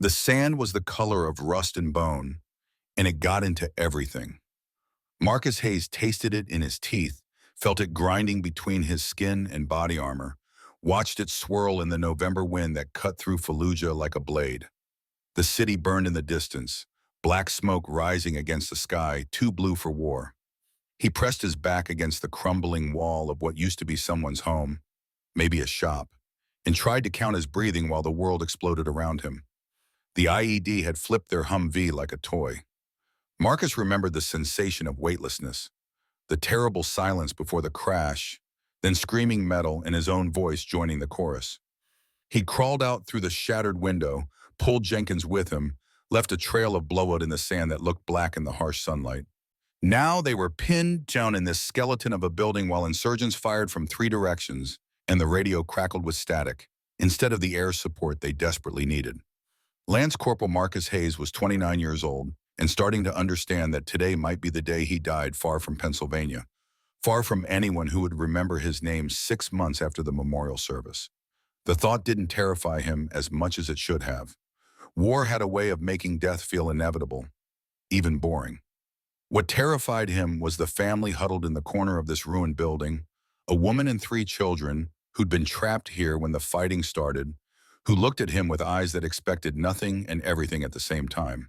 The sand was the color of rust and bone, and it got into everything. Marcus Hayes tasted it in his teeth, felt it grinding between his skin and body armor, watched it swirl in the November wind that cut through Fallujah like a blade. The city burned in the distance, black smoke rising against the sky, too blue for war. He pressed his back against the crumbling wall of what used to be someone's home, maybe a shop, and tried to count his breathing while the world exploded around him. The IED had flipped their Humvee like a toy. Marcus remembered the sensation of weightlessness, the terrible silence before the crash, then screaming metal and his own voice joining the chorus. He crawled out through the shattered window, pulled Jenkins with him, left a trail of blowout in the sand that looked black in the harsh sunlight. Now they were pinned down in this skeleton of a building while insurgents fired from three directions, and the radio crackled with static, instead of the air support they desperately needed. Lance Corporal Marcus Hayes was 29 years old and starting to understand that today might be the day he died far from Pennsylvania, far from anyone who would remember his name 6 months after the memorial service. The thought didn't terrify him as much as it should have. War had a way of making death feel inevitable, even boring. What terrified him was the family huddled in the corner of this ruined building, a woman and 3 children who'd been trapped here when the fighting started, who looked at him with eyes that expected nothing and everything at the same time.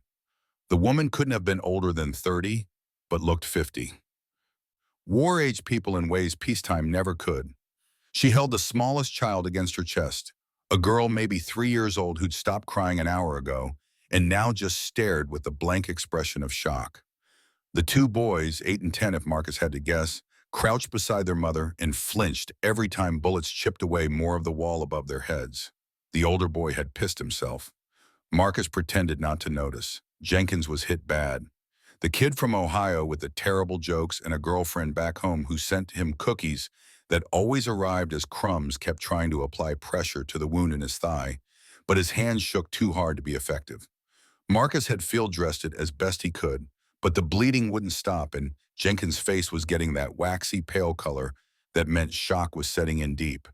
The woman couldn't have been older than 30, but looked 50. War-age people in ways peacetime never could. She held the smallest child against her chest, a girl maybe 3 years old who'd stopped crying an hour ago and now just stared with the blank expression of shock. The 2 boys, 8 and 10 if Marcus had to guess, crouched beside their mother and flinched every time bullets chipped away more of the wall above their heads. The older boy had pissed himself. Marcus pretended not to notice. Jenkins was hit bad. The kid from Ohio with the terrible jokes and a girlfriend back home who sent him cookies that always arrived as crumbs kept trying to apply pressure to the wound in his thigh, but his hands shook too hard to be effective. Marcus had field dressed it as best he could, but the bleeding wouldn't stop and Jenkins' face was getting that waxy pale color that meant shock was setting in deep.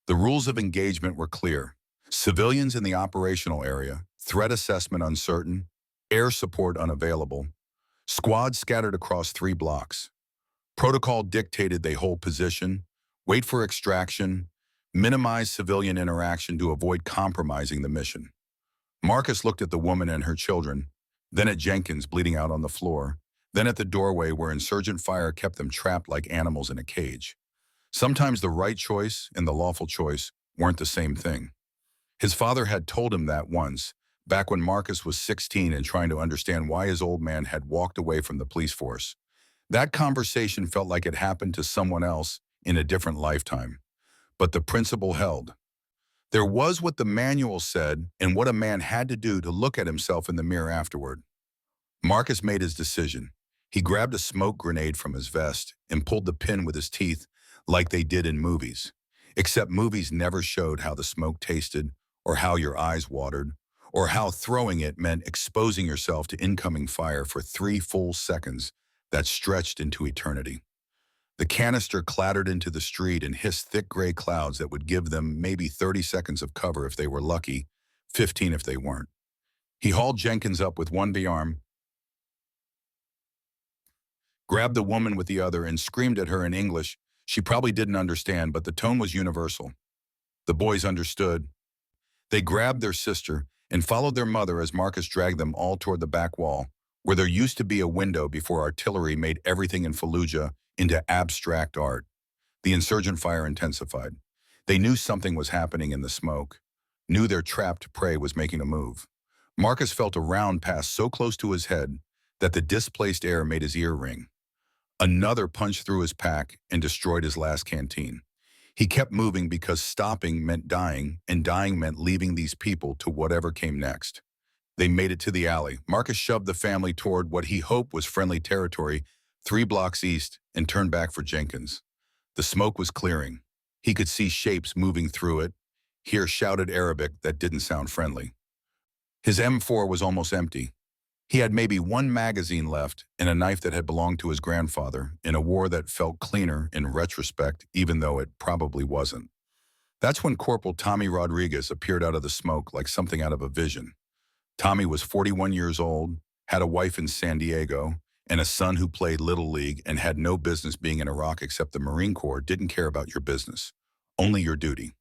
The rules of engagement were clear. Civilians in the operational area, threat assessment uncertain, air support unavailable, squads scattered across 3 blocks. Protocol dictated they hold position, wait for extraction, minimize civilian interaction to avoid compromising the mission. Marcus looked at the woman and her children, then at Jenkins bleeding out on the floor, then at the doorway where insurgent fire kept them trapped like animals in a cage. Sometimes the right choice and the lawful choice weren't the same thing. His father had told him that once, back when Marcus was 16 and trying to understand why his old man had walked away from the police force. That conversation felt like it happened to someone else in a different lifetime. But the principle held. There was what the manual said and what a man had to do to look at himself in the mirror afterward. Marcus made his decision. He grabbed a smoke grenade from his vest and pulled the pin with his teeth like they did in movies. Except movies never showed how the smoke tasted or how your eyes watered or how throwing it meant exposing yourself to incoming fire for 3 full seconds that stretched into eternity. The canister clattered into the street and hissed thick gray clouds that would give them maybe 30 seconds of cover if they were lucky, 15 if they weren't. He hauled Jenkins up with one arm, grabbed the woman with the other, and screamed at her in English she probably didn't understand, but the tone was universal. The boys understood. They grabbed their sister and followed their mother as Marcus dragged them all toward the back wall, where there used to be a window before artillery made everything in Fallujah into abstract art. The insurgent fire intensified. They knew something was happening in the smoke, knew their trapped prey was making a move. Marcus felt a round pass so close to his head that the displaced air made his ear ring. Another punched through his pack and destroyed his last canteen. He kept moving because stopping meant dying, and dying meant leaving these people to whatever came next. They made it to the alley. Marcus shoved the family toward what he hoped was friendly territory 3 blocks east and turned back for Jenkins. The smoke was clearing. He could see shapes moving through it, hear shouted Arabic that didn't sound friendly. His M4 was almost empty. He had maybe 1 magazine left and a knife that had belonged to his grandfather in a war that felt cleaner in retrospect, even though it probably wasn't. That's when Corporal Tommy Rodriguez appeared out of the smoke like something out of a vision. Tommy was 41 years old, had a wife in San Diego, and a son who played Little League and had no business being in Iraq except the Marine Corps didn't care about your business, only your duty.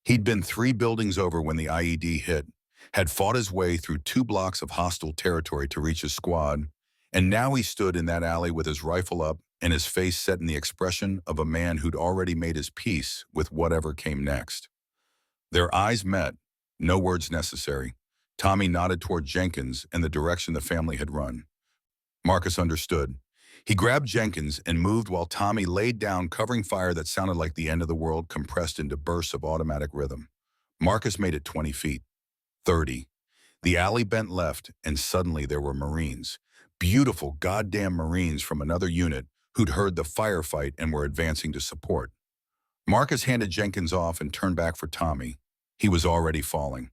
He'd been 3 buildings over when the IED hit, had fought his way through 2 blocks of hostile territory to reach his squad, and now he stood in that alley with his rifle up and his face set in the expression of a man who'd already made his peace with whatever came next. Their eyes met, no words necessary. Tommy nodded toward Jenkins and the direction the family had run. Marcus understood. He grabbed Jenkins and moved while Tommy laid down, covering fire that sounded like the end of the world compressed into bursts of automatic rhythm. Marcus made it 20 feet, 30. The alley bent left, and suddenly there were Marines. Beautiful goddamn Marines from another unit who'd heard the firefight and were advancing to support. Marcus handed Jenkins off and turned back for Tommy. He was already falling.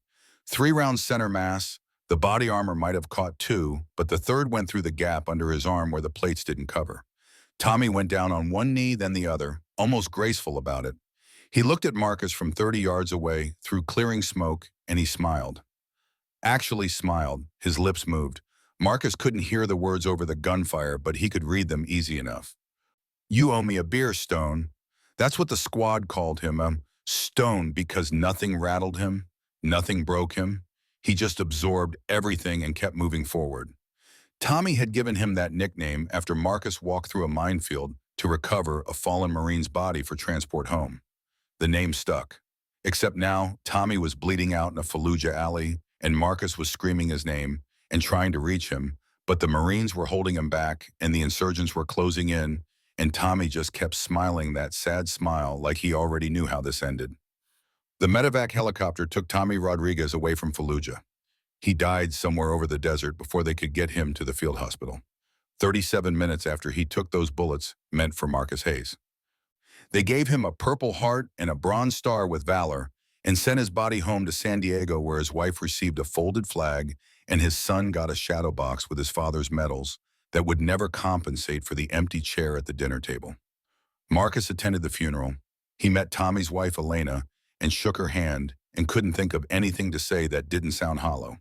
3 rounds center mass. The body armor might have caught 2, but the third went through the gap under his arm where the plates didn't cover. Tommy went down on one knee, then the other, almost graceful about it. He looked at Marcus from 30 yards away, through clearing smoke, and he smiled. Actually smiled. His lips moved. Marcus couldn't hear the words over the gunfire, but he could read them easy enough. "You owe me a beer, Stone." That's what the squad called him, Stone, because nothing rattled him, nothing broke him. He just absorbed everything and kept moving forward. Tommy had given him that nickname after Marcus walked through a minefield to recover a fallen Marine's body for transport home. The name stuck. Except now, Tommy was bleeding out in a Fallujah alley, and Marcus was screaming his name and trying to reach him, but the Marines were holding him back, and the insurgents were closing in, and Tommy just kept smiling that sad smile like he already knew how this ended. The medevac helicopter took Tommy Rodriguez away from Fallujah. He died somewhere over the desert before they could get him to the field hospital. 37 minutes after he took those bullets meant for Marcus Hayes. They gave him a Purple Heart and a Bronze Star with Valor and sent his body home to San Diego, where his wife received a folded flag and his son got a shadow box with his father's medals that would never compensate for the empty chair at the dinner table. Marcus attended the funeral. He met Tommy's wife, Elena, and shook her hand and couldn't think of anything to say that didn't sound hollow.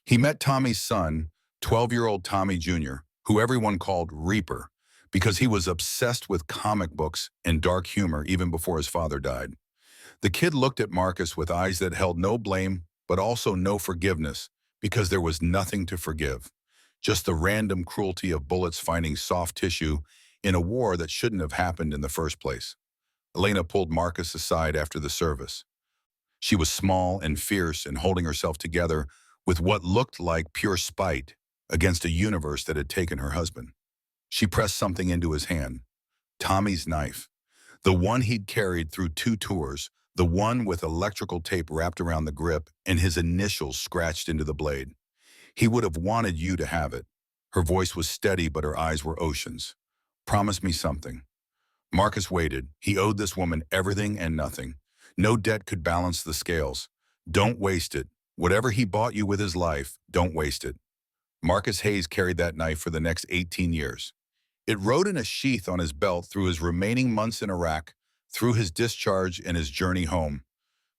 He met Tommy's son, 12-year-old Tommy Jr., who everyone called Reaper, because he was obsessed with comic books and dark humor even before his father died. The kid looked at Marcus with eyes that held no blame, but also no forgiveness, because there was nothing to forgive. Just the random cruelty of bullets finding soft tissue in a war that shouldn't have happened in the first place. Elena pulled Marcus aside after the service. She was small and fierce and holding herself together with what looked like pure spite against a universe that had taken her husband. She pressed something into his hand. Tommy's knife. The one he'd carried through 2 tours, the one with electrical tape wrapped around the grip and his initials scratched into the blade. He would have wanted you to have it. Her voice was steady, but her eyes were oceans. "Promise me something." Marcus waited. He owed this woman everything and nothing. No debt could balance the scales. Don't waste it. Whatever he bought you with his life, don't waste it. Marcus Hayes carried that knife for the next 18 years. It rode in a sheath on his belt through his remaining months in Iraq, through his discharge and his journey home,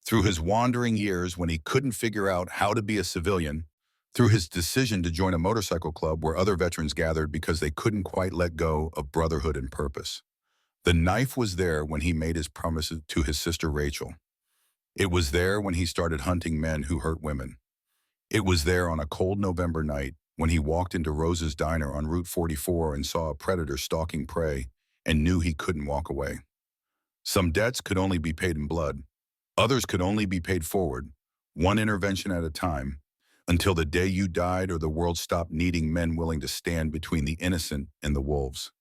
through his wandering years when he couldn't figure out how to be a civilian, through his decision to join a motorcycle club where other veterans gathered because they couldn't quite let go of brotherhood and purpose. The knife was there when he made his promises to his sister Rachel. It was there when he started hunting men who hurt women. It was there on a cold November night when he walked into Rose's Diner on Route 44 and saw a predator stalking prey and knew he couldn't walk away. Some debts could only be paid in blood. Others could only be paid forward, one intervention at a time, until the day you died or the world stopped needing men willing to stand between the innocent and the wolves.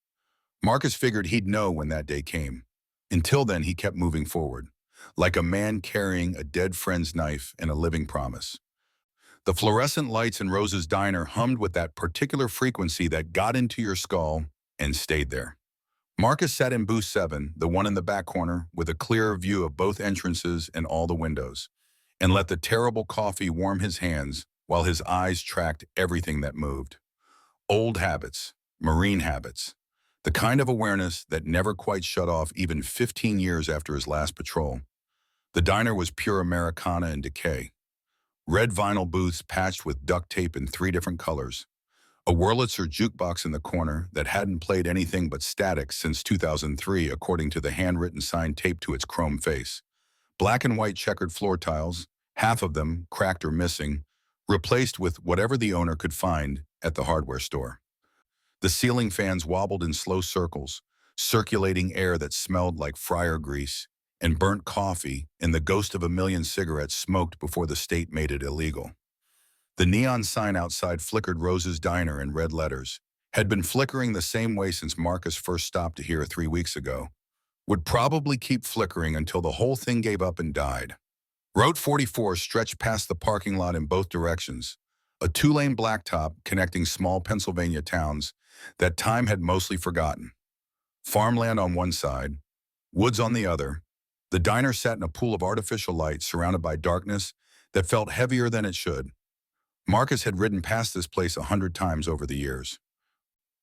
Marcus figured he'd know when that day came. Until then, he kept moving forward, like a man carrying a dead friend's knife and a living promise. The fluorescent lights in Rose's Diner hummed with that particular frequency that got into your skull and stayed there. Marcus sat in booth 7, the one in the back corner, with a clearer view of both entrances and all the windows, and let the terrible coffee warm his hands while his eyes tracked everything that moved. Old habits, Marine habits, the kind of awareness that never quite shut off even 15 years after his last patrol. The diner was pure Americana and decay. Red vinyl booths patched with duct tape in 3 different colors. A Wurlitzer jukebox in the corner that hadn't played anything but static since 2003, according to the handwritten sign taped to its chrome face. Black and white checkered floor tiles, half of them cracked or missing, replaced with whatever the owner could find at the hardware store. The ceiling fans wobbled in slow circles, circulating air that smelled like fryer grease and burnt coffee and the ghost of a million cigarettes smoked before the state made it illegal. The neon sign outside flickered Rose's Diner in red letters, had been flickering the same way since Marcus first stopped to hear 3 weeks ago, would probably keep flickering until the whole thing gave up and died. Route 44 stretched past the parking lot in both directions, a 2-lane blacktop connecting small Pennsylvania towns that time had mostly forgotten. Farmland on one side, woods on the other. The diner sat in a pool of artificial light surrounded by darkness that felt heavier than it should. Marcus had ridden past this place 100 times over the years.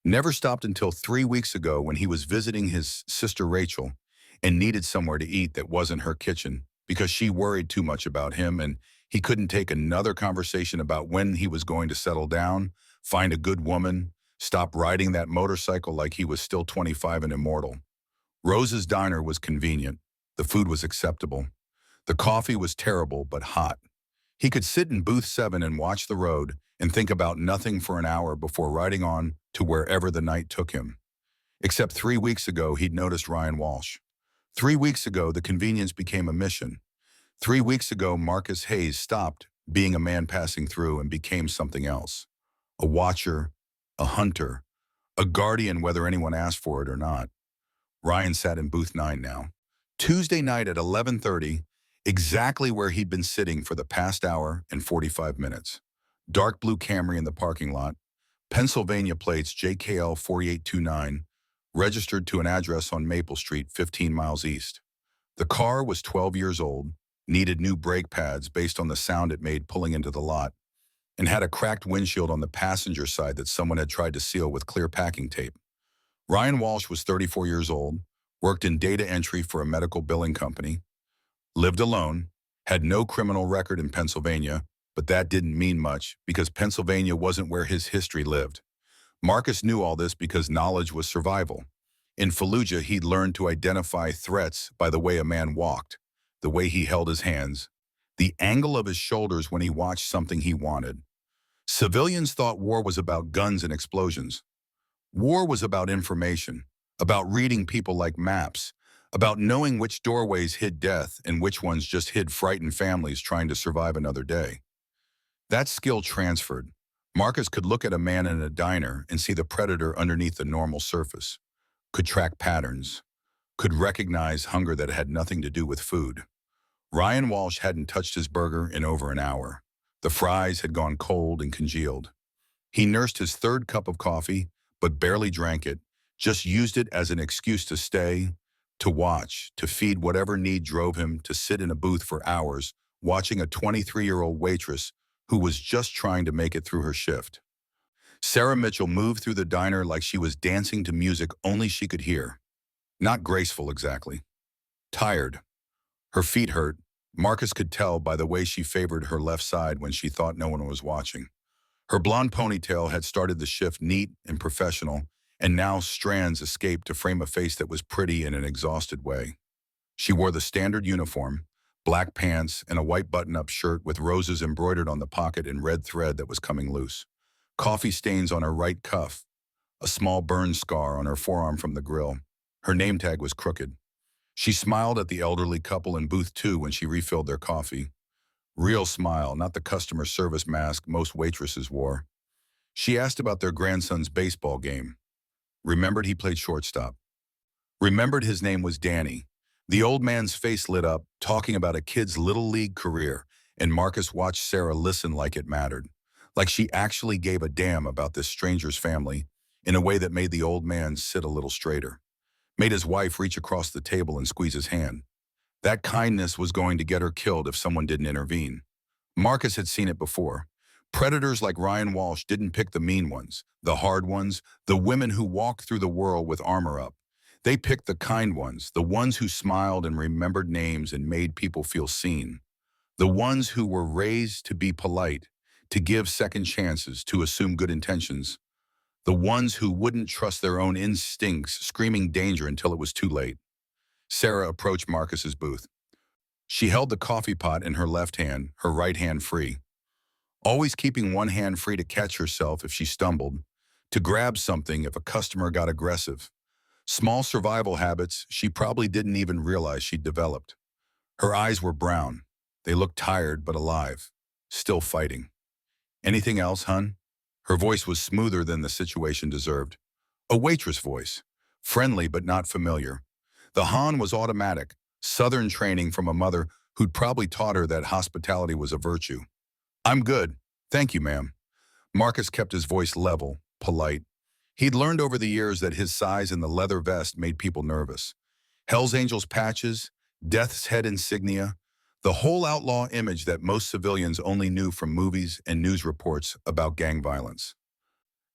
Never stopped until 3 weeks ago when he was visiting his sister Rachel and needed somewhere to eat that wasn't her kitchen because she worried too much about him and he couldn't take another conversation about when he was going to settle down, find a good woman, stop riding that motorcycle like he was still 25 and immortal. Rose's Diner was convenient. The food was acceptable. The coffee was terrible but hot. He could sit in booth 7 and watch the road and think about nothing for an hour before riding on to wherever the night took him. Except 3 weeks ago, he'd noticed Ryan Walsh. 3 weeks ago, the convenience became a mission. 3 weeks ago, Marcus Hayes stopped being a man passing through and became something else. A watcher, a hunter, a guardian whether anyone asked for it or not. Ryan sat in booth 9 now. Tuesday night at 11:30, exactly where he'd been sitting for the past hour and 45 minutes. Dark blue Camry in the parking lot, Pennsylvania plates JKL 4829, registered to an address on Maple Street, 15 miles east. The car was 12 years old, needed new brake pads based on the sound it made pulling into the lot, and had a cracked windshield on the passenger side that someone had tried to seal with clear packing tape. Ryan Walsh was 34 years old, worked in data entry for a medical billing company, lived alone, had no criminal record in Pennsylvania, but that didn't mean much because Pennsylvania wasn't where his history lived. Marcus knew all this because knowledge was survival. In Fallujah, he'd learned to identify threats by the way a man walked, the way he held his hands, the angle of his shoulders when he watched something he wanted. Civilians thought war was about guns and explosions. War was about information, about reading people like maps, about knowing which doorways hid death and which ones just hid frightened families trying to survive another day. That skill transferred. Marcus could look at a man in a diner and see the predator underneath the normal surface, could track patterns, could recognize hunger that had nothing to do with food. Ryan Walsh hadn't touched his burger in over an hour. The fries had gone cold and congealed. He nursed his 3rd cup of coffee, but barely drank it, just used it as an excuse to stay, to watch, to feed whatever need drove him to sit in a booth for hours, watching a 23-year-old waitress who was just trying to make it through her shift. Sarah Mitchell moved through the diner like she was dancing to music only she could hear. Not graceful exactly. Tired. Her feet hurt. Marcus could tell by the way she favored her left side when she thought no one was watching. Her blonde ponytail had started the shift neat and professional, and now strands escaped to frame a face that was pretty in an exhausted way. She wore the standard uniform, black pants and a white button-up shirt with roses embroidered on the pocket in red thread that was coming loose. Coffee stains on her right cuff, a small burn scar on her forearm from the grill. Her name tag was crooked. She smiled at the elderly couple in booth 2 when she refilled their coffee. Real smile, not the customer service mask most waitresses wore. She asked about their grandson's baseball game. Remembered he played shortstop. Remembered his name was Danny. The old man's face lit up, talking about a kid's little league career, and Marcus watched Sarah listen like it mattered, like she actually gave a damn about this stranger's family, in a way that made the old man sit a little straighter, made his wife reach across the table and squeeze his hand. That kindness was going to get her killed if someone didn't intervene. Marcus had seen it before. Predators like Ryan Walsh didn't pick the mean ones, the hard ones, the women who walked through the world with armor up. They picked the kind ones, the ones who smiled and remembered names and made people feel seen. The ones who were raised to be polite, to give second chances, to assume good intentions. The ones who wouldn't trust their own instincts, screaming danger until it was too late. Sarah approached Marcus's booth. She held the coffee pot in her left hand, her right hand free, always keeping one hand free to catch herself if she stumbled, to grab something if a customer got aggressive. Small survival habits she probably didn't even realize she'd developed. Her eyes were brown. They looked tired but alive, still fighting. Anything else, hun? Her voice was smoother than the situation deserved. A waitress voice, friendly but not familiar. The Han was automatic, Southern training from a mother who'd probably taught her that hospitality was a virtue. I'm good. Thank you, ma'am. Marcus kept his voice level, polite. He'd learned over the years that his size in the leather vest made people nervous. Hell's Angels patches, Death's Head insignia, the whole outlaw image that most civilians only knew from movies and news reports about gang violence.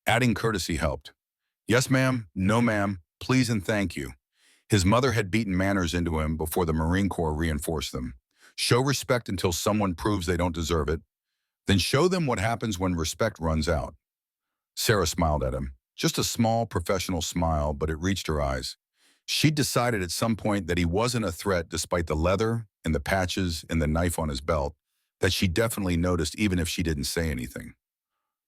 Adding courtesy helped. Yes, ma'am. No, ma'am. Please and thank you. His mother had beaten manners into him before the Marine Corps reinforced them. Show respect until someone proves they don't deserve it. Then show them what happens when respect runs out. Sarah smiled at him. Just a small professional smile, but it reached her eyes. She'd decided at some point that he wasn't a threat despite the leather and the patches and the knife on his belt, that she definitely noticed even if she didn't say anything.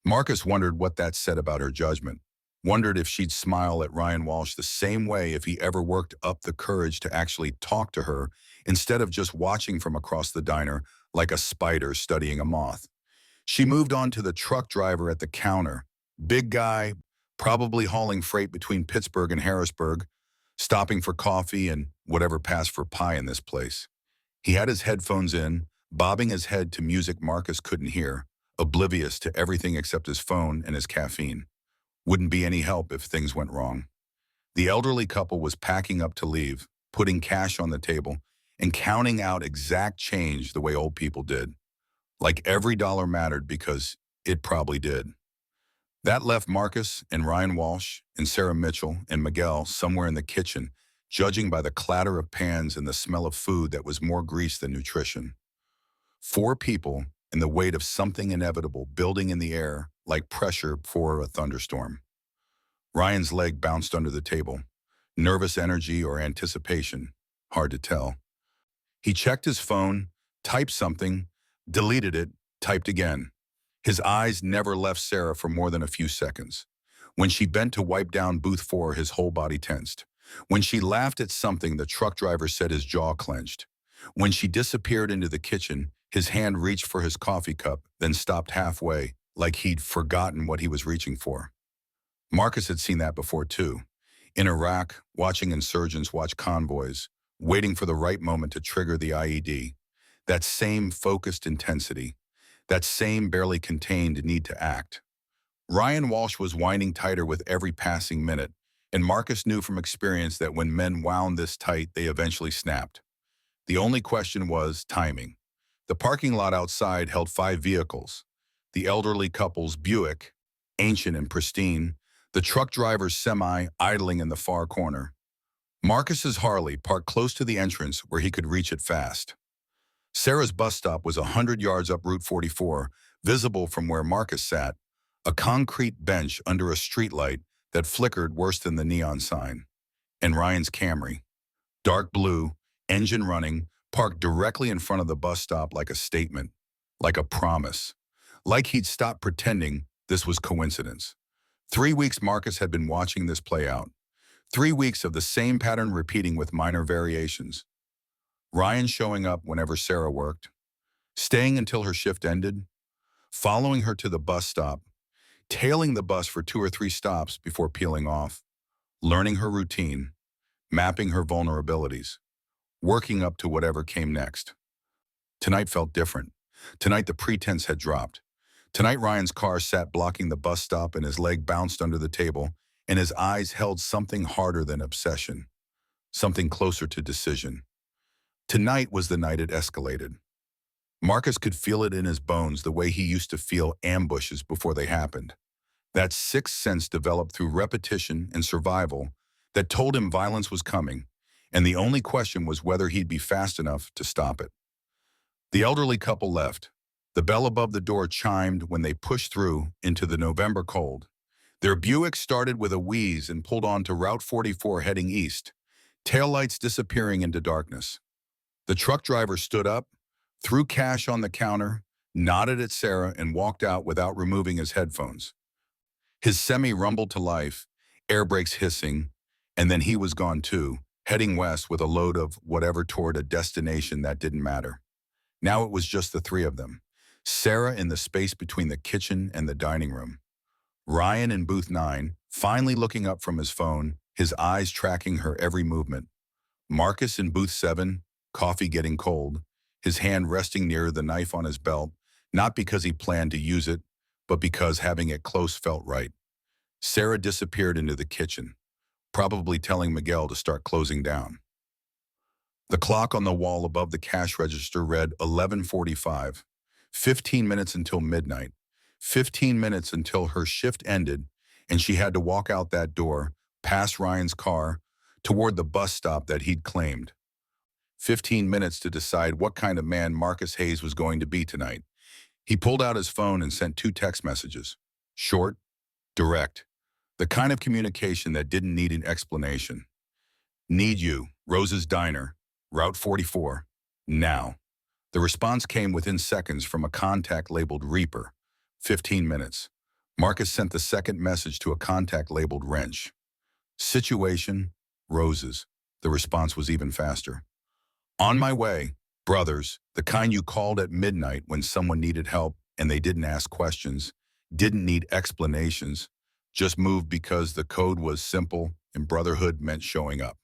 Marcus wondered what that said about her judgment. Wondered if she'd smile at Ryan Walsh the same way if he ever worked up the courage to actually talk to her instead of just watching from across the diner like a spider studying a moth. She moved on to the truck driver at the counter. Big guy, probably hauling freight between Pittsburgh and Harrisburg, stopping for coffee and whatever passed for pie in this place. He had his headphones in, bobbing his head to music Marcus couldn't hear, oblivious to everything except his phone and his caffeine. Wouldn't be any help if things went wrong. The elderly couple was packing up to leave, putting cash on the table, and counting out exact change the way old people did. Like every dollar mattered because it probably did. That left Marcus and Ryan Walsh and Sarah Mitchell and Miguel somewhere in the kitchen, judging by the clatter of pans and the smell of food that was more grease than nutrition. 4 people and the weight of something inevitable building in the air like pressure before a thunderstorm. Ryan's leg bounced under the table. Nervous energy or anticipation, hard to tell. He checked his phone, typed something, deleted it, typed again. His eyes never left Sarah for more than a few seconds. When she bent to wipe down booth 4, his whole body tensed. When she laughed at something, the truck driver said his jaw clenched. When she disappeared into the kitchen, his hand reached for his coffee cup, then stopped halfway, like he'd forgotten what he was reaching for. Marcus had seen that before too. In Iraq, watching insurgents watch convoys, waiting for the right moment to trigger the IED. That same focused intensity, that same barely contained need to act. Ryan Walsh was winding tighter with every passing minute, and Marcus knew from experience that when men wound this tight, they eventually snapped. The only question was timing. The parking lot outside held 5 vehicles. The elderly couple's Buick, ancient and pristine, the truck driver's semi idling in the far corner. Marcus's Harley parked close to the entrance where he could reach it fast. Sarah's bus stop was 100 yards up Route 44, visible from where Marcus sat, a concrete bench under a streetlight that flickered worse than the neon sign. And Ryan's Camry, dark blue, engine running, parked directly in front of the bus stop like a statement, like a promise, like he'd stopped pretending this was coincidence. 3 weeks Marcus had been watching this play out. 3 weeks of the same pattern repeating with minor variations. Ryan showing up whenever Sarah worked, staying until her shift ended, following her to the bus stop, tailing the bus for 2 or 3 stops before peeling off, learning her routine, mapping her vulnerabilities, working up to whatever came next. Tonight felt different. Tonight the pretense had dropped. Tonight Ryan's car sat blocking the bus stop and his leg bounced under the table and his eyes held something harder than obsession, something closer to decision. Tonight was the night it escalated. Marcus could feel it in his bones the way he used to feel ambushes before they happened. That sixth sense developed through repetition and survival that told him violence was coming, and the only question was whether he'd be fast enough to stop it. The elderly couple left. The bell above the door chimed when they pushed through into the November cold. Their Buick started with a wheeze and pulled onto Route 44 heading east, taillights disappearing into darkness. The truck driver stood up, threw cash on the counter, nodded at Sarah, and walked out without removing his headphones. His semi rumbled to life, air brakes hissing, and then he was gone too, heading west with a load of whatever toward a destination that didn't matter. Now it was just the three of them. Sarah in the space between the kitchen and the dining room. Ryan in booth 9, finally looking up from his phone, his eyes tracking her every movement. Marcus in booth 7, coffee getting cold, his hand resting near the knife on his belt, not because he planned to use it, but because having it close felt right. Sarah disappeared into the kitchen, probably telling Miguel to start closing down. The clock on the wall above the cash register read 11:45, 15 minutes until midnight, 15 minutes until her shift ended, and she had to walk out that door, past Ryan's car, toward the bus stop that he'd claimed. 15 minutes to decide what kind of man Marcus Hayes was going to be tonight. He pulled out his phone and sent 2 text messages. Short, direct, the kind of communication that didn't need an explanation. Need you, Rose's Diner, Route 44, now. The response came within seconds from a contact labeled Reaper, 15 minutes. Marcus sent the second message to a contact labeled Wrench. Situation, Roses. The response was even faster. On my way, brothers, the kind you called at midnight when someone needed help and they didn't ask questions, didn't need explanations, just moved because the code was simple and brotherhood meant showing up.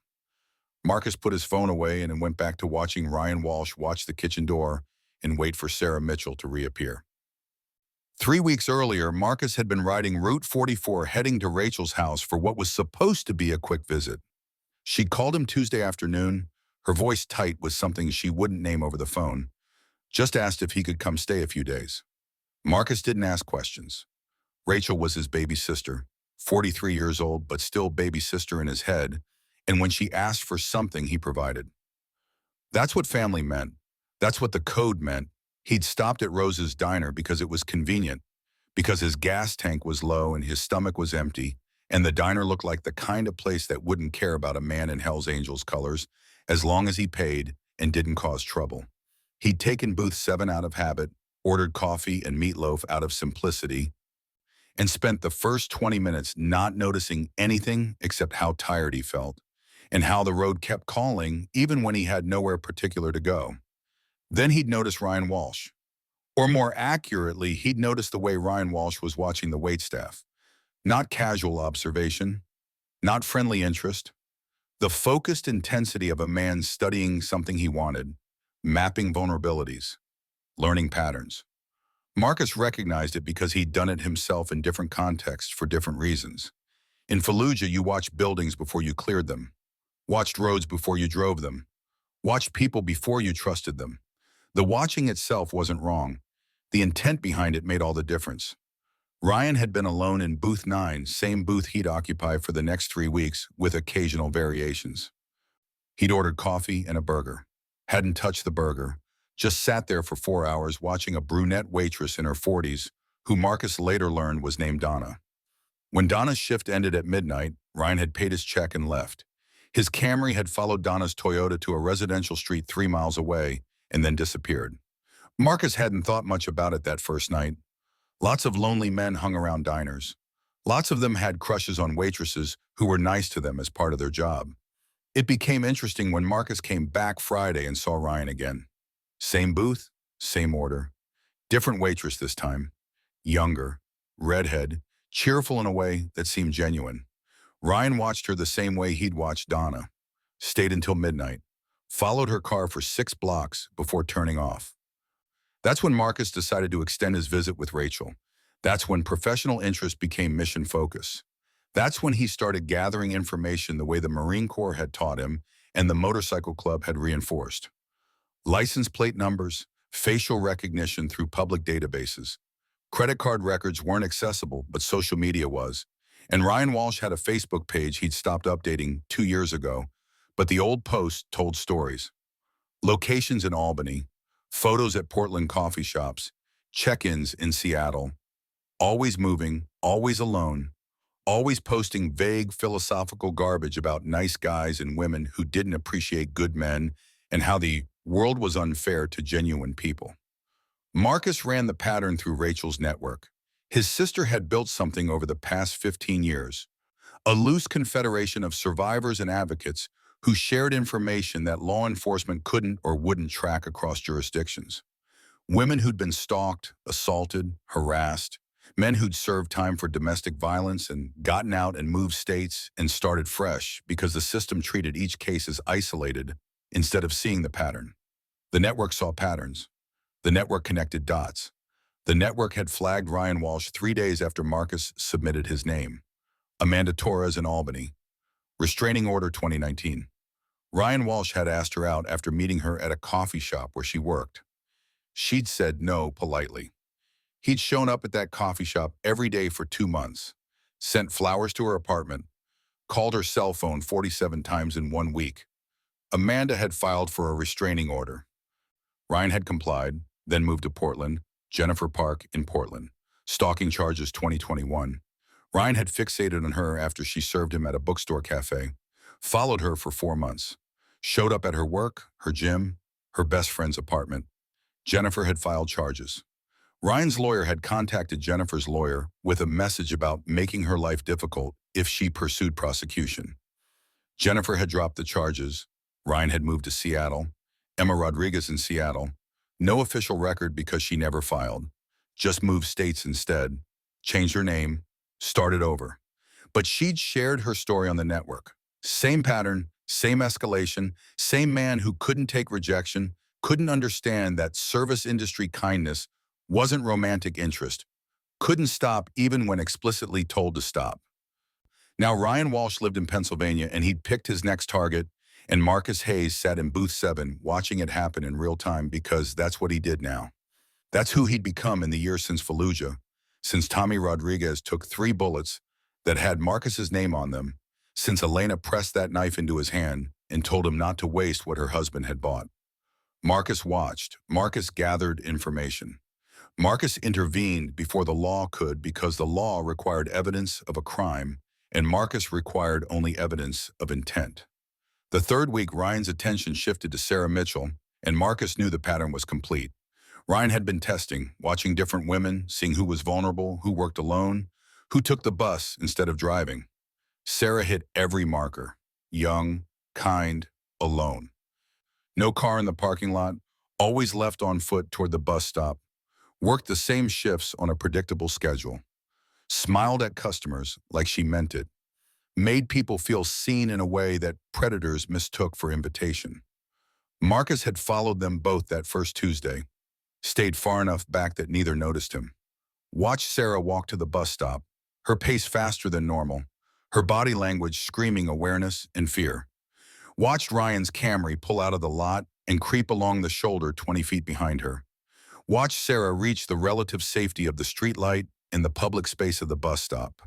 Marcus put his phone away and went back to watching Ryan Walsh watch the kitchen door and wait for Sarah Mitchell to reappear. 3 weeks earlier, Marcus had been riding Route 44 heading to Rachel's house for what was supposed to be a quick visit. She'd called him Tuesday afternoon, her voice tight with something she wouldn't name over the phone, just asked if he could come stay a few days. Marcus didn't ask questions. Rachel was his baby sister, 43 years old, but still baby sister in his head, and when she asked for something, he provided. That's what family meant. That's what the code meant. He'd stopped at Rose's Diner because it was convenient, because his gas tank was low and his stomach was empty, and the diner looked like the kind of place that wouldn't care about a man in Hell's Angels colors as long as he paid and didn't cause trouble. He'd taken booth 7 out of habit, ordered coffee and meatloaf out of simplicity, and spent the first 20 minutes not noticing anything except how tired he felt and how the road kept calling even when he had nowhere particular to go. Then he'd notice Ryan Walsh. Or more accurately, he'd notice the way Ryan Walsh was watching the waitstaff. Not casual observation, not friendly interest. The focused intensity of a man studying something he wanted, mapping vulnerabilities, learning patterns. Marcus recognized it because he'd done it himself in different contexts for different reasons. In Fallujah, you watched buildings before you cleared them, watched roads before you drove them, watched people before you trusted them. The watching itself wasn't wrong. The intent behind it made all the difference. Ryan had been alone in booth 9, same booth he'd occupy for the next 3 weeks, with occasional variations. He'd ordered coffee and a burger. Hadn't touched the burger. Just sat there for 4 hours watching a brunette waitress in her 40s, who Marcus later learned was named Donna. When Donna's shift ended at midnight, Ryan had paid his check and left. His Camry had followed Donna's Toyota to a residential street 3 miles away and then disappeared. Marcus hadn't thought much about it that first night. Lots of lonely men hung around diners. Lots of them had crushes on waitresses who were nice to them as part of their job. It became interesting when Marcus came back Friday and saw Ryan again. Same booth, same order. Different waitress this time. Younger, redhead, cheerful in a way that seemed genuine. Ryan watched her the same way he'd watched Donna. Stayed until midnight. Followed her car for 6 blocks before turning off. That's when Marcus decided to extend his visit with Rachel. That's when professional interest became mission focus. That's when he started gathering information the way the Marine Corps had taught him and the motorcycle club had reinforced. License plate numbers, facial recognition through public databases. Credit card records weren't accessible, but social media was. And Ryan Walsh had a Facebook page he'd stopped updating 2 years ago, but the old post told stories. Locations in Albany, Photos at Portland coffee shops, check-ins in Seattle, always moving, always alone, always posting vague philosophical garbage about nice guys and women who didn't appreciate good men and how the world was unfair to genuine people. Marcus ran the pattern through Rachel's network. His sister had built something over the past 15 years, a loose confederation of survivors and advocates who shared information that law enforcement couldn't or wouldn't track across jurisdictions. Women who'd been stalked, assaulted, harassed, men who'd served time for domestic violence and gotten out and moved states and started fresh because the system treated each case as isolated instead of seeing the pattern. The network saw patterns. The network connected dots. The network had flagged Ryan Walsh 3 days after Marcus submitted his name. Amanda Torres in Albany. Restraining Order 2019. Ryan Walsh had asked her out after meeting her at a coffee shop where she worked. She'd said no politely. He'd shown up at that coffee shop every day for 2 months, sent flowers to her apartment, called her cell phone 47 times in 1 week. Amanda had filed for a restraining order. Ryan had complied, then moved to Portland, Jennifer Park in Portland. Stalking charges 2021. Ryan had fixated on her after she served him at a bookstore cafe, followed her for 4 months, showed up at her work, her gym, her best friend's apartment. Jennifer had filed charges. Ryan's lawyer had contacted Jennifer's lawyer with a message about making her life difficult if she pursued prosecution. Jennifer had dropped the charges. Ryan had moved to Seattle. Emma Rodriguez in Seattle. No official record because she never filed. Just moved states instead. Changed her name. Started over. But she'd shared her story on the network. Same pattern, same escalation, same man who couldn't take rejection, couldn't understand that service industry kindness wasn't romantic interest, couldn't stop even when explicitly told to stop. Now Ryan Walsh lived in Pennsylvania and he'd picked his next target, and Marcus Hayes sat in booth 7 watching it happen in real time because that's what he did now. That's who he'd become in the years since Fallujah, since Tommy Rodriguez took 3 bullets that had Marcus's name on them, since Elena pressed that knife into his hand and told him not to waste what her husband had bought. Marcus watched. Marcus gathered information. Marcus intervened before the law could because the law required evidence of a crime and Marcus required only evidence of intent. The 3rd week, Ryan's attention shifted to Sarah Mitchell, and Marcus knew the pattern was complete. Ryan had been testing, watching different women, seeing who was vulnerable, who worked alone, who took the bus instead of driving. Sarah hit every marker. Young, kind, alone. No car in the parking lot, always left on foot toward the bus stop. Worked the same shifts on a predictable schedule. Smiled at customers like she meant it. Made people feel seen in a way that predators mistook for invitation. Marcus had followed them both that first Tuesday. Stayed far enough back that neither noticed him. Watched Sarah walk to the bus stop, her pace faster than normal, her body language screaming awareness and fear. Watched Ryan's Camry pull out of the lot and creep along the shoulder 20 feet behind her. Watched Sarah reach the relative safety of the streetlight and the public space of the bus stop.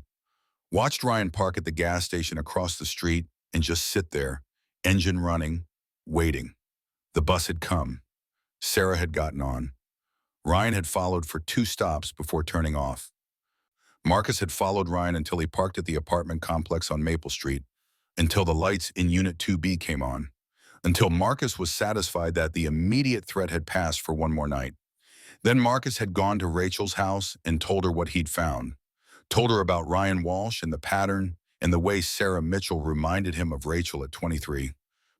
Watched Ryan park at the gas station across the street and just sit there, engine running, waiting. The bus had come. Sarah had gotten on. Ryan had followed for 2 stops before turning off. Marcus had followed Ryan until he parked at the apartment complex on Maple Street, until the lights in Unit 2B came on, until Marcus was satisfied that the immediate threat had passed for one more night. Then Marcus had gone to Rachel's house and told her what he'd found. Told her about Ryan Walsh and the pattern and the way Sarah Mitchell reminded him of Rachel at 23,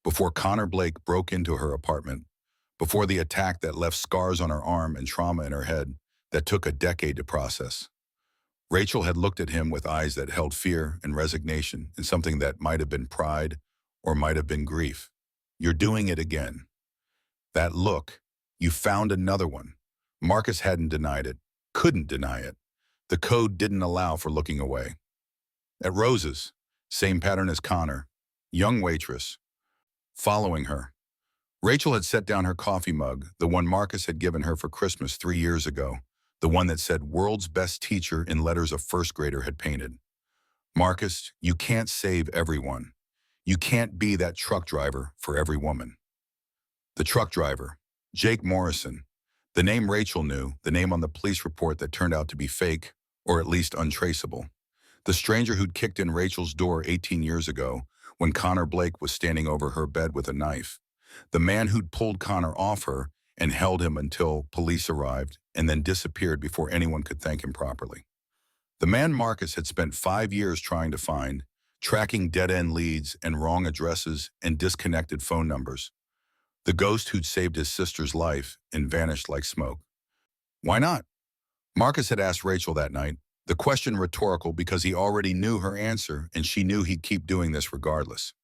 before Connor Blake broke into her apartment, before the attack that left scars on her arm and trauma in her head that took a decade to process. Rachel had looked at him with eyes that held fear and resignation and something that might have been pride or might have been grief. You're doing it again. That look, you found another one. Marcus hadn't denied it, couldn't deny it. The code didn't allow for looking away. At Rose's, same pattern as Connor, young waitress, following her. Rachel had set down her coffee mug, the one Marcus had given her for Christmas 3 years ago, the one that said world's best teacher in letters a 1st grader had painted. Marcus, you can't save everyone. You can't be that truck driver for every woman. The truck driver, Jake Morrison. The name Rachel knew, the name on the police report that turned out to be fake, or at least untraceable. The stranger who'd kicked in Rachel's door 18 years ago when Connor Blake was standing over her bed with a knife. The man who'd pulled Connor off her and held him until police arrived and then disappeared before anyone could thank him properly. The man Marcus had spent 5 years trying to find, tracking dead-end leads and wrong addresses and disconnected phone numbers. The ghost who'd saved his sister's life and vanished like smoke. Why not? Marcus had asked Rachel that night, the question rhetorical because he already knew her answer and she knew he'd keep doing this regardless.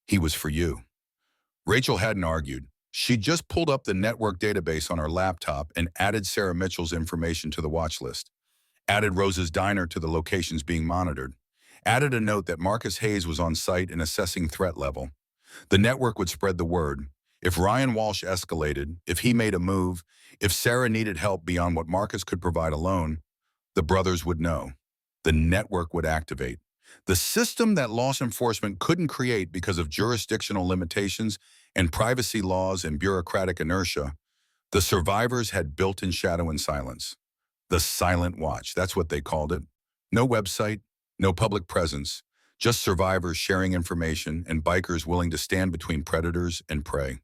He was for you. Rachel hadn't argued. She'd just pulled up the network database on her laptop and added Sarah Mitchell's information to the watch list, added Rose's diner to the locations being monitored, added a note that Marcus Hayes was on site and assessing threat level. The network would spread the word. If Ryan Walsh escalated, if he made a move, if Sarah needed help beyond what Marcus could provide alone, the brothers would know. The network would activate. The system that law enforcement couldn't create because of jurisdictional limitations and privacy laws and bureaucratic inertia, the survivors had built in shadow and silence. The silent watch, that's what they called it. No website, no public presence, just survivors sharing information and bikers willing to stand between predators and prey.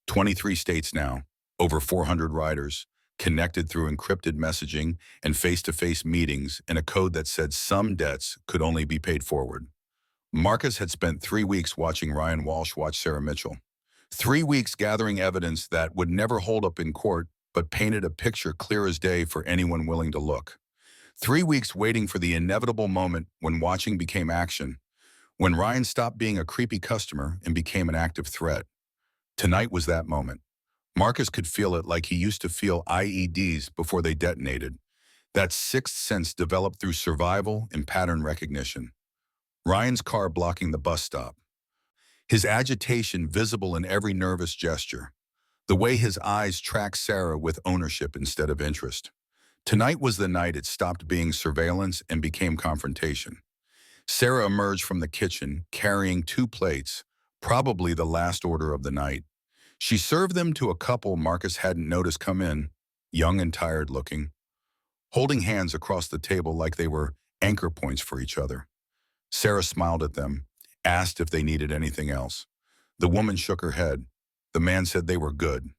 23 states now, over 400 riders, connected through encrypted messaging and face-to-face meetings and a code that said some debts could only be paid forward. Marcus had spent 3 weeks watching Ryan Walsh watch Sarah Mitchell. 3 weeks gathering evidence that would never hold up in court but painted a picture clear as day for anyone willing to look. 3 weeks waiting for the inevitable moment when watching became action, when Ryan stopped being a creepy customer and became an active threat. Tonight was that moment. Marcus could feel it like he used to feel IEDs before they detonated. That sixth sense developed through survival and pattern recognition. Ryan's car blocking the bus stop. His agitation visible in every nervous gesture. The way his eyes tracked Sarah with ownership instead of interest. Tonight was the night it stopped being surveillance and became confrontation. Sarah emerged from the kitchen carrying 2 plates, probably the last order of the night. She served them to a couple Marcus hadn't noticed come in, young and tired looking, holding hands across the table like they were anchor points for each other. Sarah smiled at them, asked if they needed anything else. The woman shook her head. The man said they were good.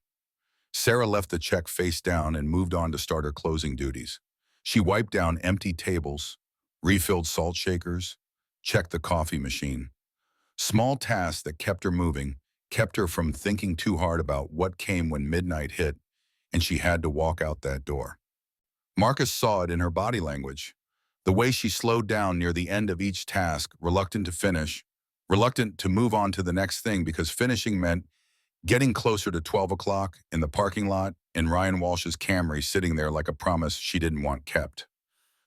Sarah left the check face down and moved on to start her closing duties. She wiped down empty tables, refilled salt shakers, checked the coffee machine. Small tasks that kept her moving, kept her from thinking too hard about what came when midnight hit, and she had to walk out that door. Marcus saw it in her body language. The way she slowed down near the end of each task, reluctant to finish, reluctant to move on to the next thing because finishing meant getting closer to 12 o'clock in the parking lot and Ryan Walsh's Camry sitting there like a promise she didn't want kept.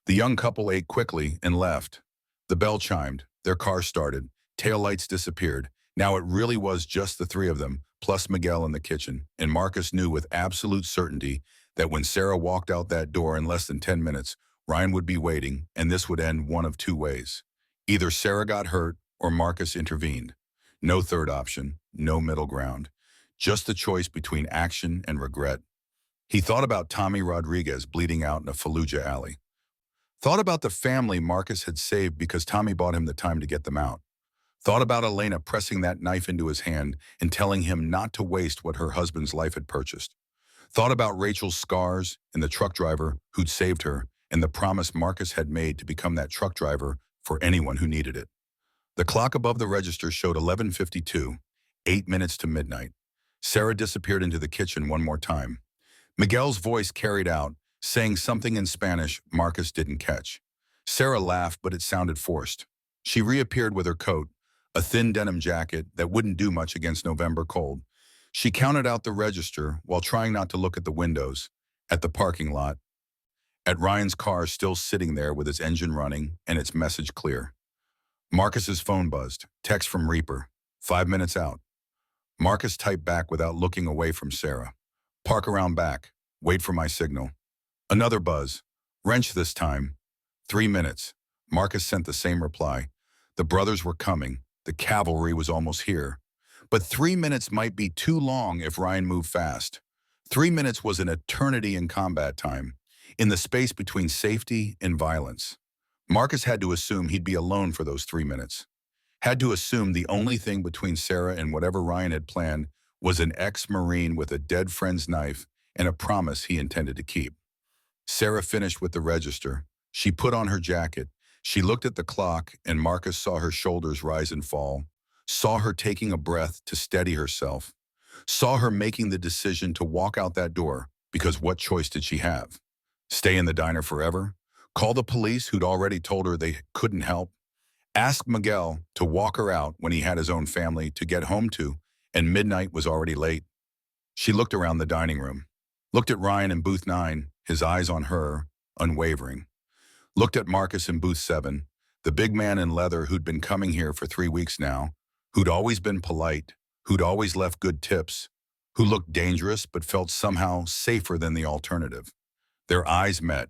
The young couple ate quickly and left. The bell chimed, their car started, taillights disappeared. Now it really was just the 3 of them, plus Miguel in the kitchen, and Marcus knew with absolute certainty that when Sarah walked out that door in less than 10 minutes, Ryan would be waiting, and this would end one of 2 ways. Either Sarah got hurt or Marcus intervened. No third option, no middle ground. Just the choice between action and regret. He thought about Tommy Rodriguez bleeding out in a Fallujah alley. Thought about the family Marcus had saved because Tommy bought him the time to get them out. Thought about Elena pressing that knife into his hand and telling him not to waste what her husband's life had purchased. Thought about Rachel's scars and the truck driver who'd saved her and the promise Marcus had made to become that truck driver for anyone who needed it. The clock above the register showed 11:52, 8 minutes to midnight. Sarah disappeared into the kitchen one more time. Miguel's voice carried out, saying something in Spanish Marcus didn't catch. Sarah laughed, but it sounded forced. She reappeared with her coat, a thin denim jacket that wouldn't do much against November cold. She counted out the register while trying not to look at the windows, at the parking lot, at Ryan's car still sitting there with its engine running and its message clear. Marcus's phone buzzed, text from Reaper, 5 minutes out. Marcus typed back without looking away from Sarah. Park around back, wait for my signal. Another buzz, wrench this time. 3 minutes. Marcus sent the same reply. The brothers were coming. The cavalry was almost here. But 3 minutes might be too long if Ryan moved fast. 3 minutes was an eternity in combat time, in the space between safety and violence. Marcus had to assume he'd be alone for those 3 minutes. Had to assume the only thing between Sarah and whatever Ryan had planned was an ex-Marine with a dead friend's knife and a promise he intended to keep. Sarah finished with the register. She put on her jacket. She looked at the clock, and Marcus saw her shoulders rise and fall, saw her taking a breath to steady herself, saw her making the decision to walk out that door, because what choice did she have? Stay in the diner forever? Call the police who'd already told her they couldn't help? Ask Miguel to walk her out when he had his own family to get home to, and midnight was already late? She looked around the dining room, looked at Ryan in booth 9, his eyes on her, unwavering. Looked at Marcus in booth 7, the big man in leather who'd been coming here for 3 weeks now, who'd always been polite, who'd always left good tips, who looked dangerous but felt somehow safer than the alternative. Their eyes met.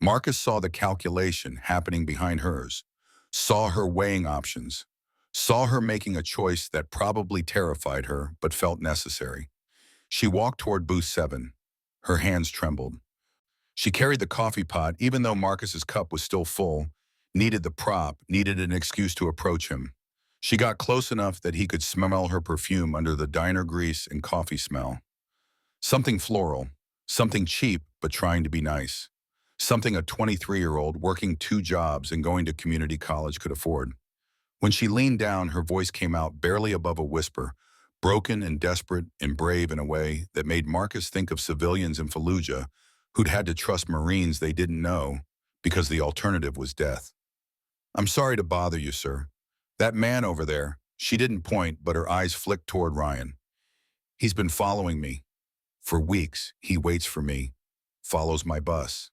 Marcus saw the calculation happening behind hers, saw her weighing options, saw her making a choice that probably terrified her but felt necessary. She walked toward booth 7. Her hands trembled. She carried the coffee pot even though Marcus's cup was still full, needed the prop, needed an excuse to approach him. She got close enough that he could smell her perfume under the diner grease and coffee smell. Something floral, something cheap but trying to be nice. Something a 23-year-old working 2 jobs and going to community college could afford. When she leaned down, her voice came out barely above a whisper, broken and desperate and brave in a way that made Marcus think of civilians in Fallujah who'd had to trust Marines they didn't know because the alternative was death. "I'm sorry to bother you, sir. That man over there," she didn't point, but her eyes flicked toward Ryan. "He's been following me. For weeks, he waits for me, follows my bus.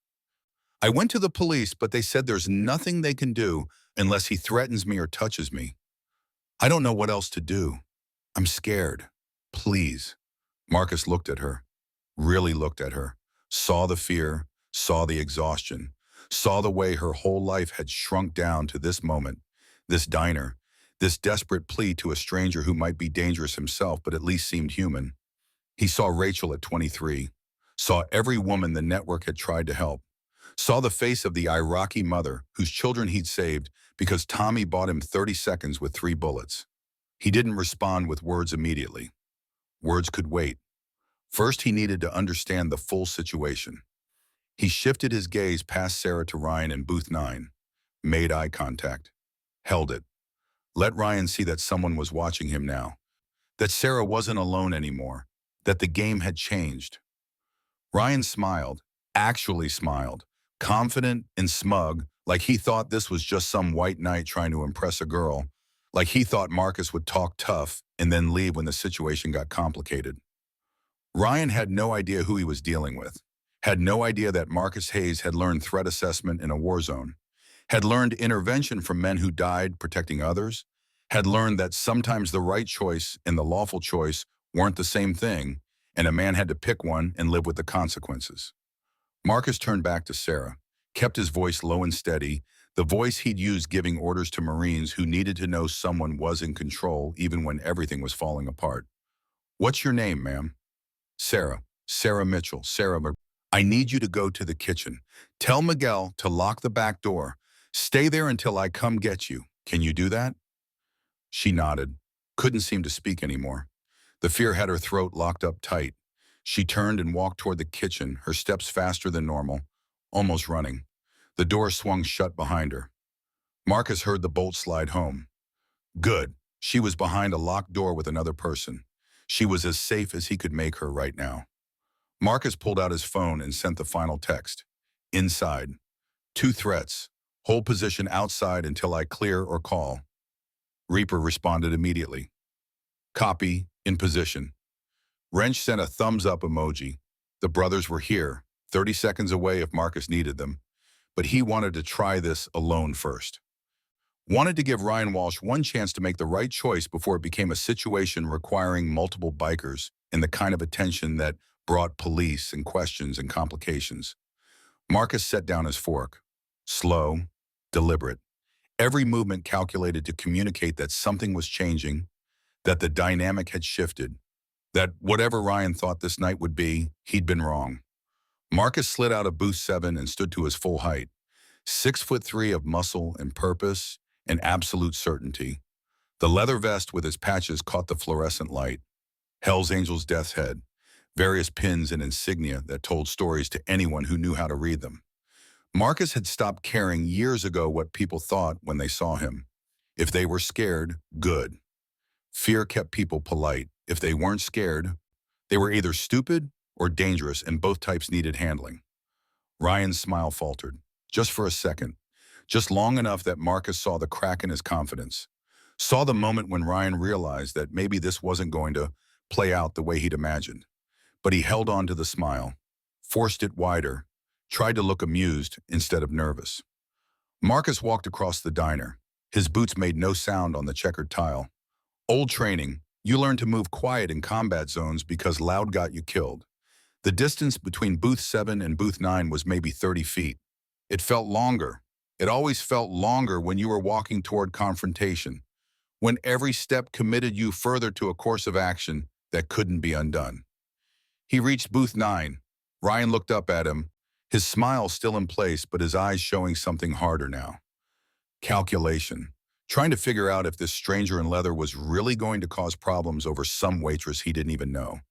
I went to the police, but they said there's nothing they can do unless he threatens me or touches me. I don't know what else to do. I'm scared. Please." Marcus looked at her, really looked at her, saw the fear, saw the exhaustion, saw the way her whole life had shrunk down to this moment, this diner, this desperate plea to a stranger who might be dangerous himself but at least seemed human. He saw Rachel at 23, saw every woman the network had tried to help, saw the face of the Iraqi mother whose children he'd saved because Tommy bought him 30 seconds with 3 bullets. He didn't respond with words immediately. Words could wait. First, he needed to understand the full situation. He shifted his gaze past Sarah to Ryan in booth 9, made eye contact, held it. Let Ryan see that someone was watching him now, that Sarah wasn't alone anymore, that the game had changed. Ryan smiled, actually smiled, confident and smug, like he thought this was just some white knight trying to impress a girl, like he thought Marcus would talk tough and then leave when the situation got complicated. Ryan had no idea who he was dealing with, had no idea that Marcus Hayes had learned threat assessment in a war zone, had learned intervention from men who died protecting others, had learned that sometimes the right choice and the lawful choice weren't the same thing, and a man had to pick one and live with the consequences. Marcus turned back to Sarah, kept his voice low and steady, the voice he'd used giving orders to Marines who needed to know someone was in control even when everything was falling apart. "What's your name, ma'am?" "Sarah. Sarah Mitchell. I need you to go to the kitchen. Tell Miguel to lock the back door. Stay there until I come get you. Can you do that?" She nodded, couldn't seem to speak anymore. The fear had her throat locked up tight. She turned and walked toward the kitchen, her steps faster than normal, almost running. The door swung shut behind her. Marcus heard the bolt slide home. Good. She was behind a locked door with another person. She was as safe as he could make her right now. Marcus pulled out his phone and sent the final text. "Inside. 2 threats. Hold position outside until I clear or call." Reaper responded immediately. "Copy. In position." Wrench sent a thumbs up emoji. The brothers were here, 30 seconds away if Marcus needed them, but he wanted to try this alone first. Wanted to give Ryan Walsh one chance to make the right choice before it became a situation requiring multiple bikers and the kind of attention that brought police and questions and complications. Marcus set down his fork. Slow, deliberate. Every movement calculated to communicate that something was changing, that the dynamic had shifted, That whatever Ryan thought this night would be, he'd been wrong. Marcus slid out of booth 7 and stood to his full height, 6'3" of muscle and purpose and absolute certainty. The leather vest with its patches caught the fluorescent light. Hell's Angel's death's head, various pins and insignia that told stories to anyone who knew how to read them. Marcus had stopped caring years ago what people thought when they saw him. If they were scared, good. Fear kept people polite. If they weren't scared, they were either stupid or dangerous, and both types needed handling. Ryan's smile faltered, just for a second, just long enough that Marcus saw the crack in his confidence, saw the moment when Ryan realized that maybe this wasn't going to play out the way he'd imagined. But he held on to the smile, forced it wider, tried to look amused instead of nervous. Marcus walked across the diner. His boots made no sound on the checkered tile. Old training, you learn to move quiet in combat zones because loud got you killed. The distance between booth 7 and booth 9 was maybe 30 feet. It felt longer. It always felt longer when you were walking toward confrontation, when every step committed you further to a course of action that couldn't be undone. He reached booth 9. Ryan looked up at him, his smile still in place, but his eyes showing something harder now. Calculation. Trying to figure out if this stranger in leather was really going to cause problems over some waitress he didn't even know.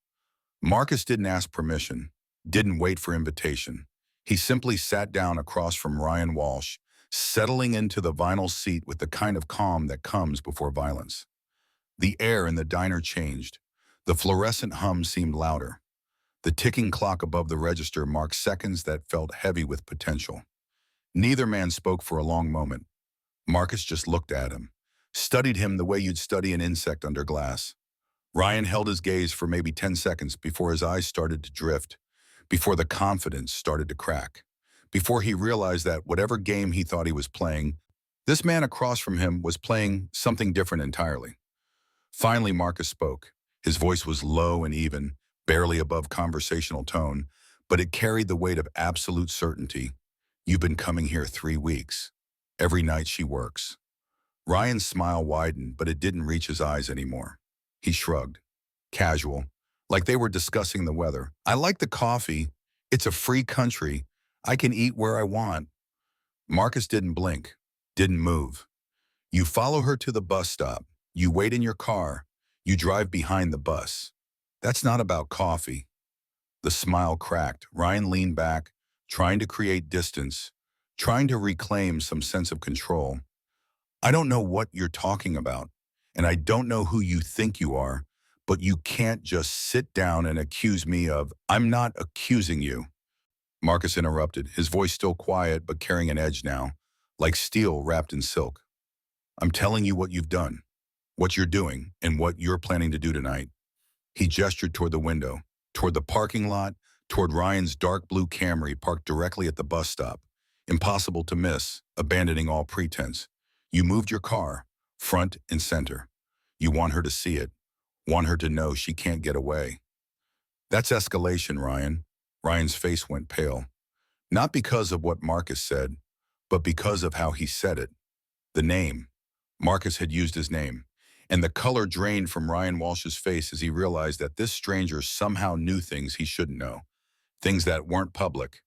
Marcus didn't ask permission, didn't wait for invitation. He simply sat down across from Ryan Walsh, settling into the vinyl seat with the kind of calm that comes before violence. The air in the diner changed. The fluorescent hum seemed louder. The ticking clock above the register marked seconds that felt heavy with potential. Neither man spoke for a long moment. Marcus just looked at him, studied him the way you'd study an insect under glass. Ryan held his gaze for maybe 10 seconds before his eyes started to drift, before the confidence started to crack, before he realized that whatever game he thought he was playing, this man across from him was playing something different entirely. Finally, Marcus spoke. His voice was low and even, barely above conversational tone, but it carried the weight of absolute certainty. You've been coming here 3 weeks. Every night she works. Ryan's smile widened, but it didn't reach his eyes anymore. He shrugged. Casual, like they were discussing the weather. I like the coffee. It's a free country. I can eat where I want. Marcus didn't blink, didn't move. You follow her to the bus stop. You wait in your car. You drive behind the bus. That's not about coffee. The smile cracked. Ryan leaned back, trying to create distance, trying to reclaim some sense of control. I don't know what you're talking about, and I don't know who you think you are, but you can't just sit down and accuse me of, I'm not accusing you. Marcus interrupted, his voice still quiet but carrying an edge now, like steel wrapped in silk. I'm telling you what you've done, what you're doing, and what you're planning to do tonight. He gestured toward the window, toward the parking lot, toward Ryan's dark blue Camry parked directly at the bus stop. Impossible to miss, abandoning all pretense. You moved your car, front and center. You want her to see it, want her to know she can't get away. That's escalation, Ryan. Ryan's face went pale. Not because of what Marcus said, but because of how he said it. The name. Marcus had used his name, and the color drained from Ryan Walsh's face as he realized that this stranger somehow knew things he shouldn't know, things that weren't public,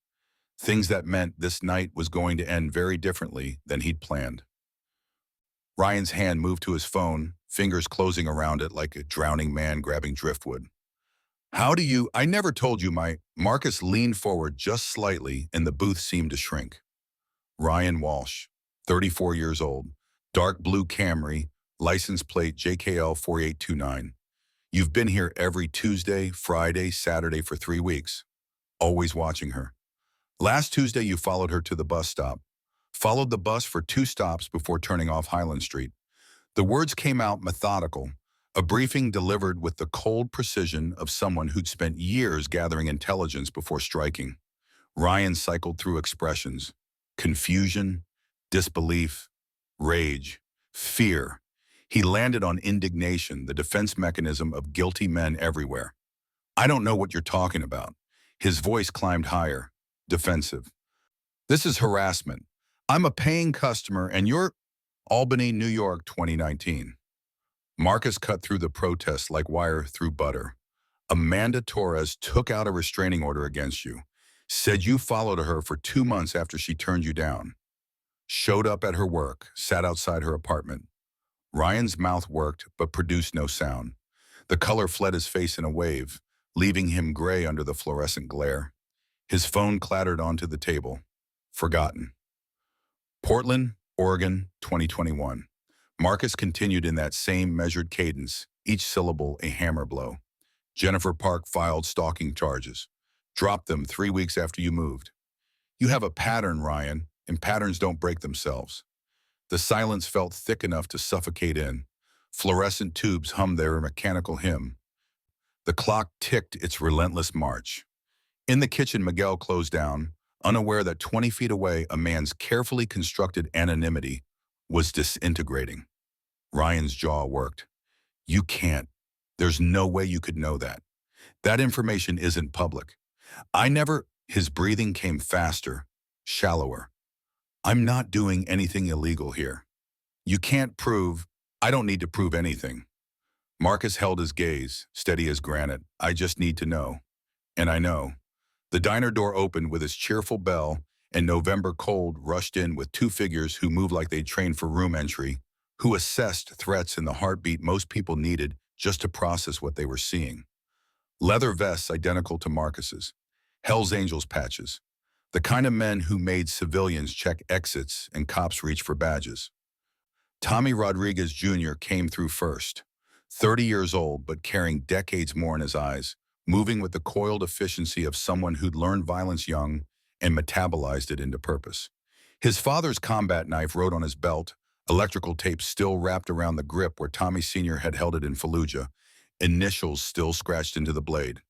things that meant this night was going to end very differently than he'd planned. Ryan's hand moved to his phone, fingers closing around it like a drowning man grabbing driftwood. I never told you Marcus leaned forward just slightly and the booth seemed to shrink. Ryan Walsh, 34 years old, dark blue Camry, license plate JKL 4829. You've been here every Tuesday, Friday, Saturday for 3 weeks, always watching her. Last Tuesday, you followed her to the bus stop, followed the bus for 2 stops before turning off Highland Street. The words came out methodical, a briefing delivered with the cold precision of someone who'd spent years gathering intelligence before striking. Ryan cycled through expressions: confusion, disbelief, rage, fear. He landed on indignation, the defense mechanism of guilty men everywhere. I don't know what you're talking about. His voice climbed higher, defensive. This is harassment. I'm a paying customer and you're Albany, New York, 2019. Marcus cut through the protest like wire through butter. Amanda Torres took out a restraining order against you, said you followed her for 2 months after she turned you down, showed up at her work, sat outside her apartment. Ryan's mouth worked but produced no sound. The color fled his face in a wave, leaving him gray under the fluorescent glare. His phone clattered onto the table. Forgotten. Portland, Oregon, 2021. Marcus continued in that same measured cadence, each syllable a hammer blow. Jennifer Park filed stalking charges. Dropped them 3 weeks after you moved. You have a pattern, Ryan, and patterns don't break themselves. The silence felt thick enough to suffocate in. Fluorescent tubes hummed their mechanical hymn. The clock ticked its relentless march. In the kitchen, Miguel closed down, unaware that 20 feet away, a man's carefully constructed anonymity was disintegrating. Ryan's jaw worked. You can't. There's no way you could know that. That information isn't public. I never. His breathing came faster, shallower. I'm not doing anything illegal here. You can't prove. I don't need to prove anything. Marcus held his gaze, steady as granite. I just need to know. And I know. The diner door opened with its cheerful bell, and November cold rushed in with two figures who moved like they'd trained for room entry, who assessed threats in the heartbeat most people needed just to process what they were seeing. Leather vests identical to Marcus's, Hell's Angels patches, the kind of men who made civilians check exits and cops reach for badges. Tommy Rodriguez Jr. came through first, 30 years old but carrying decades more in his eyes, moving with the coiled efficiency of someone who'd learned violence young and metabolized it into purpose. His father's combat knife rode on his belt, electrical tape still wrapped around the grip where Tommy Sr. had held it in Fallujah, initials still scratched into the blade.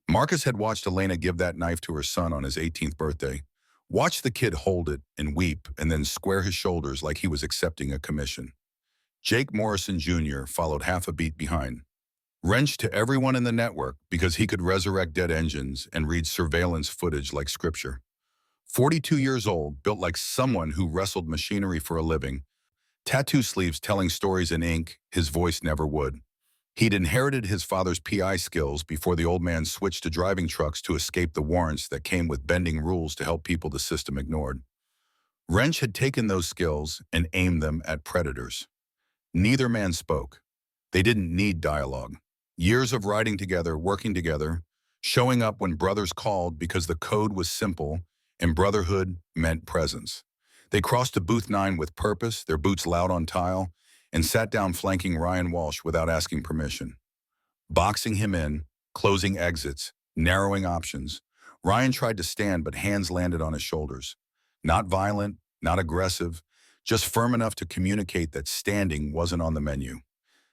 Marcus had watched Elena give that knife to her son on his 18th birthday, watch the kid hold it and weep and then square his shoulders like he was accepting a commission. Jake Morrison Jr. followed half a beat behind. Wrenched to everyone in the network because he could resurrect dead engines and read surveillance footage like scripture. 42 years old, built like someone who wrestled machinery for a living, tattoo sleeves telling stories in ink his voice never would. He'd inherited his father's PI skills before the old man switched to driving trucks to escape the warrants that came with bending rules to help people the system ignored. Wrench had taken those skills and aimed them at predators. Neither man spoke. They didn't need dialogue. Years of riding together, working together, showing up when brothers called because the code was simple and brotherhood meant presence. They crossed to booth 9 with purpose, their boots loud on tile, and sat down flanking Ryan Walsh without asking permission. Boxing him in, closing exits, narrowing options. Ryan tried to stand, but hands landed on his shoulders. Not violent, not aggressive, just firm enough to communicate that standing wasn't on the menu.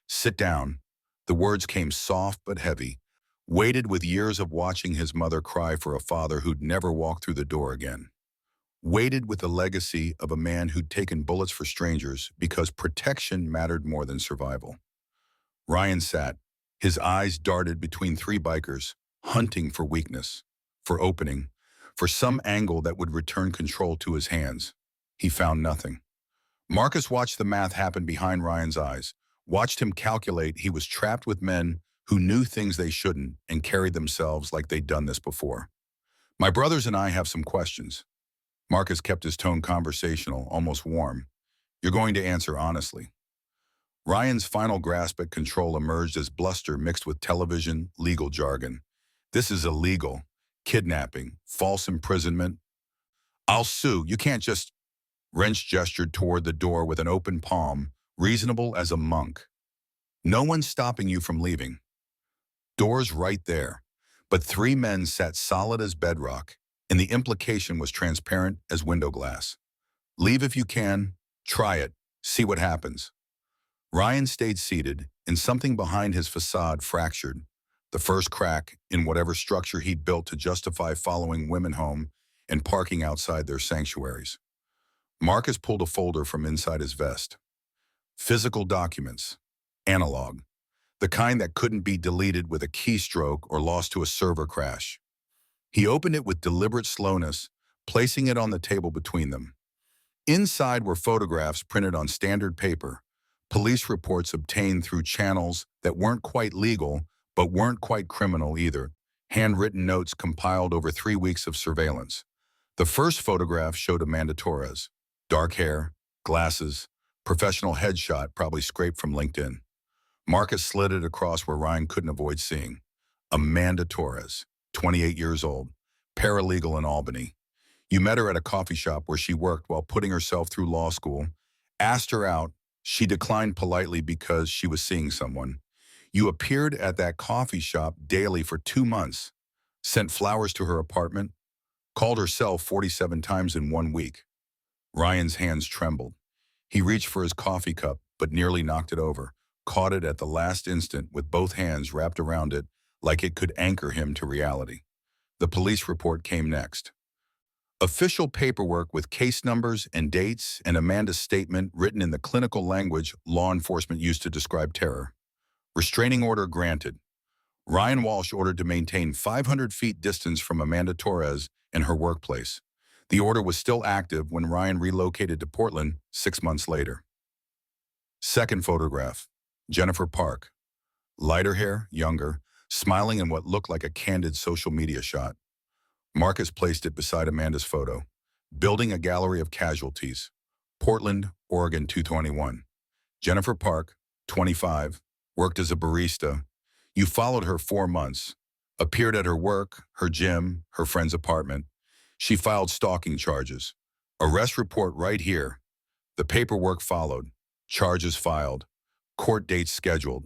Sit down. The words came soft but heavy, weighted with years of watching his mother cry for a father who'd never walk through the door again. Weighted with the legacy of a man who'd taken bullets for strangers because protection mattered more than survival. Ryan sat. His eyes darted between three bikers, hunting for weakness, for opening, for some angle that would return control to his hands. He found nothing. Marcus watched the math happen behind Ryan's eyes, watched him calculate he was trapped with men who knew things they shouldn't and carried themselves like they'd done this before. My brothers and I have some questions. Marcus kept his tone conversational, almost warm. You're going to answer honestly. Ryan's final grasp at control emerged as bluster mixed with television, legal jargon. This is illegal. Kidnapping, false imprisonment. I'll sue. You can't just... Wrench gestured toward the door with an open palm, reasonable as a monk. No one's stopping you from leaving. Doors right there. But three men sat solid as bedrock, and the implication was transparent as window glass. Leave if you can, try it, see what happens. Ryan stayed seated, and something behind his facade fractured, the first crack in whatever structure he'd built to justify following women home and parking outside their sanctuaries. Marcus pulled a folder from inside his vest. Physical documents, analog, the kind that couldn't be deleted with a keystroke or lost to a server crash. He opened it with deliberate slowness, placing it on the table between them. Inside were photographs printed on standard paper, police reports obtained through channels that weren't quite legal but weren't quite criminal either. Handwritten notes compiled over 3 weeks of surveillance. The first photograph showed Amanda Torres. Dark hair, glasses, professional headshot probably scraped from LinkedIn. Marcus slid it across where Ryan couldn't avoid seeing. Amanda Torres, 28 years old, paralegal in Albany. You met her at a coffee shop where she worked while putting herself through law school. Asked her out. She declined politely because she was seeing someone. You appeared at that coffee shop daily for 2 months. Sent flowers to her apartment. Called her cell 47 times in 1 week. Ryan's hands trembled. He reached for his coffee cup, but nearly knocked it over. Caught it at the last instant with both hands wrapped around it like it could anchor him to reality. The police report came next. Official paperwork with case numbers and dates and Amanda's statement written in the clinical language law enforcement used to describe terror. Restraining order granted. Ryan Walsh ordered to maintain 500 feet distance from Amanda Torres and her workplace. The order was still active when Ryan relocated to Portland 6 months later. Second photograph. Jennifer Park. Lighter hair, younger, smiling in what looked like a candid social media shot. Marcus placed it beside Amanda's photo. Building a gallery of casualties. Portland, Oregon 221. Jennifer Park, 25, worked as a barista. You followed her 4 months. Appeared at her work, her gym, her friend's apartment. She filed stalking charges. Arrest report right here. The paperwork followed. Charges filed. Court dates scheduled.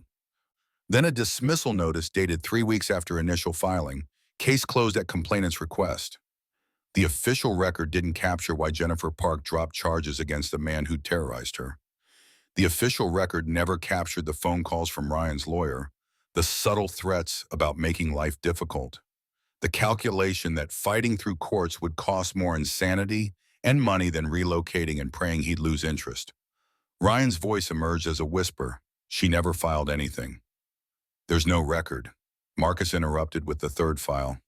Then a dismissal notice dated 3 weeks after initial filing. Case closed at complainant's request. The official record didn't capture why Jennifer Park dropped charges against the man who terrorized her. The official record never captured the phone calls from Ryan's lawyer, the subtle threats about making life difficult, the calculation that fighting through courts would cost more insanity and money than relocating and praying he'd lose interest. Ryan's voice emerged as a whisper. She never filed anything. There's no record. Marcus interrupted with the third file.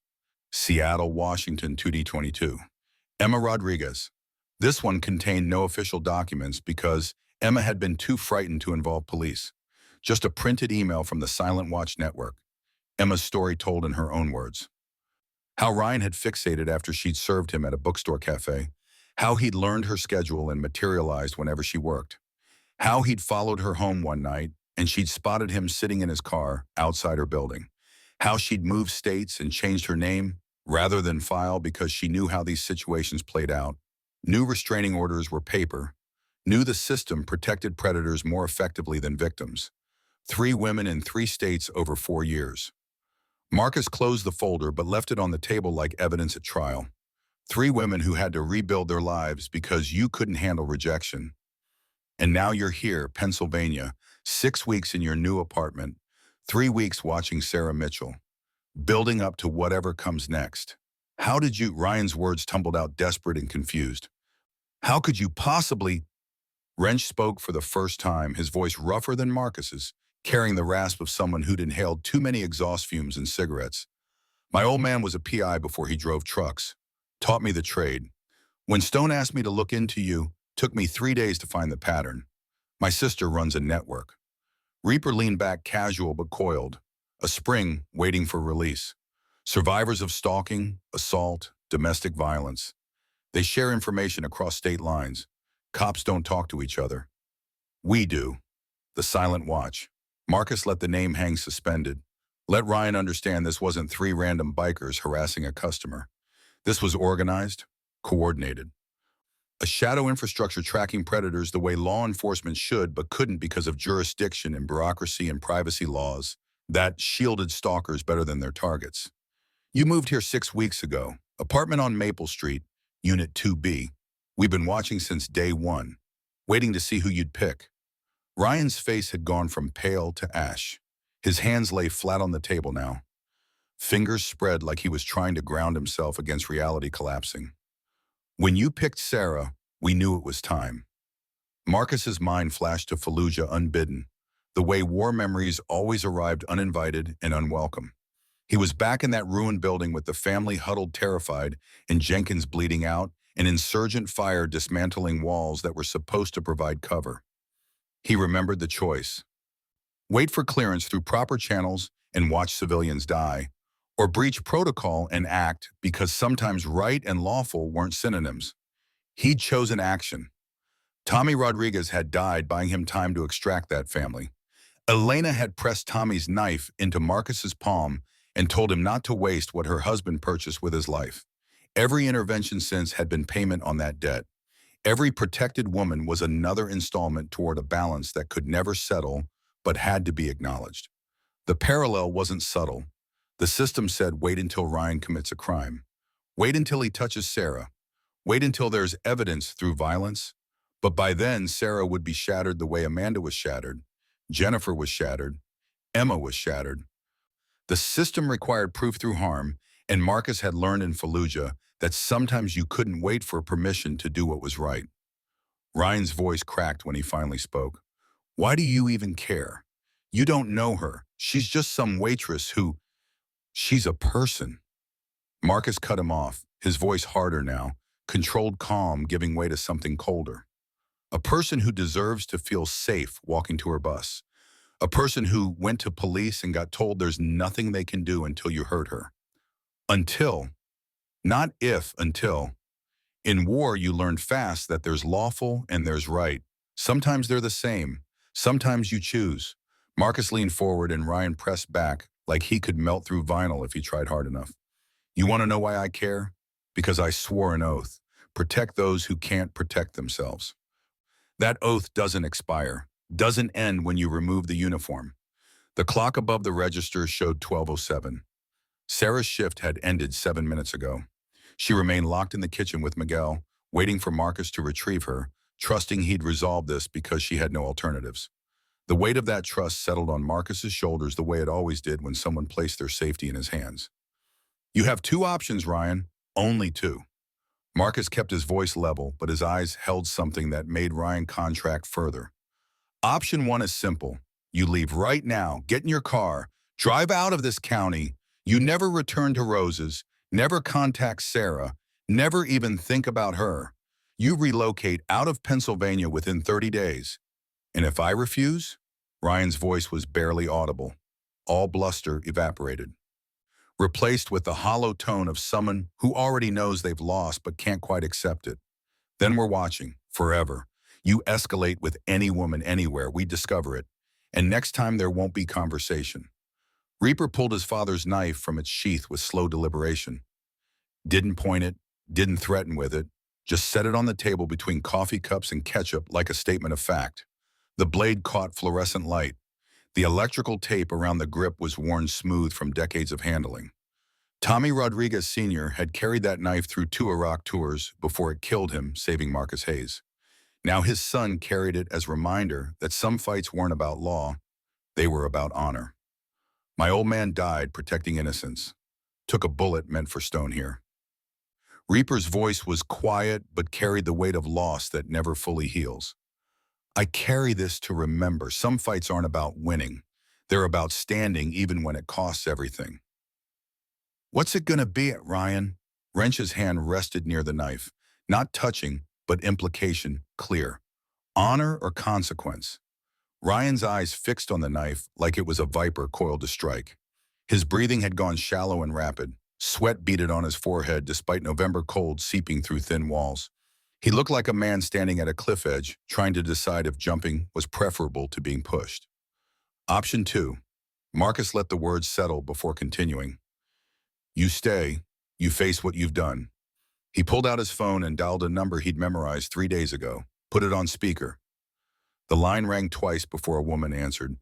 Seattle, Washington, 2D22. Emma Rodriguez. This one contained no official documents because Emma had been too frightened to involve police. Just a printed email from the Silent Watch Network. Emma's story told in her own words. How Ryan had fixated after she'd served him at a bookstore cafe. How he'd learned her schedule and materialized whenever she worked. How he'd followed her home one night and she'd spotted him sitting in his car outside her building. How she'd moved states and changed her name rather than file because she knew how these situations played out. Knew restraining orders were paper. Knew the system protected predators more effectively than victims. 3 women in 3 states over 4 years. Marcus closed the folder but left it on the table like evidence at trial. 3 women who had to rebuild their lives because you couldn't handle rejection. And now you're here, Pennsylvania, 6 weeks in your new apartment, 3 weeks watching Sarah Mitchell, building up to whatever comes next. How did you, Ryan's words tumbled out desperate and confused. How could you possibly? Wrench spoke for the first time, his voice rougher than Marcus's, carrying the rasp of someone who'd inhaled too many exhaust fumes and cigarettes. My old man was a PI before he drove trucks. Taught me the trade. When Stone asked me to look into you, took me 3 days to find the pattern. My sister runs a network. Reaper leaned back casual but coiled, a spring waiting for release. Survivors of stalking, assault, domestic violence. They share information across state lines. Cops don't talk to each other. We do. The Silent Watch. Marcus let the name hang suspended. Let Ryan understand this wasn't 3 random bikers harassing a customer. This was organized, coordinated. A shadow infrastructure tracking predators the way law enforcement should but couldn't because of jurisdiction and bureaucracy and privacy laws that shielded stalkers better than their targets. You moved here 6 weeks ago. Apartment on Maple Street, Unit 2B. We've been watching since day 1, waiting to see who you'd pick. Ryan's face had gone from pale to ash. His hands lay flat on the table now. Fingers spread like he was trying to ground himself against reality collapsing. When you picked Sarah, we knew it was time. Marcus's mind flashed to Fallujah unbidden, the way war memories always arrived uninvited and unwelcome. He was back in that ruined building with the family huddled terrified and Jenkins bleeding out, an insurgent fire dismantling walls that were supposed to provide cover. He remembered the choice. Wait for clearance through proper channels and watch civilians die, or breach protocol and act because sometimes right and lawful weren't synonyms. He'd chosen action. Tommy Rodriguez had died, buying him time to extract that family. Elena had pressed Tommy's knife into Marcus's palm and told him not to waste what her husband purchased with his life. Every intervention since had been payment on that debt. Every protected woman was another installment toward a balance that could never settle but had to be acknowledged. The parallel wasn't subtle. The system said, wait until Ryan commits a crime. Wait until he touches Sarah. Wait until there's evidence through violence. But by then, Sarah would be shattered the way Amanda was shattered. Jennifer was shattered. Emma was shattered. The system required proof through harm, and Marcus had learned in Fallujah that sometimes you couldn't wait for permission to do what was right. Ryan's voice cracked when he finally spoke. Why do you even care? You don't know her. She's just some waitress who... She's a person. Marcus cut him off, his voice harder now, controlled calm giving way to something colder. A person who deserves to feel safe walking to her bus. A person who went to police and got told there's nothing they can do until you hurt her. Until. Not if, until. In war, you learn fast that there's lawful and there's right. Sometimes they're the same. Sometimes you choose. Marcus leaned forward and Ryan pressed back like he could melt through vinyl if he tried hard enough. You want to know why I care? Because I swore an oath. Protect those who can't protect themselves. That oath doesn't expire, doesn't end when you remove the uniform. The clock above the register showed 12:07. Sarah's shift had ended 7 minutes ago. She remained locked in the kitchen with Miguel, waiting for Marcus to retrieve her, trusting he'd resolve this because she had no alternatives. The weight of that trust settled on Marcus's shoulders the way it always did when someone placed their safety in his hands. You have two options, Ryan. Only two. Marcus kept his voice level, but his eyes held something that made Ryan contract further. Option one is simple. You leave right now, get in your car, drive out of this county. You never return to Rose's, never contact Sarah, never even think about her. You relocate out of Pennsylvania within 30 days. And if I refuse? Ryan's voice was barely audible. All bluster evaporated, replaced with the hollow tone of someone who already knows they've lost but can't quite accept it. Then we're watching, forever. You escalate with any woman anywhere, we discover it. And next time there won't be conversation. Reaper pulled his father's knife from its sheath with slow deliberation. Didn't point it, didn't threaten with it, just set it on the table between coffee cups and ketchup like a statement of fact. The blade caught fluorescent light. The electrical tape around the grip was worn smooth from decades of handling. Tommy Rodriguez Sr. had carried that knife through 2 Iraq tours before it killed him, saving Marcus Hayes. Now his son carried it as a reminder that some fights weren't about law, they were about honor. My old man died protecting innocence. Took a bullet meant for stone here. Reaper's voice was quiet but carried the weight of loss that never fully heals. I carry this to remember some fights aren't about winning. They're about standing even when it costs everything. What's it gonna be, Ryan? Wrench's hand rested near the knife, not touching, but implication clear. Honor or consequence? Ryan's eyes fixed on the knife like it was a viper coiled to strike. His breathing had gone shallow and rapid. Sweat beaded on his forehead despite November cold seeping through thin walls. He looked like a man standing at a cliff edge, trying to decide if jumping was preferable to being pushed. Option 2. Marcus let the words settle before continuing. You stay. You face what you've done. He pulled out his phone and dialed a number he'd memorized 3 days ago. Put it on speaker. The line rang twice before a woman answered.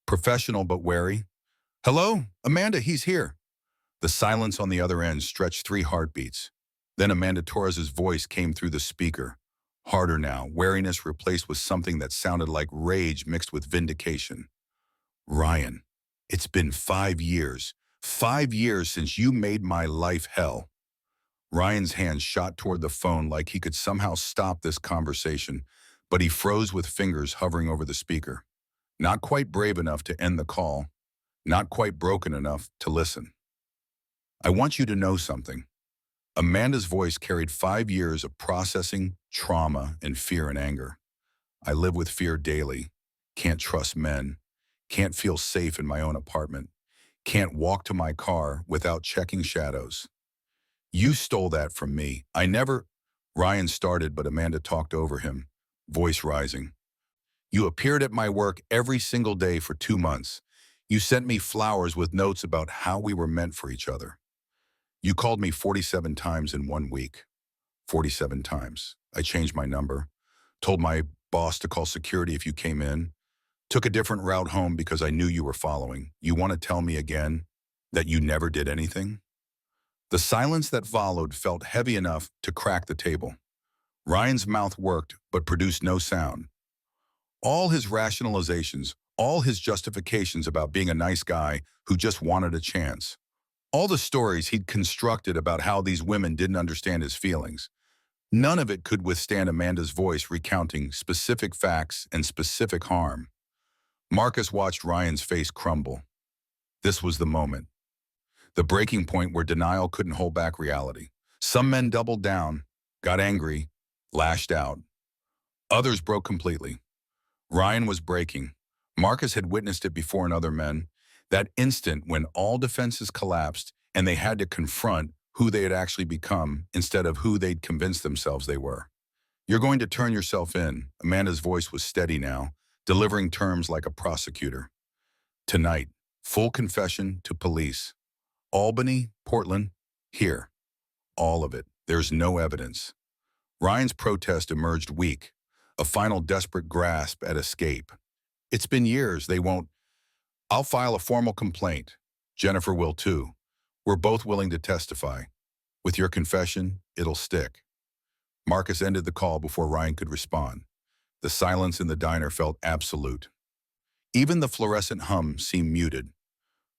Professional but wary. Hello? Amanda, he's here. The silence on the other end stretched 3 heartbeats. Then Amanda Torres's voice came through the speaker. Harder now, wariness replaced with something that sounded like rage mixed with vindication. Ryan, it's been 5 years. 5 years since you made my life hell. Ryan's hand shot toward the phone like he could somehow stop this conversation, but he froze with fingers hovering over the speaker. Not quite brave enough to end the call. Not quite broken enough to listen. I want you to know something. Amanda's voice carried 5 years of processing, trauma, and fear and anger. I live with fear daily. Can't trust men. Can't feel safe in my own apartment. Can't walk to my car without checking shadows. You stole that from me. I never... Ryan started, but Amanda talked over him, voice rising. You appeared at my work every single day for 2 months. You sent me flowers with notes about how we were meant for each other. You called me 47 times in 1 week. 47 times. I changed my number, told my boss to call security if you came in, took a different route home because I knew you were following. You want to tell me again that you never did anything? The silence that followed felt heavy enough to crack the table. Ryan's mouth worked but produced no sound. All his rationalizations, all his justifications about being a nice guy who just wanted a chance, all the stories he'd constructed about how these women didn't understand his feelings, none of it could withstand Amanda's voice recounting specific facts and specific harm. Marcus watched Ryan's face crumble. This was the moment. The breaking point where denial couldn't hold back reality. Some men doubled down, got angry, lashed out. Others broke completely. Ryan was breaking. Marcus had witnessed it before in other men. That instant when all defenses collapsed and they had to confront who they had actually become instead of who they'd convinced themselves they were. You're going to turn yourself in. Amanda's voice was steady now, delivering terms like a prosecutor. Tonight, full confession to police. Albany, Portland, here. All of it. There's no evidence. Ryan's protest emerged weak, a final desperate grasp at escape. It's been years, they won't. I'll file a formal complaint. Jennifer will too. We're both willing to testify. With your confession, it'll stick. Marcus ended the call before Ryan could respond. The silence in the diner felt absolute. Even the fluorescent hum seemed muted.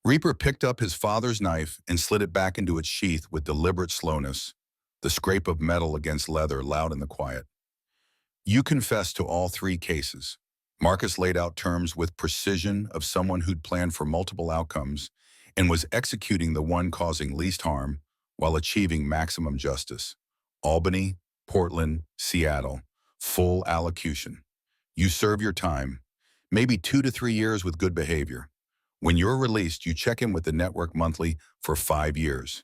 Reaper picked up his father's knife and slid it back into its sheath with deliberate slowness, the scrape of metal against leather loud in the quiet. You confessed to all 3 cases. Marcus laid out terms with precision of someone who'd planned for multiple outcomes and was executing the one causing least harm while achieving maximum justice. Albany, Portland, Seattle, full allocution. You serve your time, maybe 2 to 3 years with good behavior. When you're released, you check in with the network monthly for 5 years.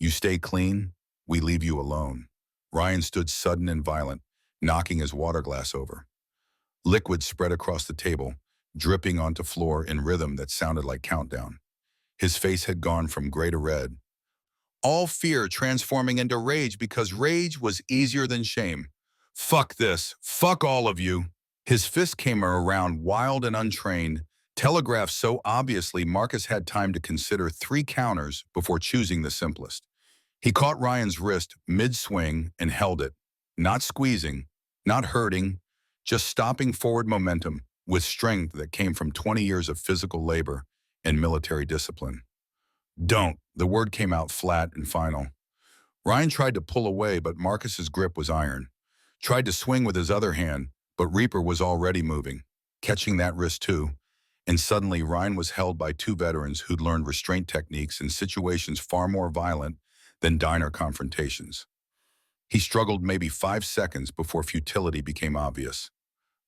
You stay clean, we leave you alone. Ryan stood sudden and violent, knocking his water glass over. Liquid spread across the table, dripping onto floor in rhythm that sounded like countdown. His face had gone from gray to red. All fear transforming into rage because rage was easier than shame. Fuck this. Fuck all of you. His fist came around wild and untrained, telegraphed so obviously Marcus had time to consider 3 counters before choosing the simplest. He caught Ryan's wrist mid-swing and held it, not squeezing, not hurting, just stopping forward momentum with strength that came from 20 years of physical labor and military discipline. Don't. The word came out flat and final. Ryan tried to pull away, but Marcus's grip was iron. Tried to swing with his other hand, but Reaper was already moving, catching that wrist too. And suddenly Ryan was held by 2 veterans who'd learned restraint techniques in situations far more violent than diner confrontations. He struggled maybe 5 seconds before futility became obvious.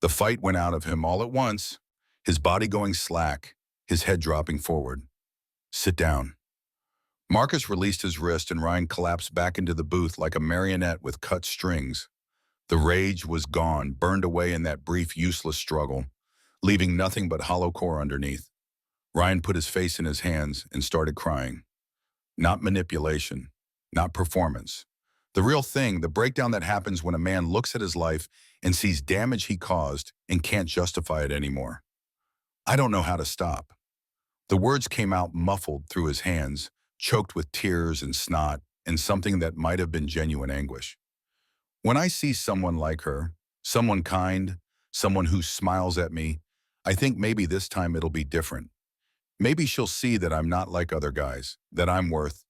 The fight went out of him all at once, his body going slack, his head dropping forward. Sit down. Marcus released his wrist and Ryan collapsed back into the booth like a marionette with cut strings. The rage was gone, burned away in that brief, useless struggle, leaving nothing but hollow core underneath. Ryan put his face in his hands and started crying. Not manipulation, not performance. The real thing, the breakdown that happens when a man looks at his life and sees damage he caused and can't justify it anymore. I don't know how to stop. The words came out muffled through his hands, choked with tears and snot and something that might have been genuine anguish. When I see someone like her, someone kind, someone who smiles at me, I think maybe this time it'll be different. Maybe she'll see that I'm not like other guys, that I'm worth.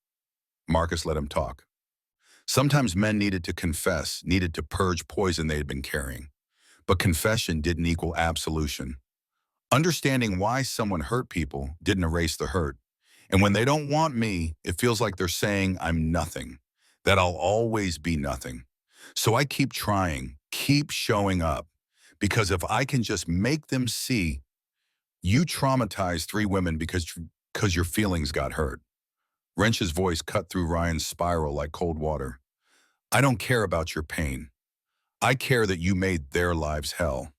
Marcus let him talk. Sometimes men needed to confess, needed to purge poison they had been carrying. But confession didn't equal absolution. Understanding why someone hurt people didn't erase the hurt. And when they don't want me, it feels like they're saying I'm nothing, that I'll always be nothing. So I keep trying, keep showing up, because if I can just make them see, you traumatized 3 women because 'cause your feelings got hurt. Wrench's voice cut through Ryan's spiral like cold water. I don't care about your pain. I care that you made their lives hell.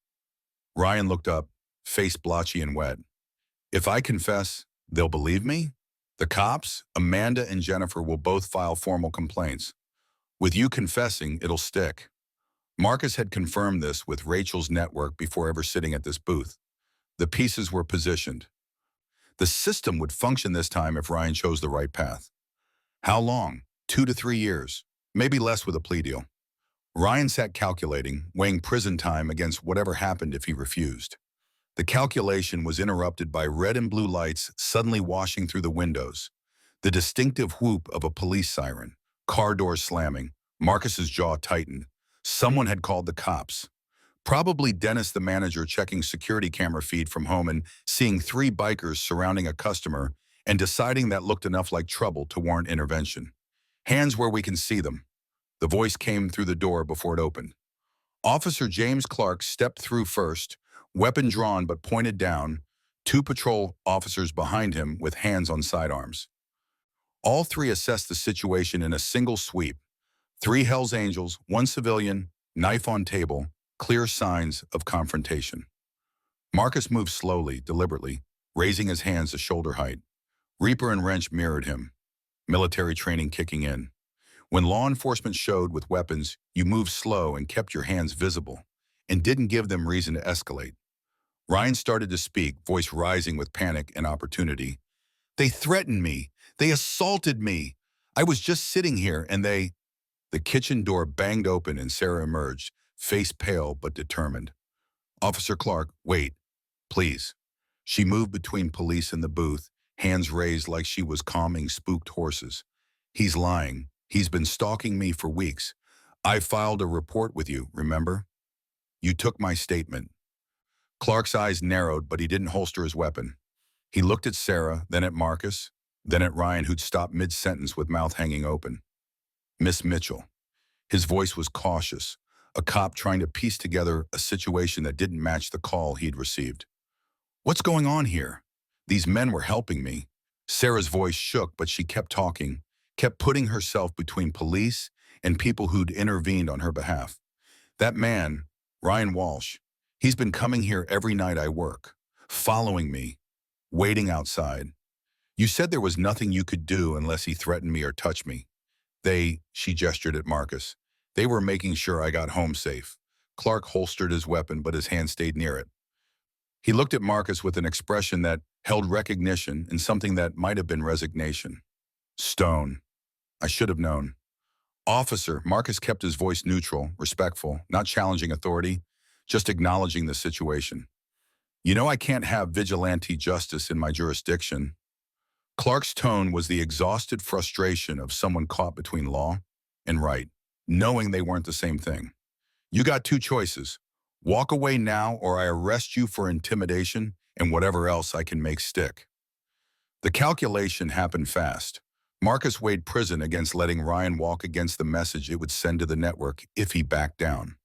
Ryan looked up, face blotchy and wet. If I confess, they'll believe me? The cops, Amanda and Jennifer, will both file formal complaints. With you confessing, it'll stick. Marcus had confirmed this with Rachel's network before ever sitting at this booth. The pieces were positioned. The system would function this time if Ryan chose the right path. How long? 2 to 3 years. Maybe less with a plea deal. Ryan sat calculating, weighing prison time against whatever happened if he refused. The calculation was interrupted by red and blue lights suddenly washing through the windows. The distinctive whoop of a police siren, car doors slamming, Marcus's jaw tightened. Someone had called the cops. Probably Dennis, the manager, checking security camera feed from home and seeing 3 bikers surrounding a customer and deciding that looked enough like trouble to warrant intervention. Hands where we can see them. The voice came through the door before it opened. Officer James Clark stepped through first, weapon drawn but pointed down, 2 patrol officers behind him with hands on sidearms. All 3 assessed the situation in a single sweep. 3 Hells Angels, 1 civilian, knife on table, clear signs of confrontation. Marcus moved slowly, deliberately, raising his hands to shoulder height. Reaper and Wrench mirrored him, military training kicking in. When law enforcement showed with weapons, you moved slow and kept your hands visible, and didn't give them reason to escalate. Ryan started to speak, voice rising with panic and opportunity. They threatened me. They assaulted me. I was just sitting here and they... The kitchen door banged open and Sarah emerged, face pale but determined. Officer Clark, wait, please. She moved between police and the booth, hands raised like she was calming spooked horses. He's lying. He's been stalking me for weeks. I filed a report with you, remember? You took my statement. Clark's eyes narrowed, but he didn't holster his weapon. He looked at Sarah, then at Marcus, then at Ryan, who'd stopped mid-sentence with mouth hanging open. Miss Mitchell. His voice was cautious, a cop trying to piece together a situation that didn't match the call he'd received. What's going on here? These men were helping me. Sarah's voice shook, but she kept talking, kept putting herself between police and people who'd intervened on her behalf. That man, Ryan Walsh, he's been coming here every night I work, following me, waiting outside. You said there was nothing you could do unless he threatened me or touched me. She gestured at Marcus. They were making sure I got home safe. Clark holstered his weapon, but his hand stayed near it. He looked at Marcus with an expression that held recognition and something that might have been resignation. Stone. I should have known. Officer, Marcus kept his voice neutral, respectful, not challenging authority, just acknowledging the situation. You know I can't have vigilante justice in my jurisdiction. Clark's tone was the exhausted frustration of someone caught between law and right, knowing they weren't the same thing. You got 2 choices. Walk away now or I arrest you for intimidation and whatever else I can make stick. The calculation happened fast. Marcus weighed prison against letting Ryan walk against the message it would send to the network if he backed down.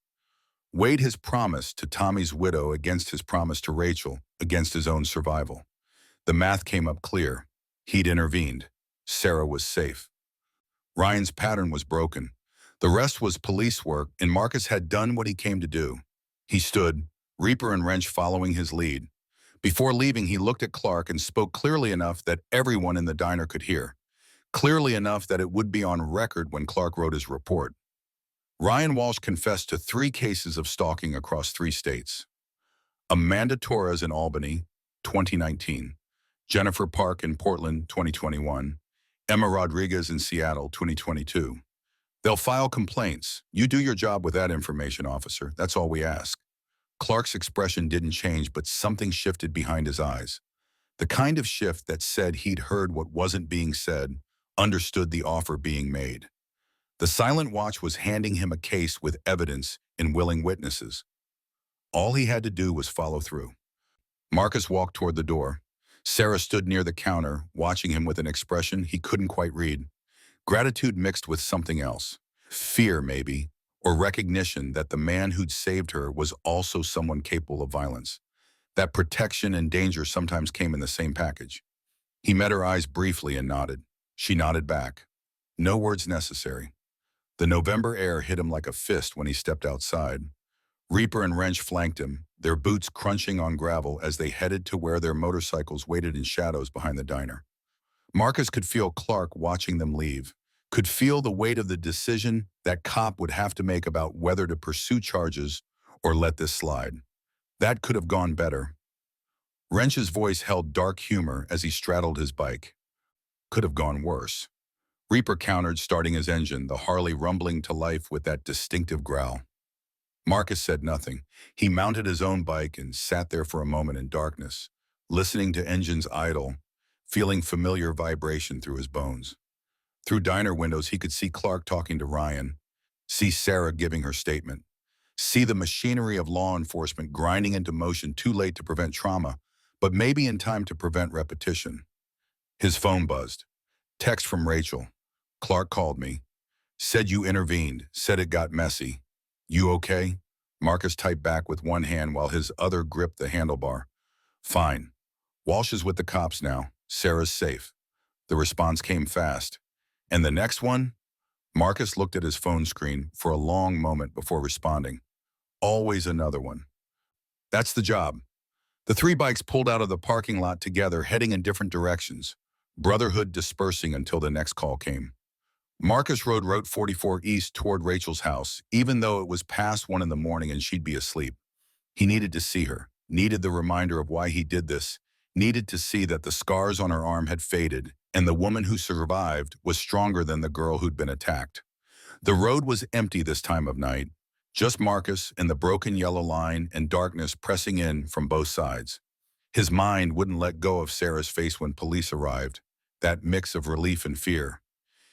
Weighed his promise to Tommy's widow against his promise to Rachel, against his own survival. The math came up clear. He'd intervened. Sarah was safe. Ryan's pattern was broken. The rest was police work, and Marcus had done what he came to do. He stood, Reaper and Wrench following his lead. Before leaving, he looked at Clark and spoke clearly enough that everyone in the diner could hear. Clearly enough that it would be on record when Clark wrote his report. Ryan Walsh confessed to 3 cases of stalking across 3 states. Amanda Torres in Albany, 2019. Jennifer Park in Portland, 2021. Emma Rodriguez in Seattle, 2022. They'll file complaints. You do your job with that information, officer. That's all we ask. Clark's expression didn't change, but something shifted behind his eyes. The kind of shift that said he'd heard what wasn't being said, understood the offer being made. The silent watch was handing him a case with evidence and willing witnesses. All he had to do was follow through. Marcus walked toward the door. Sarah stood near the counter, watching him with an expression he couldn't quite read. Gratitude mixed with something else. Fear, maybe, or recognition that the man who'd saved her was also someone capable of violence. That protection and danger sometimes came in the same package. He met her eyes briefly and nodded. She nodded back. No words necessary. The November air hit him like a fist when he stepped outside. Reaper and Wrench flanked him, their boots crunching on gravel as they headed to where their motorcycles waited in shadows behind the diner. Marcus could feel Clark watching them leave, could feel the weight of the decision that cop would have to make about whether to pursue charges or let this slide. That could have gone better. Wrench's voice held dark humor as he straddled his bike. Could have gone worse. Reaper countered, starting his engine, the Harley rumbling to life with that distinctive growl. Marcus said nothing. He mounted his own bike and sat there for a moment in darkness, listening to engines idle, feeling familiar vibration through his bones. Through diner windows, he could see Clark talking to Ryan, see Sarah giving her statement, see the machinery of law enforcement grinding into motion, too late to prevent trauma, but maybe in time to prevent repetition. His phone buzzed. Text from Rachel. Clark called me. Said you intervened. Said it got messy. You okay? Marcus typed back with one hand while his other gripped the handlebar. Fine. Walsh is with the cops now. Sarah's safe. The response came fast. And the next one? Marcus looked at his phone screen for a long moment before responding. Always another one. That's the job. The three bikes pulled out of the parking lot together, heading in different directions, brotherhood dispersing until the next call came. Marcus rode Route 44 east toward Rachel's house, even though it was past 1 in the morning and she'd be asleep. He needed to see her, needed the reminder of why he did this, needed to see that the scars on her arm had faded and the woman who survived was stronger than the girl who'd been attacked. The road was empty this time of night, just Marcus and the broken yellow line and darkness pressing in from both sides. His mind wouldn't let go of Sarah's face when police arrived, that mix of relief and fear.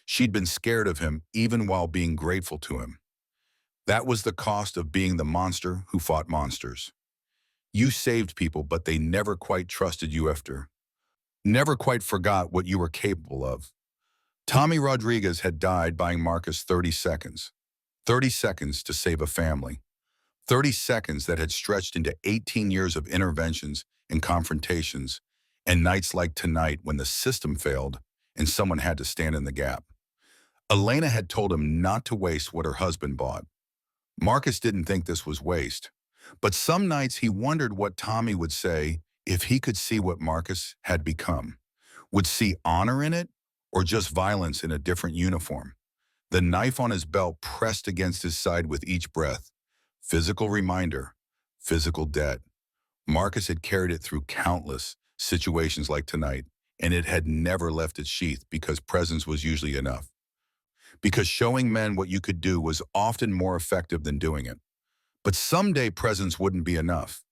She'd been scared of him even while being grateful to him. That was the cost of being the monster who fought monsters. You saved people, but they never quite trusted you after. Never quite forgot what you were capable of. Tommy Rodriguez had died buying Marcus 30 seconds. 30 seconds to save a family. 30 seconds that had stretched into 18 years of interventions and confrontations, and nights like tonight when the system failed and someone had to stand in the gap. Elena had told him not to waste what her husband bought. Marcus didn't think this was waste, but some nights he wondered what Tommy would say if he could see what Marcus had become. Would see honor in it, or just violence in a different uniform? The knife on his belt pressed against his side with each breath. Physical reminder, physical debt. Marcus had carried it through countless situations like tonight, and it had never left its sheath because presence was usually enough. Because showing men what you could do was often more effective than doing it. But someday presence wouldn't be enough.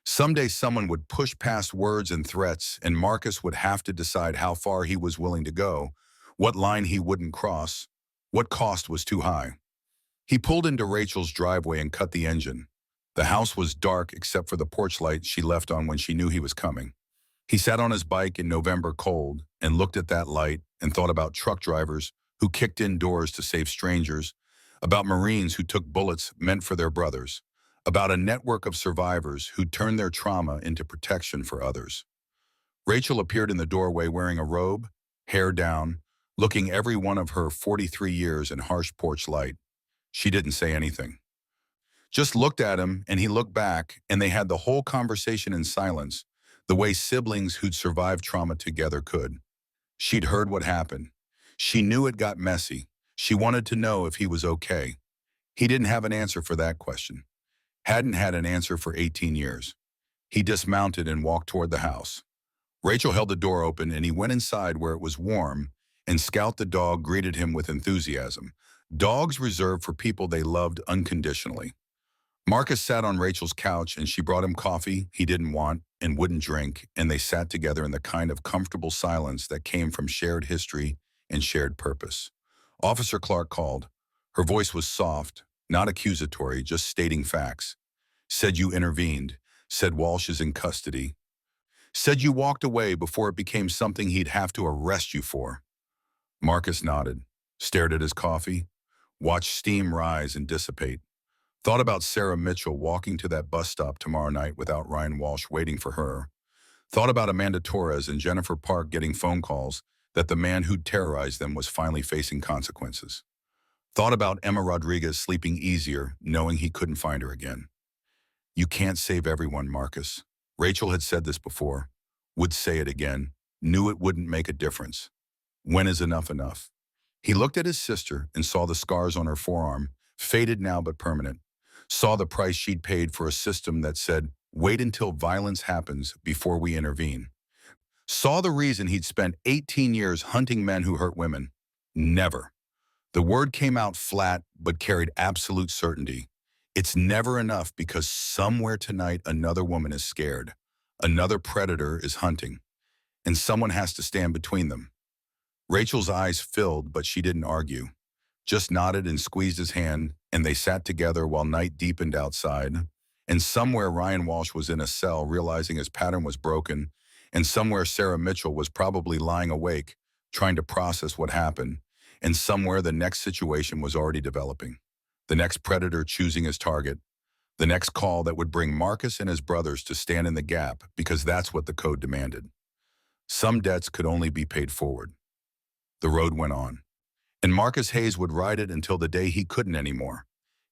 Someday someone would push past words and threats, and Marcus would have to decide how far he was willing to go, what line he wouldn't cross, what cost was too high. He pulled into Rachel's driveway and cut the engine. The house was dark except for the porch light she left on when she knew he was coming. He sat on his bike in November cold and looked at that light and thought about truck drivers who kicked in doors to save strangers, about Marines who took bullets meant for their brothers, about a network of survivors who turned their trauma into protection for others. Rachel appeared in the doorway wearing a robe, hair down, looking every one of her 43 years in harsh porch light. She didn't say anything. Just looked at him, and he looked back, and they had the whole conversation in silence, the way siblings who'd survived trauma together could. She'd heard what happened. She knew it got messy. She wanted to know if he was okay. He didn't have an answer for that question. Hadn't had an answer for 18 years. He dismounted and walked toward the house. Rachel held the door open, and he went inside where it was warm, and Scout the dog greeted him with enthusiasm. Dogs reserved for people they loved unconditionally. Marcus sat on Rachel's couch, and she brought him coffee he didn't want and wouldn't drink, and they sat together in the kind of comfortable silence that came from shared history and shared purpose. Officer Clark called. Her voice was soft, not accusatory, just stating facts. Said you intervened. Said Walsh is in custody. Said you walked away before it became something he'd have to arrest you for. Marcus nodded, stared at his coffee, watched steam rise and dissipate. Thought about Sarah Mitchell walking to that bus stop tomorrow night without Ryan Walsh waiting for her. Thought about Amanda Torres and Jennifer Park getting phone calls that the man who'd terrorized them was finally facing consequences. Thought about Emma Rodriguez sleeping easier, knowing he couldn't find her again. You can't save everyone, Marcus. Rachel had said this before, would say it again, knew it wouldn't make a difference. When is enough enough? He looked at his sister and saw the scars on her forearm, faded now but permanent. Saw the price she'd paid for a system that said, wait until violence happens before we intervene. Saw the reason he'd spent 18 years hunting men who hurt women. Never. The word came out flat but carried absolute certainty. It's never enough because somewhere tonight another woman is scared. Another predator is hunting. And someone has to stand between them. Rachel's eyes filled, but she didn't argue. Just nodded and squeezed his hand, and they sat together while night deepened outside. And somewhere Ryan Walsh was in a cell realizing his pattern was broken, and somewhere Sarah Mitchell was probably lying awake, trying to process what happened, and somewhere the next situation was already developing. The next predator choosing his target, the next call that would bring Marcus and his brothers to stand in the gap because that's what the code demanded. Some debts could only be paid forward. The road went on, and Marcus Hayes would ride it until the day he couldn't anymore,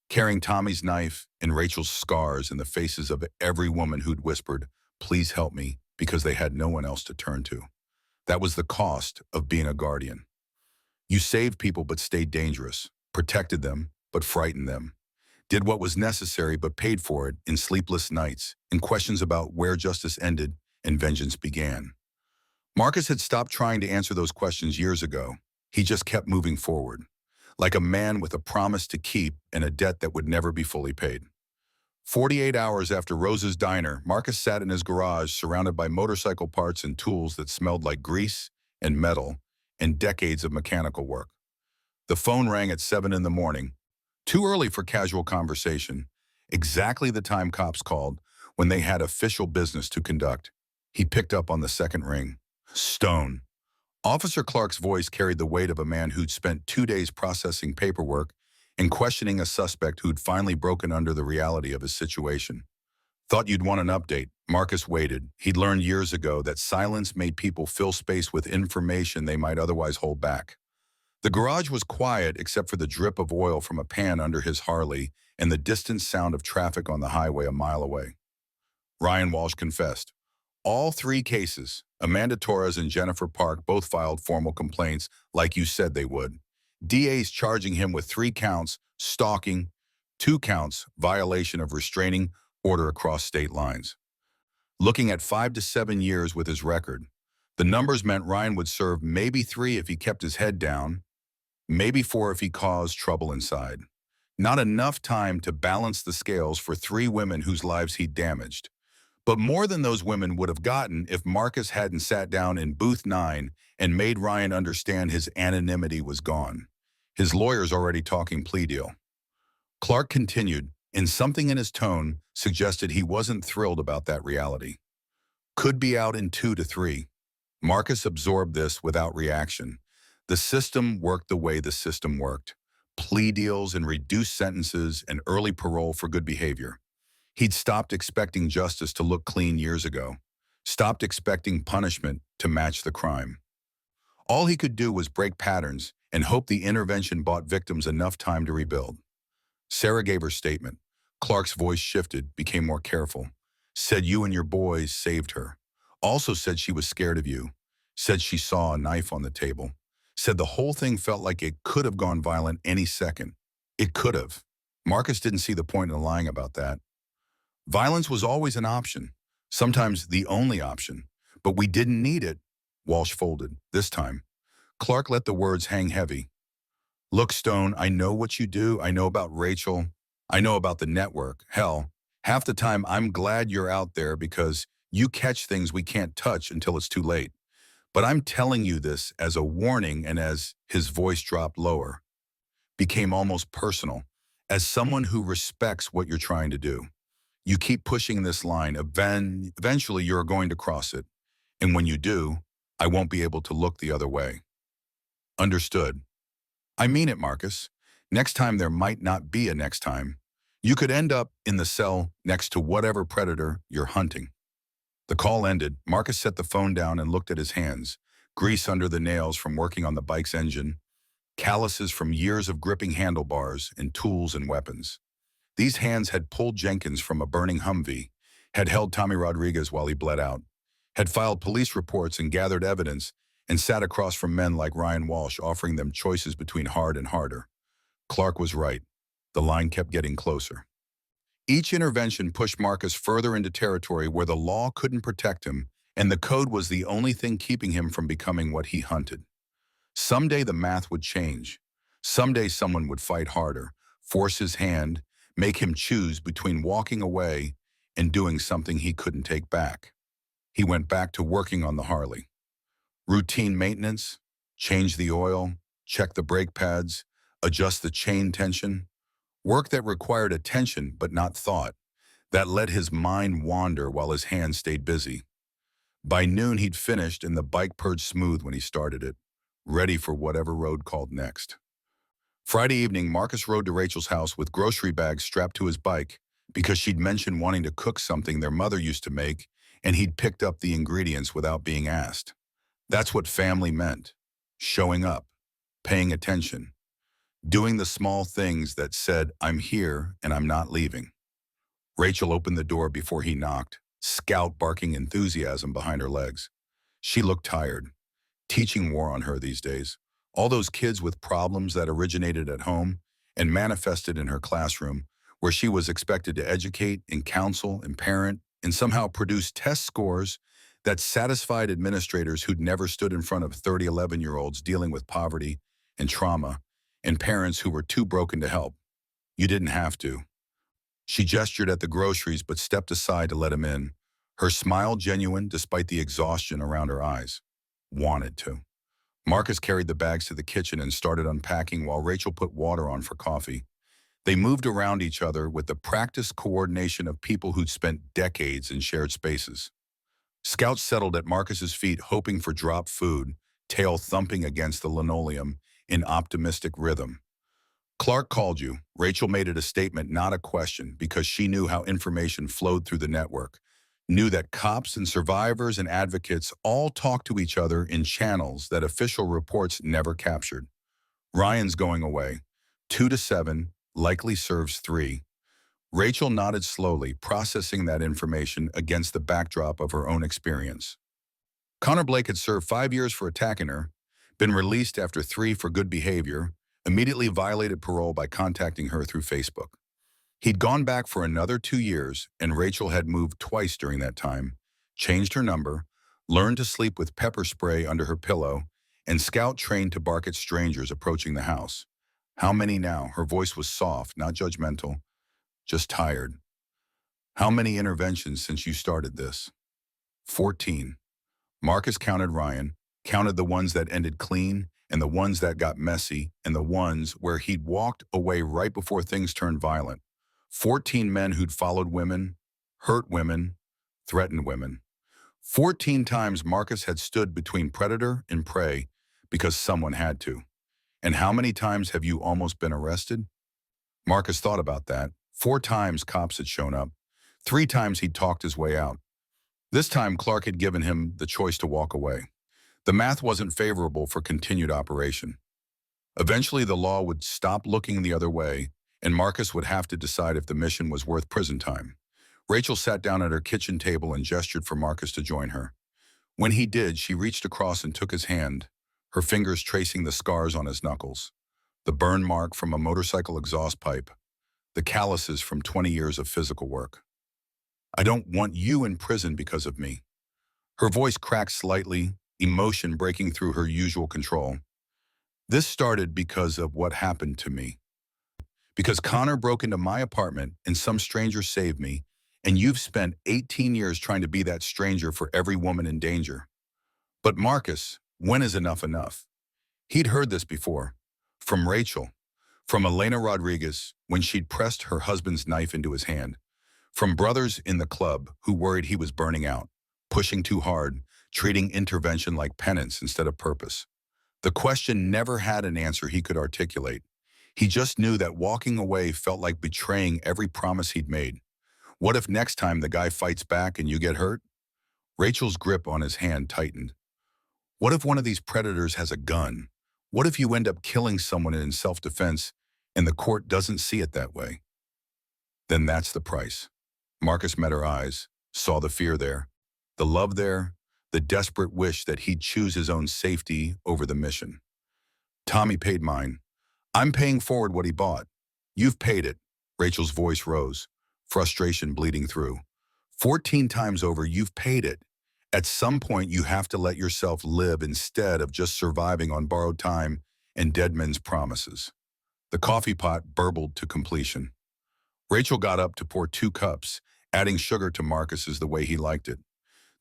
carrying Tommy's knife and Rachel's scars in the faces of every woman who'd whispered, please help me, because they had no one else to turn to. That was the cost of being a guardian. You saved people but stayed dangerous, protected them but frightened them, did what was necessary but paid for it in sleepless nights, in questions about where justice ended and vengeance began. Marcus had stopped trying to answer those questions years ago. He just kept moving forward, like a man with a promise to keep and a debt that would never be fully paid. 48 hours after Rose's diner, Marcus sat in his garage surrounded by motorcycle parts and tools that smelled like grease and metal and decades of mechanical work. The phone rang at 7 in the morning, too early for casual conversation, exactly the time cops called when they had official business to conduct. He picked up on the second ring. Stone. Officer Clark's voice carried the weight of a man who'd spent 2 days processing paperwork and questioning a suspect who'd finally broken under the reality of his situation. Thought you'd want an update. Marcus waited. He'd learned years ago that silence made people fill space with information they might otherwise hold back. The garage was quiet except for the drip of oil from a pan under his Harley and the distant sound of traffic on the highway a mile away. Ryan Walsh confessed. All 3 cases, Amanda Torres and Jennifer Park, both filed formal complaints like you said they would. DA's charging him with 3 counts, stalking, 2 counts, violation of restraining order across state lines. Looking at 5 to 7 years with his record, the numbers meant Ryan would serve maybe 3 if he kept his head down, maybe 4 if he caused trouble inside. Not enough time to balance the scales for 3 women whose lives he'd damaged. But more than those women would have gotten if Marcus hadn't sat down in booth 9 and made Ryan understand his anonymity was gone. His lawyer's already talking plea deal. Clark continued, and something in his tone suggested he wasn't thrilled about that reality. Could be out in 2 to 3. Marcus absorbed this without reaction. The system worked the way the system worked. Plea deals and reduced sentences and early parole for good behavior. He'd stopped expecting justice to look clean years ago, stopped expecting punishment to match the crime. All he could do was break patterns and hope the intervention bought victims enough time to rebuild. Sarah gave her statement. Clark's voice shifted, became more careful. Said you and your boys saved her. Also said she was scared of you. Said she saw a knife on the table. Said the whole thing felt like it could have gone violent any second. It could have. Marcus didn't see the point in lying about that. Violence was always an option, sometimes the only option, but we didn't need it. Walsh folded, this time. Clark let the words hang heavy. Look, Stone, I know what you do. I know about Rachel. I know about the network. Hell, half the time I'm glad you're out there because you catch things we can't touch until it's too late. But I'm telling you this as a warning, and as his voice dropped lower, became almost personal, as someone who respects what you're trying to do. You keep pushing this line, eventually you're going to cross it. And when you do, I won't be able to look the other way. Understood. I mean it, Marcus. Next time there might not be a next time. You could end up in the cell next to whatever predator you're hunting. The call ended. Marcus set the phone down and looked at his hands. Grease under the nails from working on the bike's engine, calluses from years of gripping handlebars and tools and weapons. These hands had pulled Jenkins from a burning Humvee, had held Tommy Rodriguez while he bled out, had filed police reports and gathered evidence, and sat across from men like Ryan Walsh offering them choices between hard and harder. Clark was right. The line kept getting closer. Each intervention pushed Marcus further into territory where the law couldn't protect him, and the code was the only thing keeping him from becoming what he hunted. Someday the math would change. Someday someone would fight harder, force his hand, make him choose between walking away and doing something he couldn't take back. He went back to working on the Harley. Routine maintenance, change the oil, check the brake pads, adjust the chain tension. Work that required attention but not thought, that let his mind wander while his hands stayed busy. By noon he'd finished and the bike purred smooth when he started it, ready for whatever road called next. Friday evening, Marcus rode to Rachel's house with grocery bags strapped to his bike because she'd mentioned wanting to cook something their mother used to make, and he'd picked up the ingredients without being asked. That's what family meant. Showing up, paying attention, doing the small things that said, I'm here and I'm not leaving. Rachel opened the door before he knocked, Scout barking enthusiasm behind her legs. She looked tired. Teaching wore on her these days. All those kids with problems that originated at home and manifested in her classroom, where she was expected to educate and counsel and parent and somehow produce test scores that satisfied administrators who'd never stood in front of 30 11-year-olds dealing with poverty and trauma and parents who were too broken to help. You didn't have to. She gestured at the groceries but stepped aside to let him in, her smile genuine despite the exhaustion around her eyes. Wanted to. Marcus carried the bags to the kitchen and started unpacking while Rachel put water on for coffee. They moved around each other with the practiced coordination of people who'd spent decades in shared spaces. Scout settled at Marcus's feet hoping for drop food, tail thumping against the linoleum in optimistic rhythm. Clark called you. Rachel made it a statement, not a question, because she knew how information flowed through the network, knew that cops and survivors and advocates all talked to each other in channels that official reports never captured. Ryan's going away. 2 to 7, likely serves 3. Rachel nodded slowly, processing that information against the backdrop of her own experience. Connor Blake had served 5 years for attacking her, been released after 3 for good behavior, immediately violated parole by contacting her through Facebook. He'd gone back for another 2 years, and Rachel had moved twice during that time, changed her number, learned to sleep with pepper spray under her pillow, and Scout trained to bark at strangers approaching the house. How many now? Her voice was soft, not judgmental, just tired. How many interventions since you started this? 14. Marcus counted Ryan, counted the ones that ended clean, and the ones that got messy, and the ones where he'd walked away right before things turned violent. 14 men who'd followed women, hurt women, threatened women. 14 times Marcus had stood between predator and prey because someone had to. And how many times have you almost been arrested? Marcus thought about that. 4 times cops had shown up. 3 times he'd talked his way out. This time Clark had given him the choice to walk away. The math wasn't favorable for continued operation. Eventually the law would stop looking the other way, and Marcus would have to decide if the mission was worth prison time. Rachel sat down at her kitchen table and gestured for Marcus to join her. When he did, she reached across and took his hand, her fingers tracing the scars on his knuckles, the burn mark from a motorcycle exhaust pipe, the calluses from 20 years of physical work. I don't want you in prison because of me. Her voice cracked slightly, emotion breaking through her usual control. This started because of what happened to me. Because Connor broke into my apartment and some stranger saved me, and you've spent 18 years trying to be that stranger for every woman in danger. But Marcus, when is enough enough? He'd heard this before. From Rachel. From Elena Rodriguez when she'd pressed her husband's knife into his hand. From brothers in the club who worried he was burning out, pushing too hard, treating intervention like penance instead of purpose. The question never had an answer he could articulate. He just knew that walking away felt like betraying every promise he'd made. What if next time the guy fights back and you get hurt? Rachel's grip on his hand tightened. What if one of these predators has a gun? What if you end up killing someone in self-defense and the court doesn't see it that way? Then that's the price. Marcus met her eyes, saw the fear there, the love there, the desperate wish that he'd choose his own safety over the mission. Tommy paid mine. I'm paying forward what he bought. You've paid it. Rachel's voice rose, frustration bleeding through. 14 times over, you've paid it. At some point, you have to let yourself live instead of just surviving on borrowed time and dead men's promises. The coffee pot burbled to completion. Rachel got up to pour 2 cups, adding sugar to Marcus's the way he liked it,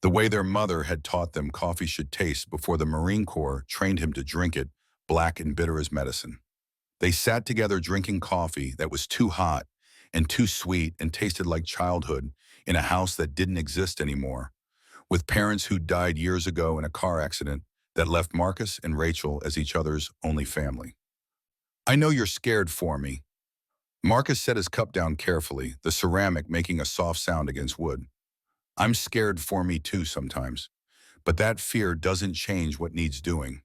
the way their mother had taught them coffee should taste before the Marine Corps trained him to drink it, black and bitter as medicine. They sat together drinking coffee that was too hot and too sweet and tasted like childhood in a house that didn't exist anymore, with parents who died years ago in a car accident that left Marcus and Rachel as each other's only family. I know you're scared for me. Marcus set his cup down carefully, the ceramic making a soft sound against wood. I'm scared for me too sometimes, but that fear doesn't change what needs doing.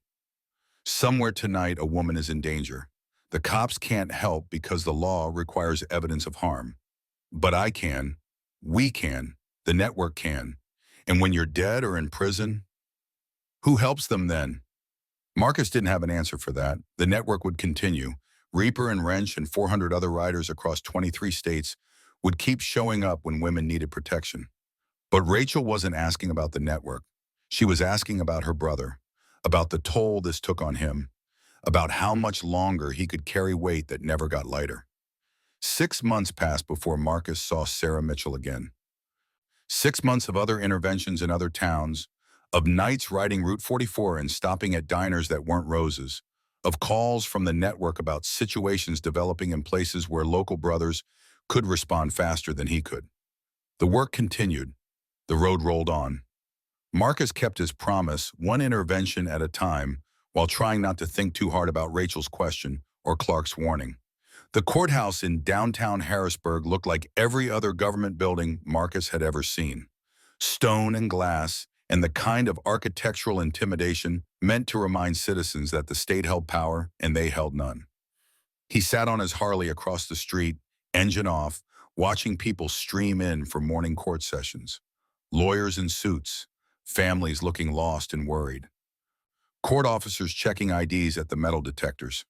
Somewhere tonight a woman is in danger. The cops can't help because the law requires evidence of harm. But I can, we can, the network can. And when you're dead or in prison, who helps them then? Marcus didn't have an answer for that. The network would continue. Reaper and Wrench and 400 other riders across 23 states would keep showing up when women needed protection. But Rachel wasn't asking about the network. She was asking about her brother, about the toll this took on him, about how much longer he could carry weight that never got lighter. 6 months passed before Marcus saw Sarah Mitchell again. 6 months of other interventions in other towns, of nights riding Route 44 and stopping at diners that weren't Rose's, of calls from the network about situations developing in places where local brothers could respond faster than he could. The work continued. The road rolled on. Marcus kept his promise, one intervention at a time, while trying not to think too hard about Rachel's question or Clark's warning. The courthouse in downtown Harrisburg looked like every other government building Marcus had ever seen. Stone and glass, and the kind of architectural intimidation meant to remind citizens that the state held power and they held none. He sat on his Harley across the street, engine off, watching people stream in for morning court sessions. Lawyers in suits, families looking lost and worried. Court officers checking IDs at the metal detectors.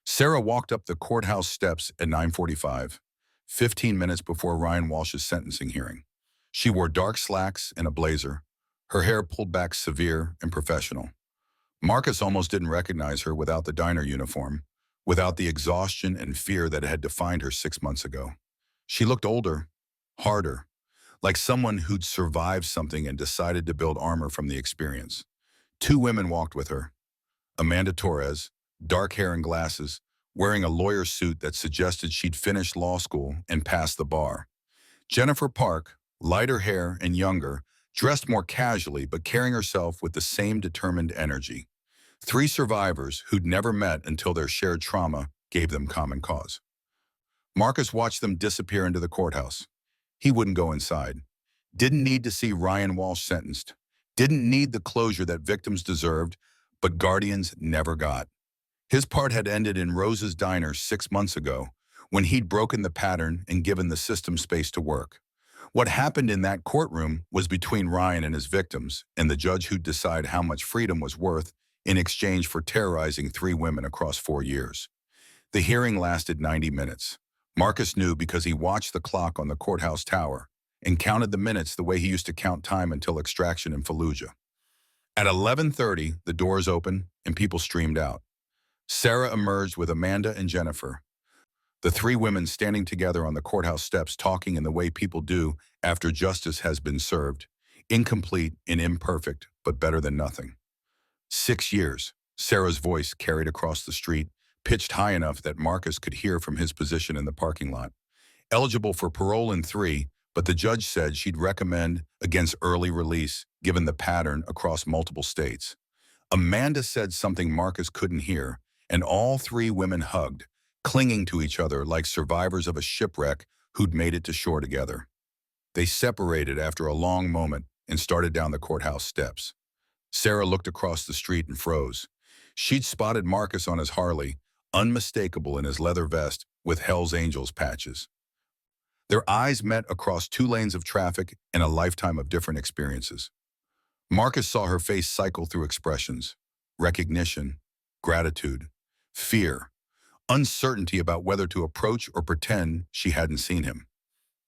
Sarah walked up the courthouse steps at 9:45, 15 minutes before Ryan Walsh's sentencing hearing. She wore dark slacks and a blazer, her hair pulled back severe and professional. Marcus almost didn't recognize her without the diner uniform, without the exhaustion and fear that had defined her 6 months ago. She looked older, harder, like someone who'd survived something and decided to build armor from the experience. 2 women walked with her. Amanda Torres, dark hair and glasses, wearing a lawyer suit that suggested she'd finished law school and passed the bar. Jennifer Park, lighter hair and younger, dressed more casually but carrying herself with the same determined energy. 3 survivors who'd never met until their shared trauma gave them common cause. Marcus watched them disappear into the courthouse. He wouldn't go inside. Didn't need to see Ryan Walsh sentenced. Didn't need the closure that victims deserved, but guardians never got. His part had ended in Rose's Diner 6 months ago, when he'd broken the pattern and given the system space to work. What happened in that courtroom was between Ryan and his victims, and the judge who'd decide how much freedom was worth in exchange for terrorizing 3 women across 4 years. The hearing lasted 90 minutes. Marcus knew because he watched the clock on the courthouse tower and counted the minutes the way he used to count time until extraction in Fallujah. At 11:30, the doors opened and people streamed out. Sarah emerged with Amanda and Jennifer, the 3 women standing together on the courthouse steps talking in the way people do after justice has been served, incomplete and imperfect, but better than nothing. 6 years, Sarah's voice carried across the street, pitched high enough that Marcus could hear from his position in the parking lot. Eligible for parole in 3, but the judge said she'd recommend against early release given the pattern across multiple states. Amanda said something Marcus couldn't hear, and all 3 women hugged, clinging to each other like survivors of a shipwreck who'd made it to shore together. They separated after a long moment, and started down the courthouse steps. Sarah looked across the street and froze. She'd spotted Marcus on his Harley, unmistakable in his leather vest with Hell's Angels patches. Their eyes met across 2 lanes of traffic and a lifetime of different experiences. Marcus saw her face cycle through expressions: recognition, gratitude, fear, uncertainty about whether to approach or pretend she hadn't seen him.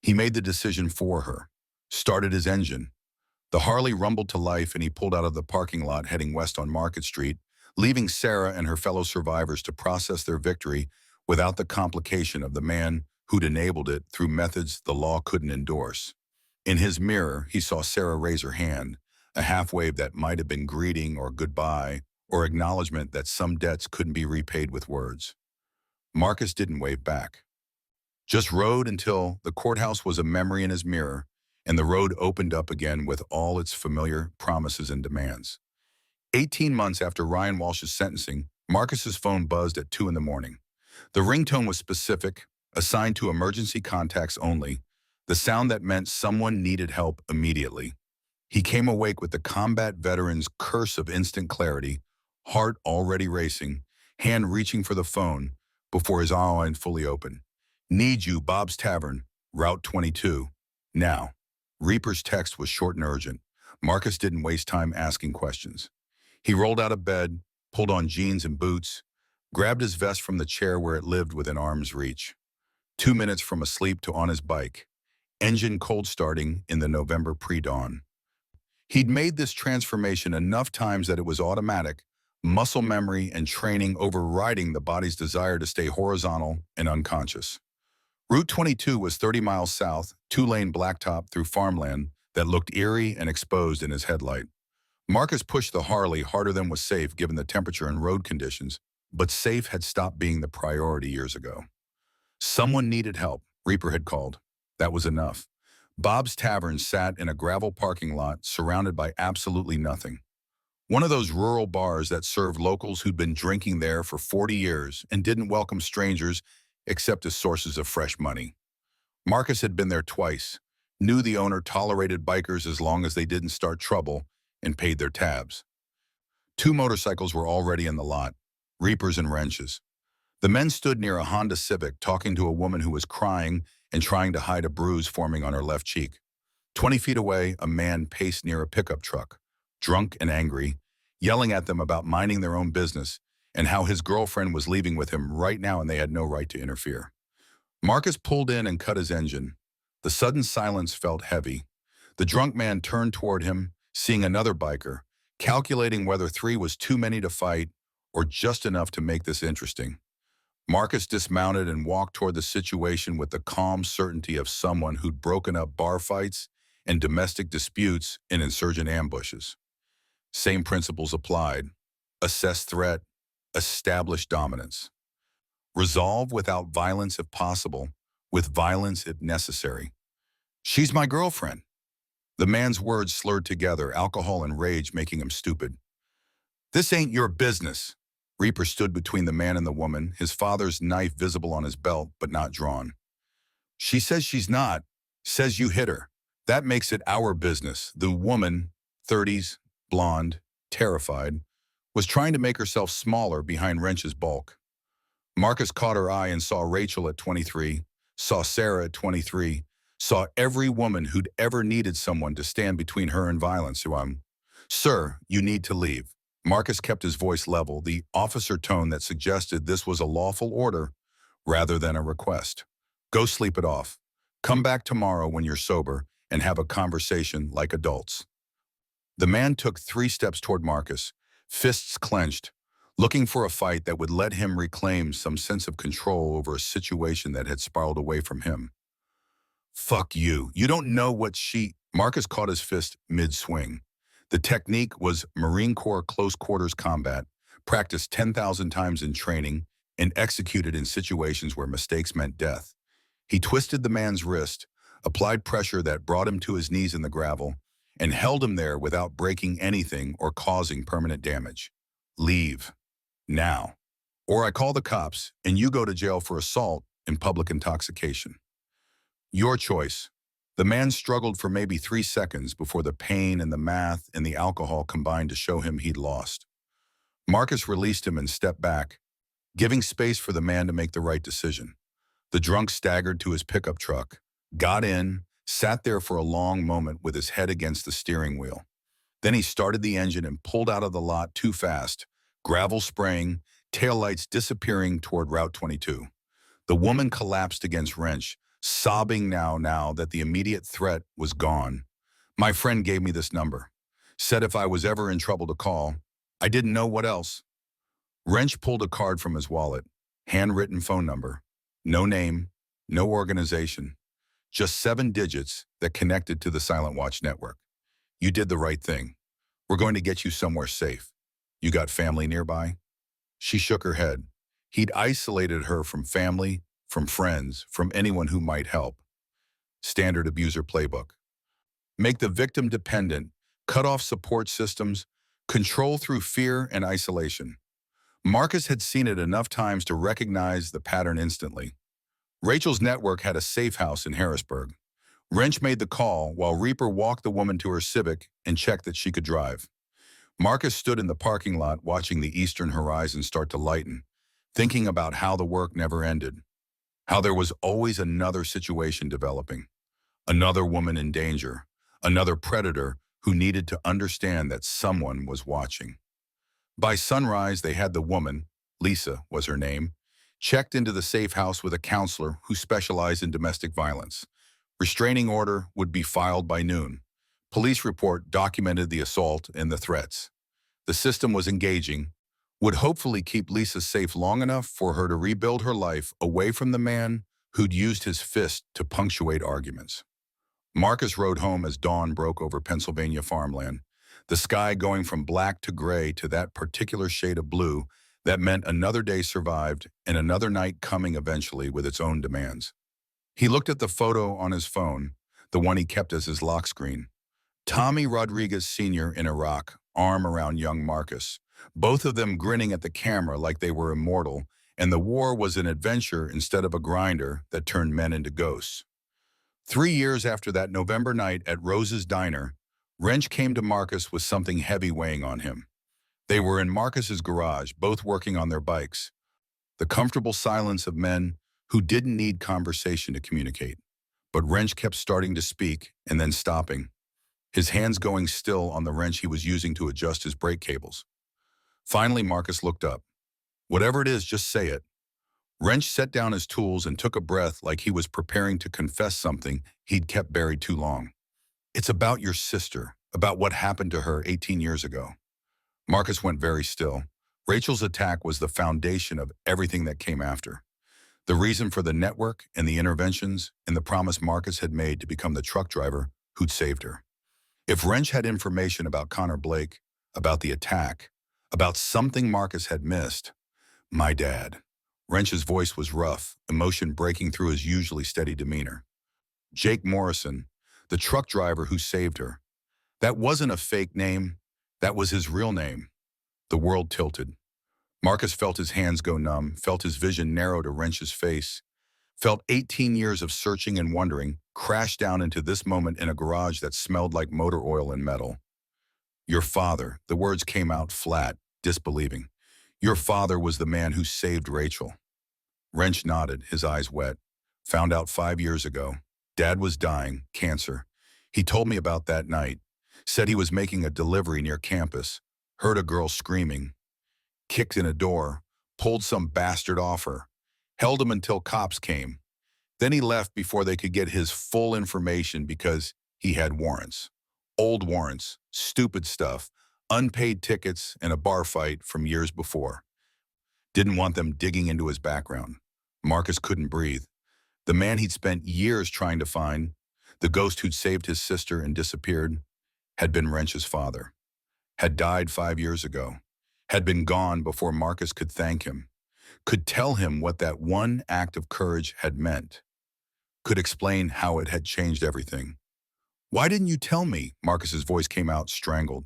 He made the decision for her, started his engine. The Harley rumbled to life and he pulled out of the parking lot heading west on Market Street, leaving Sarah and her fellow survivors to process their victory without the complication of the man who'd enabled it through methods the law couldn't endorse. In his mirror, he saw Sarah raise her hand, a half-wave that might have been greeting or goodbye or acknowledgement that some debts couldn't be repaid with words. Marcus didn't wave back. Just rode until the courthouse was a memory in his mirror and the road opened up again with all its familiar promises and demands. 18 months after Ryan Walsh's sentencing, Marcus's phone buzzed at 2 in the morning. The ringtone was specific, assigned to emergency contacts only, the sound that meant someone needed help immediately. He came awake with the combat veteran's curse of instant clarity, heart already racing, hand reaching for the phone before his eye fully opened. "Need you, Bob's Tavern, Route 22. Now." Reaper's text was short and urgent. Marcus didn't waste time asking questions. He rolled out of bed, pulled on jeans and boots, grabbed his vest from the chair where it lived within arm's reach. 2 minutes from asleep to on his bike, engine cold starting in the November pre-dawn. He'd made this transformation enough times that it was automatic, muscle memory and training overriding the body's desire to stay horizontal and unconscious. Route 22 was 30 miles south, 2-lane blacktop through farmland that looked eerie and exposed in his headlight. Marcus pushed the Harley harder than was safe given the temperature and road conditions, but safe had stopped being the priority years ago. Someone needed help, Reaper had called. That was enough. Bob's Tavern sat in a gravel parking lot surrounded by absolutely nothing. One of those rural bars that served locals who'd been drinking there for 40 years and didn't welcome strangers except as sources of fresh money. Marcus had been there twice, knew the owner tolerated bikers as long as they didn't start trouble, and paid their tabs. 2 motorcycles were already in the lot, Reapers and wrenches. The men stood near a Honda Civic talking to a woman who was crying and trying to hide a bruise forming on her left cheek. 20 feet away, a man paced near a pickup truck, drunk and angry, yelling at them about minding their own business and how his girlfriend was leaving with him right now and they had no right to interfere. Marcus pulled in and cut his engine. The sudden silence felt heavy. The drunk man turned toward him, seeing another biker, calculating whether 3 was too many to fight or just enough to make this interesting. Marcus dismounted and walked toward the situation with the calm certainty of someone who'd broken up bar fights and domestic disputes in insurgent ambushes. Same principles applied. Assess threat, establish dominance. Resolve without violence if possible, with violence if necessary. "She's my girlfriend." The man's words slurred together, alcohol and rage making him stupid. "This ain't your business." Reaper stood between the man and the woman, his father's knife visible on his belt but not drawn. "She says she's not, says you hit her. That makes it our business." The woman, 30s, blonde, terrified, was trying to make herself smaller behind Wrench's bulk. Marcus caught her eye and saw Rachel at 23, saw Sarah at 23, saw every woman who'd ever needed someone to stand between her and violence. "Sir, you need to leave." Marcus kept his voice level, the officer tone that suggested this was a lawful order rather than a request. "Go sleep it off. Come back tomorrow when you're sober and have a conversation like adults." The man took 3 steps toward Marcus, fists clenched, looking for a fight that would let him reclaim some sense of control over a situation that had spiraled away from him. "Fuck you. You don't know what she—" Marcus caught his fist mid-swing. The technique was Marine Corps close quarters combat, practiced 10,000 times in training, and executed in situations where mistakes meant death. He twisted the man's wrist, applied pressure that brought him to his knees in the gravel, and held him there without breaking anything or causing permanent damage. "Leave. Now. Or I call the cops and you go to jail for assault and public intoxication." "Your choice." The man struggled for maybe 3 seconds before the pain and the math and the alcohol combined to show him he'd lost. Marcus released him and stepped back, giving space for the man to make the right decision. The drunk staggered to his pickup truck, got in, sat there for a long moment with his head against the steering wheel. Then he started the engine and pulled out of the lot too fast, gravel spraying, taillights disappearing toward Route 22. The woman collapsed against Wrench, sobbing now that the immediate threat was gone. My friend gave me this number. Said if I was ever in trouble to call. I didn't know what else. Wrench pulled a card from his wallet. Handwritten phone number. No name, no organization. Just 7 digits that connected to the Silent Watch network. You did the right thing. We're going to get you somewhere safe. You got family nearby? She shook her head. He'd isolated her from family, from friends, from anyone who might help. Standard abuser playbook. Make the victim dependent, cut off support systems, control through fear and isolation. Marcus had seen it enough times to recognize the pattern instantly. Rachel's network had a safe house in Harrisburg. Wrench made the call while Reaper walked the woman to her Civic and checked that she could drive. Marcus stood in the parking lot watching the eastern horizon start to lighten, thinking about how the work never ended, how there was always another situation developing, another woman in danger, another predator who needed to understand that someone was watching. By sunrise, they had the woman, Lisa was her name, checked into the safe house with a counselor who specialized in domestic violence. Restraining order would be filed by noon. Police report documented the assault and the threats. The system was engaging, would hopefully keep Lisa safe long enough for her to rebuild her life away from the man who'd used his fist to punctuate arguments. Marcus rode home as dawn broke over Pennsylvania farmland, the sky going from black to gray to that particular shade of blue that meant another day survived and another night coming eventually with its own demands. He looked at the photo on his phone, the one he kept as his lock screen. Tommy Rodriguez Sr. in Iraq, arm around young Marcus, both of them grinning at the camera like they were immortal, and the war was an adventure instead of a grinder that turned men into ghosts. 3 years after that November night at Rose's Diner, Wrench came to Marcus with something heavy weighing on him. They were in Marcus's garage, both working on their bikes. The comfortable silence of men who didn't need conversation to communicate. But Wrench kept starting to speak and then stopping, his hands going still on the wrench he was using to adjust his brake cables. Finally, Marcus looked up. Whatever it is, just say it. Wrench set down his tools and took a breath like he was preparing to confess something he'd kept buried too long. It's about your sister, about what happened to her 18 years ago. Marcus went very still. Rachel's attack was the foundation of everything that came after. The reason for the network and the interventions and the promise Marcus had made to become the truck driver who'd saved her. If Wrench had information about Connor Blake, about the attack, about something Marcus had missed, my dad. Wrench's voice was rough, emotion breaking through his usually steady demeanor. Jake Morrison, the truck driver who saved her. That wasn't a fake name. That was his real name. The world tilted. Marcus felt his hands go numb, felt his vision narrow to Wrench's face, felt 18 years of searching and wondering crash down into this moment in a garage that smelled like motor oil and metal. Your father, the words came out flat, disbelieving. Your father was the man who saved Rachel. Wrench nodded, his eyes wet. Found out 5 years ago. Dad was dying, cancer. He told me about that night. Said he was making a delivery near campus. Heard a girl screaming. Kicked in a door. Pulled some bastard off her. Held him until cops came. Then he left before they could get his full information because he had warrants. Old warrants, stupid stuff, unpaid tickets, and a bar fight from years before. Didn't want them digging into his background. Marcus couldn't breathe. The man he'd spent years trying to find, the ghost who'd saved his sister and disappeared, had been Wrench's father. Had died 5 years ago. Had been gone before Marcus could thank him. Could tell him what that one act of courage had meant. Could explain how it had changed everything. Why didn't you tell me? Marcus's voice came out strangled.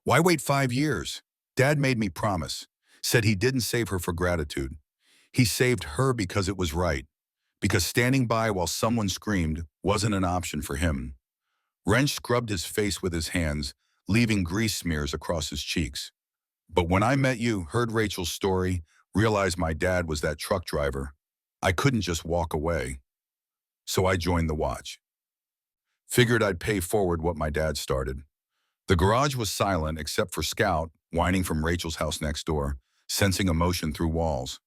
Why wait 5 years? Dad made me promise. Said he didn't save her for gratitude. He saved her because it was right. because standing by while someone screamed wasn't an option for him. Wrench scrubbed his face with his hands, leaving grease smears across his cheeks. But when I met you, heard Rachel's story, realized my dad was that truck driver, I couldn't just walk away. So I joined the watch. Figured I'd pay forward what my dad started. The garage was silent except for Scout, whining from Rachel's house next door, sensing emotion through walls.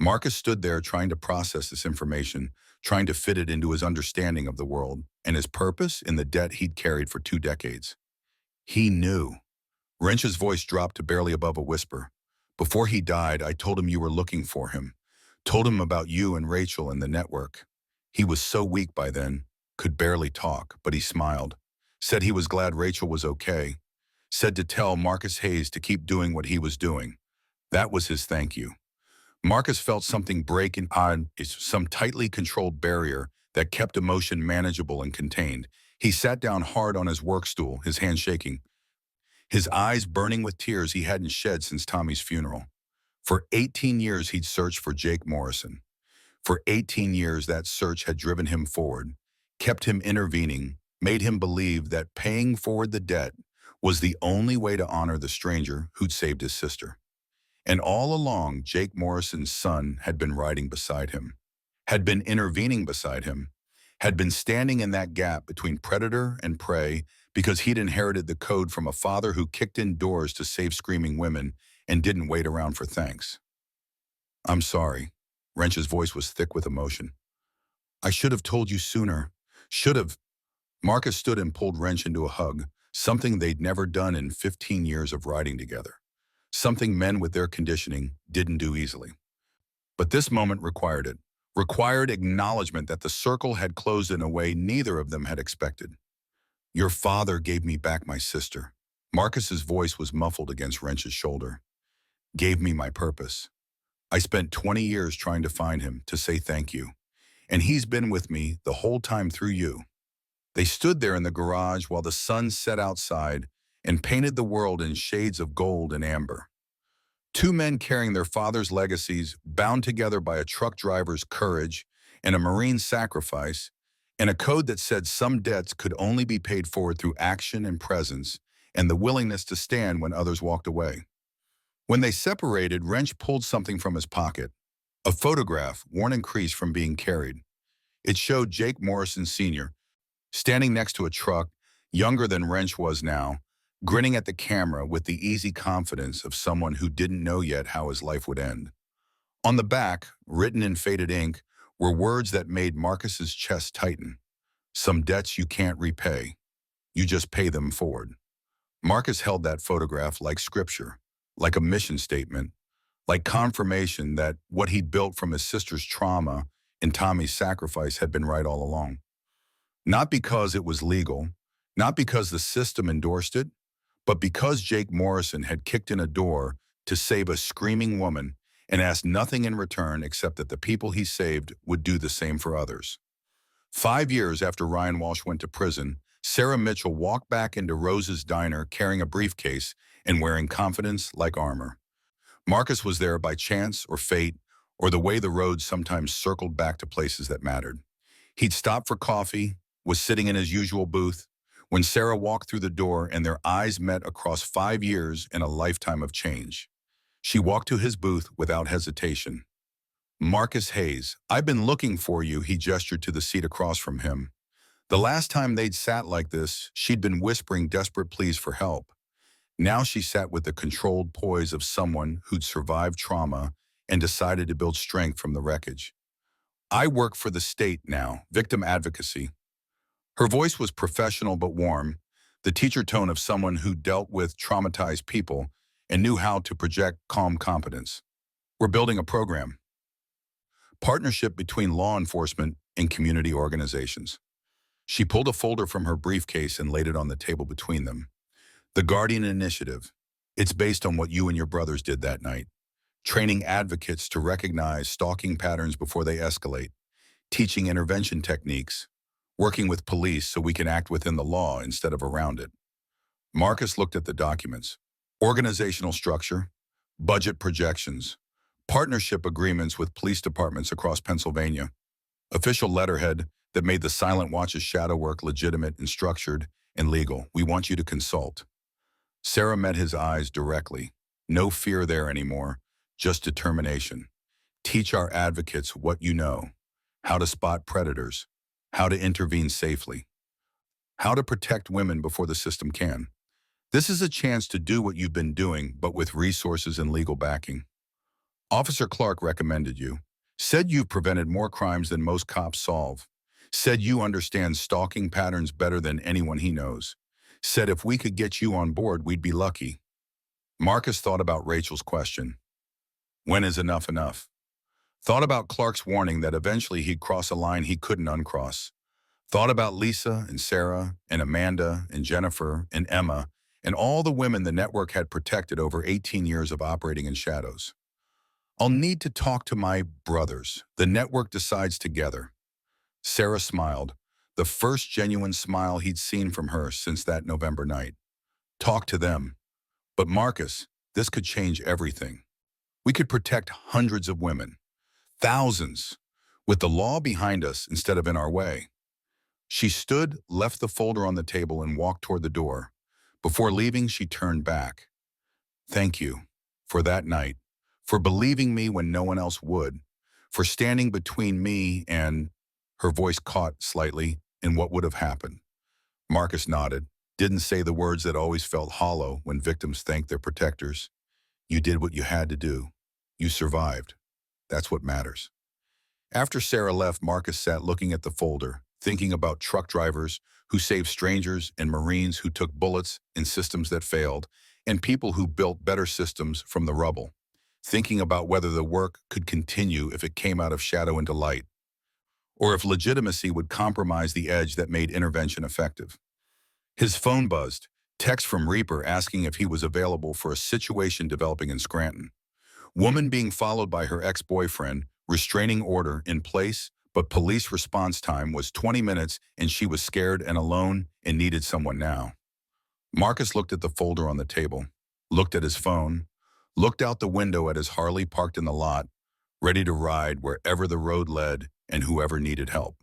Marcus stood there trying to process this information, trying to fit it into his understanding of the world and his purpose in the debt he'd carried for 2 decades. He knew. Wrench's voice dropped to barely above a whisper. Before he died, I told him you were looking for him. Told him about you and Rachel and the network. He was so weak by then, could barely talk, but he smiled. Said he was glad Rachel was okay. Said to tell Marcus Hayes to keep doing what he was doing. That was his thank you. Marcus felt something break in some tightly controlled barrier that kept emotion manageable and contained. He sat down hard on his work stool, his hands shaking, his eyes burning with tears he hadn't shed since Tommy's funeral. For 18 years he'd searched for Jake Morrison. For 18 years that search had driven him forward, kept him intervening, made him believe that paying forward the debt was the only way to honor the stranger who'd saved his sister. And all along, Jake Morrison's son had been riding beside him, had been intervening beside him, had been standing in that gap between predator and prey because he'd inherited the code from a father who kicked in doors to save screaming women and didn't wait around for thanks. I'm sorry. Wrench's voice was thick with emotion. I should have told you sooner. Should have. Marcus stood and pulled Wrench into a hug, something they'd never done in 15 years of riding together. Something men with their conditioning didn't do easily. But this moment required it. Required acknowledgement that the circle had closed in a way neither of them had expected. Your father gave me back my sister. Marcus's voice was muffled against Wrench's shoulder. Gave me my purpose. I spent 20 years trying to find him, to say thank you. And he's been with me the whole time through you. They stood there in the garage while the sun set outside and painted the world in shades of gold and amber. Two men carrying their father's legacies, bound together by a truck driver's courage and a Marine's sacrifice, and a code that said some debts could only be paid forward through action and presence, and the willingness to stand when others walked away. When they separated, Wrench pulled something from his pocket, a photograph worn and creased from being carried. It showed Jake Morrison Sr., standing next to a truck, younger than Wrench was now, grinning at the camera with the easy confidence of someone who didn't know yet how his life would end. On the back, written in faded ink, were words that made Marcus's chest tighten. Some debts you can't repay. You just pay them forward. Marcus held that photograph like scripture, like a mission statement, like confirmation that what he'd built from his sister's trauma and Tommy's sacrifice had been right all along. Not because it was legal, not because the system endorsed it, but because Jake Morrison had kicked in a door to save a screaming woman and asked nothing in return except that the people he saved would do the same for others. 5 years after Ryan Walsh went to prison, Sarah Mitchell walked back into Rose's diner carrying a briefcase and wearing confidence like armor. Marcus was there by chance or fate, or the way the road sometimes circled back to places that mattered. He'd stopped for coffee, was sitting in his usual booth, when Sarah walked through the door and their eyes met across 5 years and a lifetime of change. She walked to his booth without hesitation. Marcus Hayes, I've been looking for you, he gestured to the seat across from him. The last time they'd sat like this, she'd been whispering desperate pleas for help. Now she sat with the controlled poise of someone who'd survived trauma and decided to build strength from the wreckage. I work for the state now, victim advocacy. Her voice was professional but warm, the teacher tone of someone who dealt with traumatized people and knew how to project calm competence. We're building a program. Partnership between law enforcement and community organizations. She pulled a folder from her briefcase and laid it on the table between them. The Guardian Initiative. It's based on what you and your brothers did that night. Training advocates to recognize stalking patterns before they escalate. Teaching intervention techniques. Working with police so we can act within the law instead of around it. Marcus looked at the documents. Organizational structure, budget projections, partnership agreements with police departments across Pennsylvania. Official letterhead that made the Silent Watch's shadow work legitimate and structured and legal. We want you to consult. Sarah met his eyes directly. No fear there anymore, just determination. Teach our advocates what you know, how to spot predators, how to intervene safely, how to protect women before the system can. This is a chance to do what you've been doing, but with resources and legal backing. Officer Clark recommended you, said you've prevented more crimes than most cops solve, said you understand stalking patterns better than anyone he knows, said if we could get you on board, we'd be lucky. Marcus thought about Rachel's question. When is enough enough? Thought about Clark's warning that eventually he'd cross a line he couldn't uncross. Thought about Lisa and Sarah and Amanda and Jennifer and Emma and all the women the network had protected over 18 years of operating in shadows. I'll need to talk to my brothers. The network decides together. Sarah smiled, the first genuine smile he'd seen from her since that November night. Talk to them. But Marcus, this could change everything. We could protect hundreds of women, thousands, with the law behind us instead of in our way. She stood, left the folder on the table, and walked toward the door. Before leaving, she turned back. Thank you for that night, for believing me when no one else would, for standing between me and, her voice caught slightly, in what would have happened. Marcus nodded, didn't say the words that always felt hollow when victims thank their protectors. You did what you had to do. You survived. That's what matters. After Sarah left, Marcus sat looking at the folder, thinking about truck drivers who saved strangers and Marines who took bullets in systems that failed, and people who built better systems from the rubble, thinking about whether the work could continue if it came out of shadow into light, or if legitimacy would compromise the edge that made intervention effective. His phone buzzed, text from Reaper asking if he was available for a situation developing in Scranton. Woman being followed by her ex-boyfriend, restraining order in place, but police response time was 20 minutes and she was scared and alone and needed someone now. Marcus looked at the folder on the table, looked at his phone, looked out the window at his Harley parked in the lot, ready to ride wherever the road led and whoever needed help.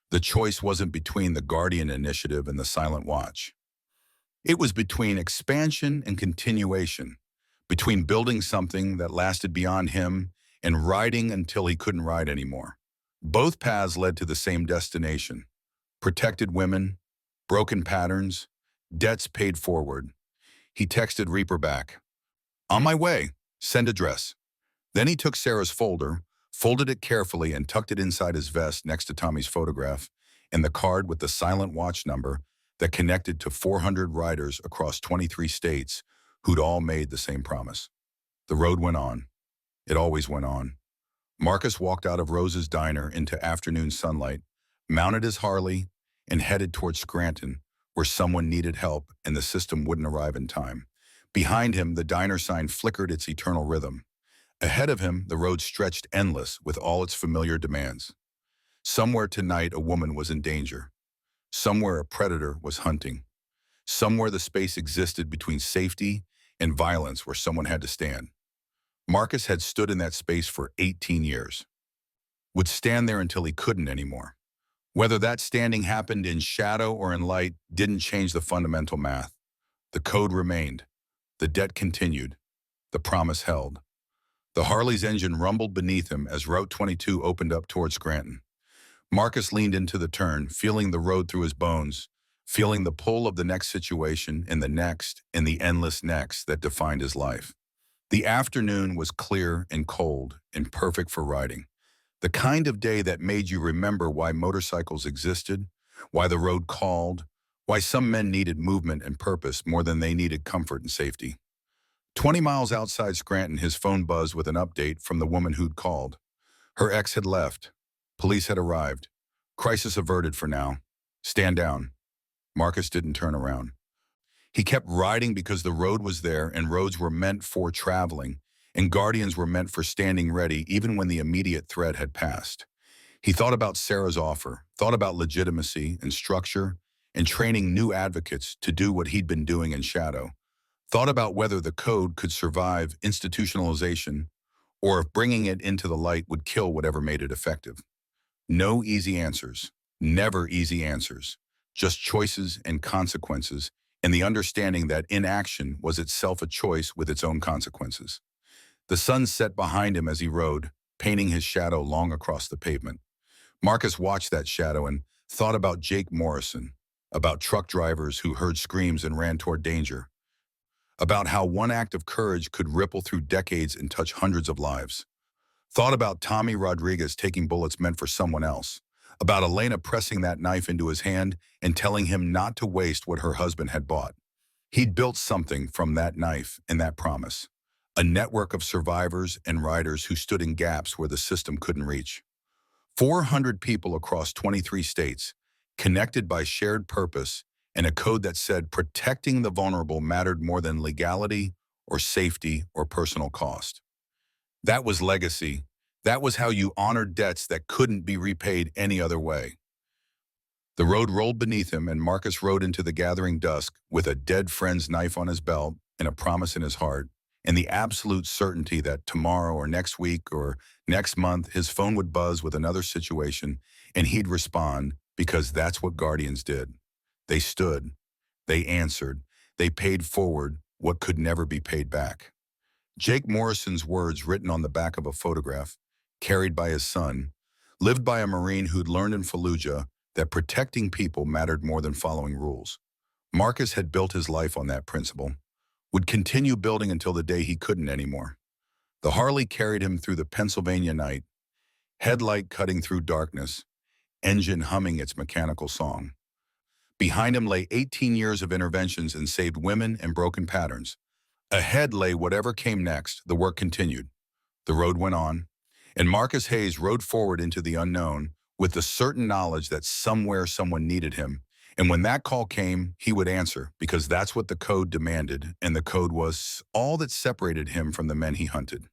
The choice wasn't between the Guardian Initiative and the Silent Watch. It was between expansion and continuation, between building something that lasted beyond him and riding until he couldn't ride anymore. Both paths led to the same destination: protected women, broken patterns, debts paid forward. He texted Reaper back, "On my way, send address." Then he took Sarah's folder, folded it carefully and tucked it inside his vest next to Tommy's photograph and the card with the Silent Watch number that connected to 400 riders across 23 states who'd all made the same promise. The road went on. It always went on. Marcus walked out of Rose's diner into afternoon sunlight, mounted his Harley, and headed toward Scranton, where someone needed help and the system wouldn't arrive in time. Behind him, the diner sign flickered its eternal rhythm. Ahead of him, the road stretched endless with all its familiar demands. Somewhere tonight, a woman was in danger. Somewhere a predator was hunting. Somewhere the space existed between safety and violence where someone had to stand. Marcus had stood in that space for 18 years. Would stand there until he couldn't anymore. Whether that standing happened in shadow or in light didn't change the fundamental math. The code remained. The debt continued. The promise held. The Harley's engine rumbled beneath him as Route 22 opened up toward Scranton. Marcus leaned into the turn, feeling the road through his bones, feeling the pull of the next situation and the next and the endless next that defined his life. The afternoon was clear and cold and perfect for riding. The kind of day that made you remember why motorcycles existed, why the road called, why some men needed movement and purpose more than they needed comfort and safety. 20 miles outside Scranton, his phone buzzed with an update from the woman who'd called. Her ex had left. Police had arrived. Crisis averted for now. Stand down. Marcus didn't turn around. He kept riding because the road was there and roads were meant for traveling and guardians were meant for standing ready even when the immediate threat had passed. He thought about Sarah's offer, thought about legitimacy and structure and training new advocates to do what he'd been doing in shadow. Thought about whether the code could survive institutionalization or if bringing it into the light would kill whatever made it effective. No easy answers. Never easy answers. Just choices and consequences, and the understanding that inaction was itself a choice with its own consequences. The sun set behind him as he rode, painting his shadow long across the pavement. Marcus watched that shadow and thought about Jake Morrison, about truck drivers who heard screams and ran toward danger, about how one act of courage could ripple through decades and touch hundreds of lives. Thought about Tommy Rodriguez taking bullets meant for someone else, about Elena pressing that knife into his hand and telling him not to waste what her husband had bought. He'd built something from that knife and that promise, a network of survivors and riders who stood in gaps where the system couldn't reach. 400 people across 23 states, connected by shared purpose and a code that said protecting the vulnerable mattered more than legality or safety or personal cost. That was legacy. That was how you honored debts that couldn't be repaid any other way. The road rolled beneath him, and Marcus rode into the gathering dusk with a dead friend's knife on his belt and a promise in his heart, and the absolute certainty that tomorrow or next week or next month his phone would buzz with another situation, and he'd respond, because that's what guardians did. They stood, they answered, they paid forward what could never be paid back. Jake Morrison's words, written on the back of a photograph, carried by his son, lived by a Marine who'd learned in Fallujah that protecting people mattered more than following rules. Marcus had built his life on that principle, would continue building until the day he couldn't anymore. The Harley carried him through the Pennsylvania night, headlight cutting through darkness, engine humming its mechanical song. Behind him lay 18 years of interventions and saved women and broken patterns. Ahead lay whatever came next. The work continued. The road went on, and Marcus Hayes rode forward into the unknown with the certain knowledge that somewhere someone needed him. And when that call came, he would answer, because that's what the code demanded, and the code was all that separated him from the men he hunted.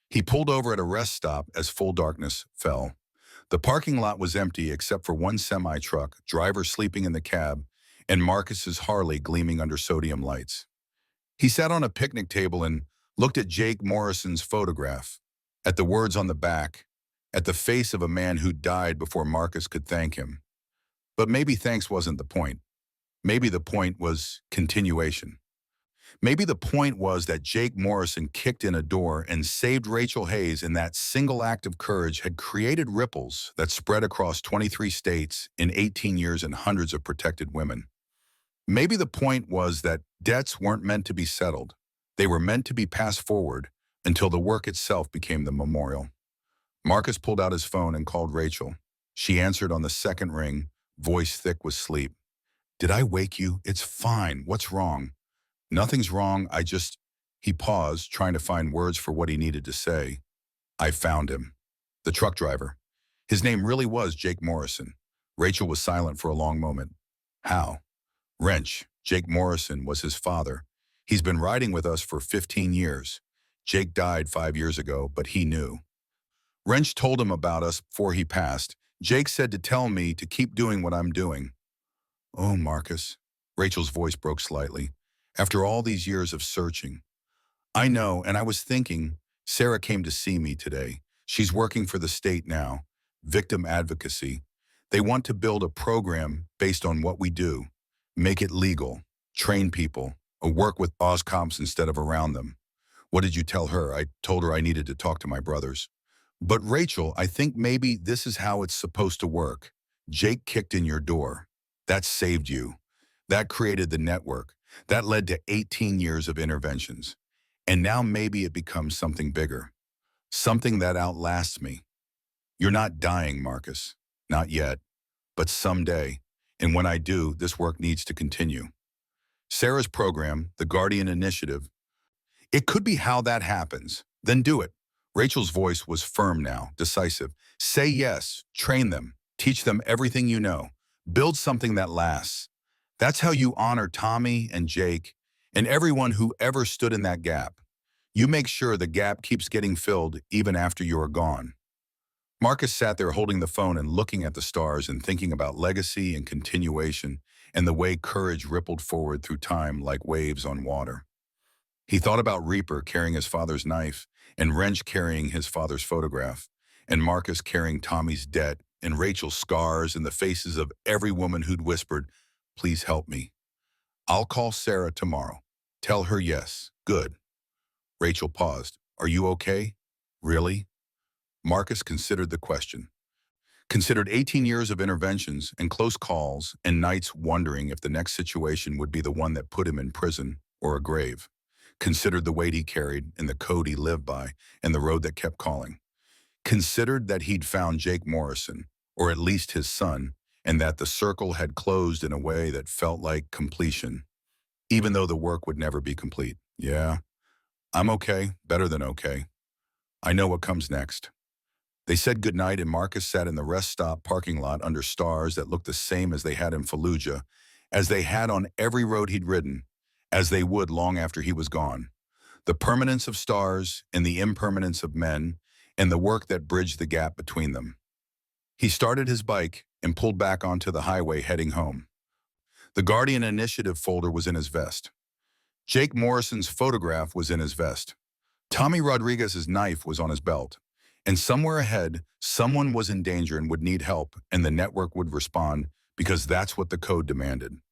He pulled over at a rest stop as full darkness fell. The parking lot was empty except for one semi-truck, driver sleeping in the cab, and Marcus's Harley gleaming under sodium lights. He sat on a picnic table and looked at Jake Morrison's photograph, at the words on the back, at the face of a man who died before Marcus could thank him. But maybe thanks wasn't the point. Maybe the point was continuation. Maybe the point was that Jake Morrison kicked in a door and saved Rachel Hayes, and that single act of courage had created ripples that spread across 23 states in 18 years and hundreds of protected women. Maybe the point was that debts weren't meant to be settled. They were meant to be passed forward until the work itself became the memorial. Marcus pulled out his phone and called Rachel. She answered on the second ring, voice thick with sleep. "Did I wake you? It's fine. What's wrong?" "Nothing's wrong. He paused, trying to find words for what he needed to say. "I found him." The truck driver. His name really was Jake Morrison. Rachel was silent for a long moment. "How?" "Wrench. Jake Morrison was his father. He's been riding with us for 15 years. Jake died 5 years ago, but he knew. Wrench told him about us before he passed. Jake said to tell me to keep doing what I'm doing." "Oh, Marcus." Rachel's voice broke slightly. "After all these years of searching." "I know, and I was thinking, Sarah came to see me today. She's working for the state now, victim advocacy. They want to build a program based on what we do, make it legal, train people, or work with cops instead of around them." "What did you tell her?" "I told her I needed to talk to my brothers." "But Rachel, I think maybe this is how it's supposed to work. Jake kicked in your door. That saved you. That created the network. That led to 18 years of interventions. And now maybe it becomes something bigger. Something that outlasts me. You're not dying, Marcus. Not yet. But someday. And when I do, this work needs to continue." Sarah's program, the Guardian Initiative, it could be how that happens. Then do it. Rachel's voice was firm now, decisive. Say yes, train them, teach them everything you know. Build something that lasts. That's how you honor Tommy and Jake and everyone who ever stood in that gap. You make sure the gap keeps getting filled even after you are gone. Marcus sat there holding the phone and looking at the stars and thinking about legacy and continuation and the way courage rippled forward through time like waves on water. He thought about Reaper carrying his father's knife and Wrench carrying his father's photograph and Marcus carrying Tommy's debt and Rachel's scars and the faces of every woman who'd whispered, "Please help me. I'll call Sarah tomorrow. Tell her yes. Good." Rachel paused. "Are you okay? Really?" Marcus considered the question. Considered 18 years of interventions and close calls and nights wondering if the next situation would be the one that put him in prison or a grave. Considered the weight he carried and the code he lived by and the road that kept calling. Considered that he'd found Jake Morrison, or at least his son, and that the circle had closed in a way that felt like completion, even though the work would never be complete. "Yeah, I'm okay, better than okay. I know what comes next." They said goodnight, and Marcus sat in the rest stop parking lot under stars that looked the same as they had in Fallujah, as they had on every road he'd ridden, as they would long after he was gone. The permanence of stars and the impermanence of men, and the work that bridged the gap between them. He started his bike and pulled back onto the highway heading home. The Guardian Initiative folder was in his vest. Jake Morrison's photograph was in his vest. Tommy Rodriguez's knife was on his belt. And somewhere ahead, someone was in danger and would need help, and the network would respond because that's what the code demanded.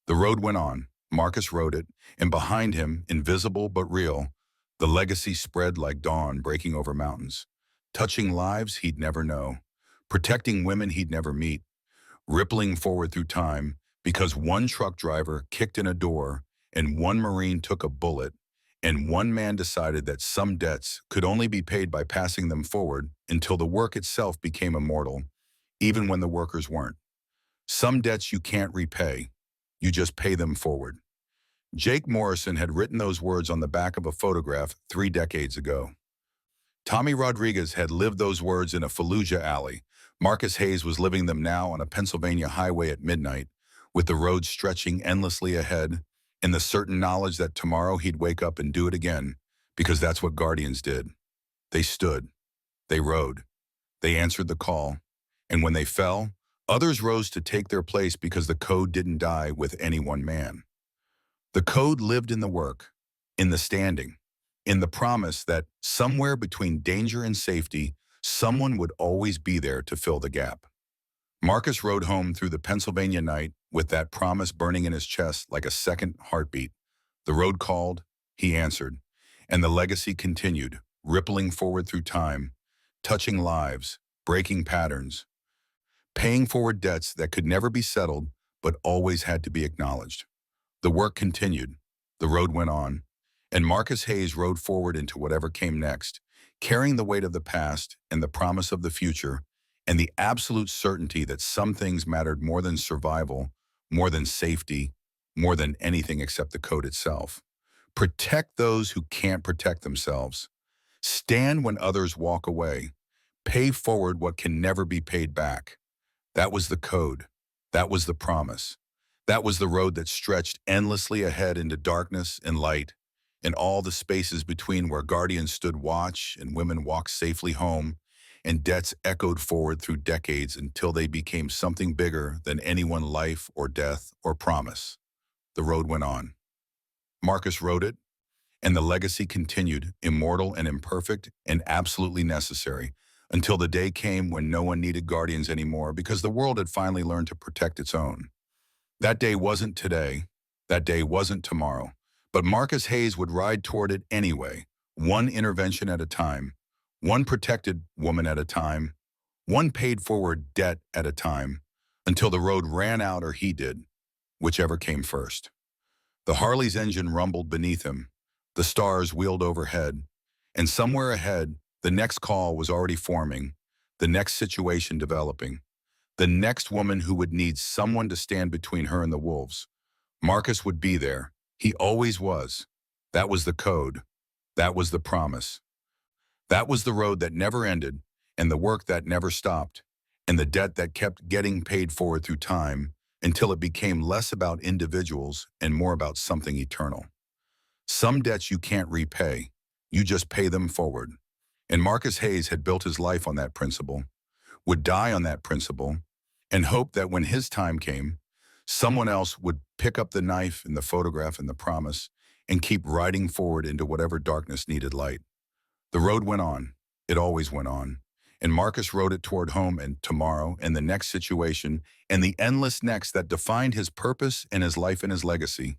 The road went on. Marcus rode it, and behind him, invisible but real, the legacy spread like dawn breaking over mountains, touching lives he'd never know, protecting women he'd never meet, rippling forward through time because one truck driver kicked in a door and one Marine took a bullet and one man decided that some debts could only be paid by passing them forward until the work itself became immortal, even when the workers weren't. Some debts you can't repay, you just pay them forward. Jake Morrison had written those words on the back of a photograph 3 decades ago. Tommy Rodriguez had lived those words in a Fallujah alley. Marcus Hayes was living them now on a Pennsylvania highway at midnight, with the road stretching endlessly ahead, and the certain knowledge that tomorrow he'd wake up and do it again, because that's what Guardians did. They stood. They rode. They answered the call. And when they fell, others rose to take their place because the code didn't die with any one man. The code lived in the work, in the standing, in the promise that somewhere between danger and safety, someone would always be there to fill the gap. Marcus rode home through the Pennsylvania night with that promise burning in his chest like a second heartbeat. The road called, he answered, and the legacy continued, rippling forward through time, touching lives, breaking patterns, paying forward debts that could never be settled but always had to be acknowledged. The work continued, the road went on, and Marcus Hayes rode forward into whatever came next, carrying the weight of the past and the promise of the future, and the absolute certainty that some things mattered more than survival, more than safety, more than anything except the code itself. Protect those who can't protect themselves. Stand when others walk away. Pay forward what can never be paid back. That was the code. That was the promise. That was the road that stretched endlessly ahead into darkness and light, and all the spaces between where guardians stood watch and women walked safely home, and debts echoed forward through decades until they became something bigger than any one life or death or promise. The road went on. Marcus wrote it, and the legacy continued, immortal and imperfect and absolutely necessary, until the day came when no one needed guardians anymore because the world had finally learned to protect its own. That day wasn't today. That day wasn't tomorrow. But Marcus Hayes would ride toward it anyway, one intervention at a time, one protected woman at a time, one paid forward debt at a time, until the road ran out or he did, whichever came first. The Harley's engine rumbled beneath him, the stars wheeled overhead, and somewhere ahead, the next call was already forming, the next situation developing, the next woman who would need someone to stand between her and the wolves. Marcus would be there. He always was. That was the code. That was the promise. That was the road that never ended, and the work that never stopped, and the debt that kept getting paid forward through time until it became less about individuals and more about something eternal. Some debts you can't repay. You just pay them forward. And Marcus Hayes had built his life on that principle, would die on that principle, and hoped that when his time came, someone else would pick up the knife and the photograph and the promise and keep riding forward into whatever darkness needed light. The road went on. It always went on. And Marcus rode it toward home and tomorrow and the next situation and the endless next that defined his purpose and his life and his legacy.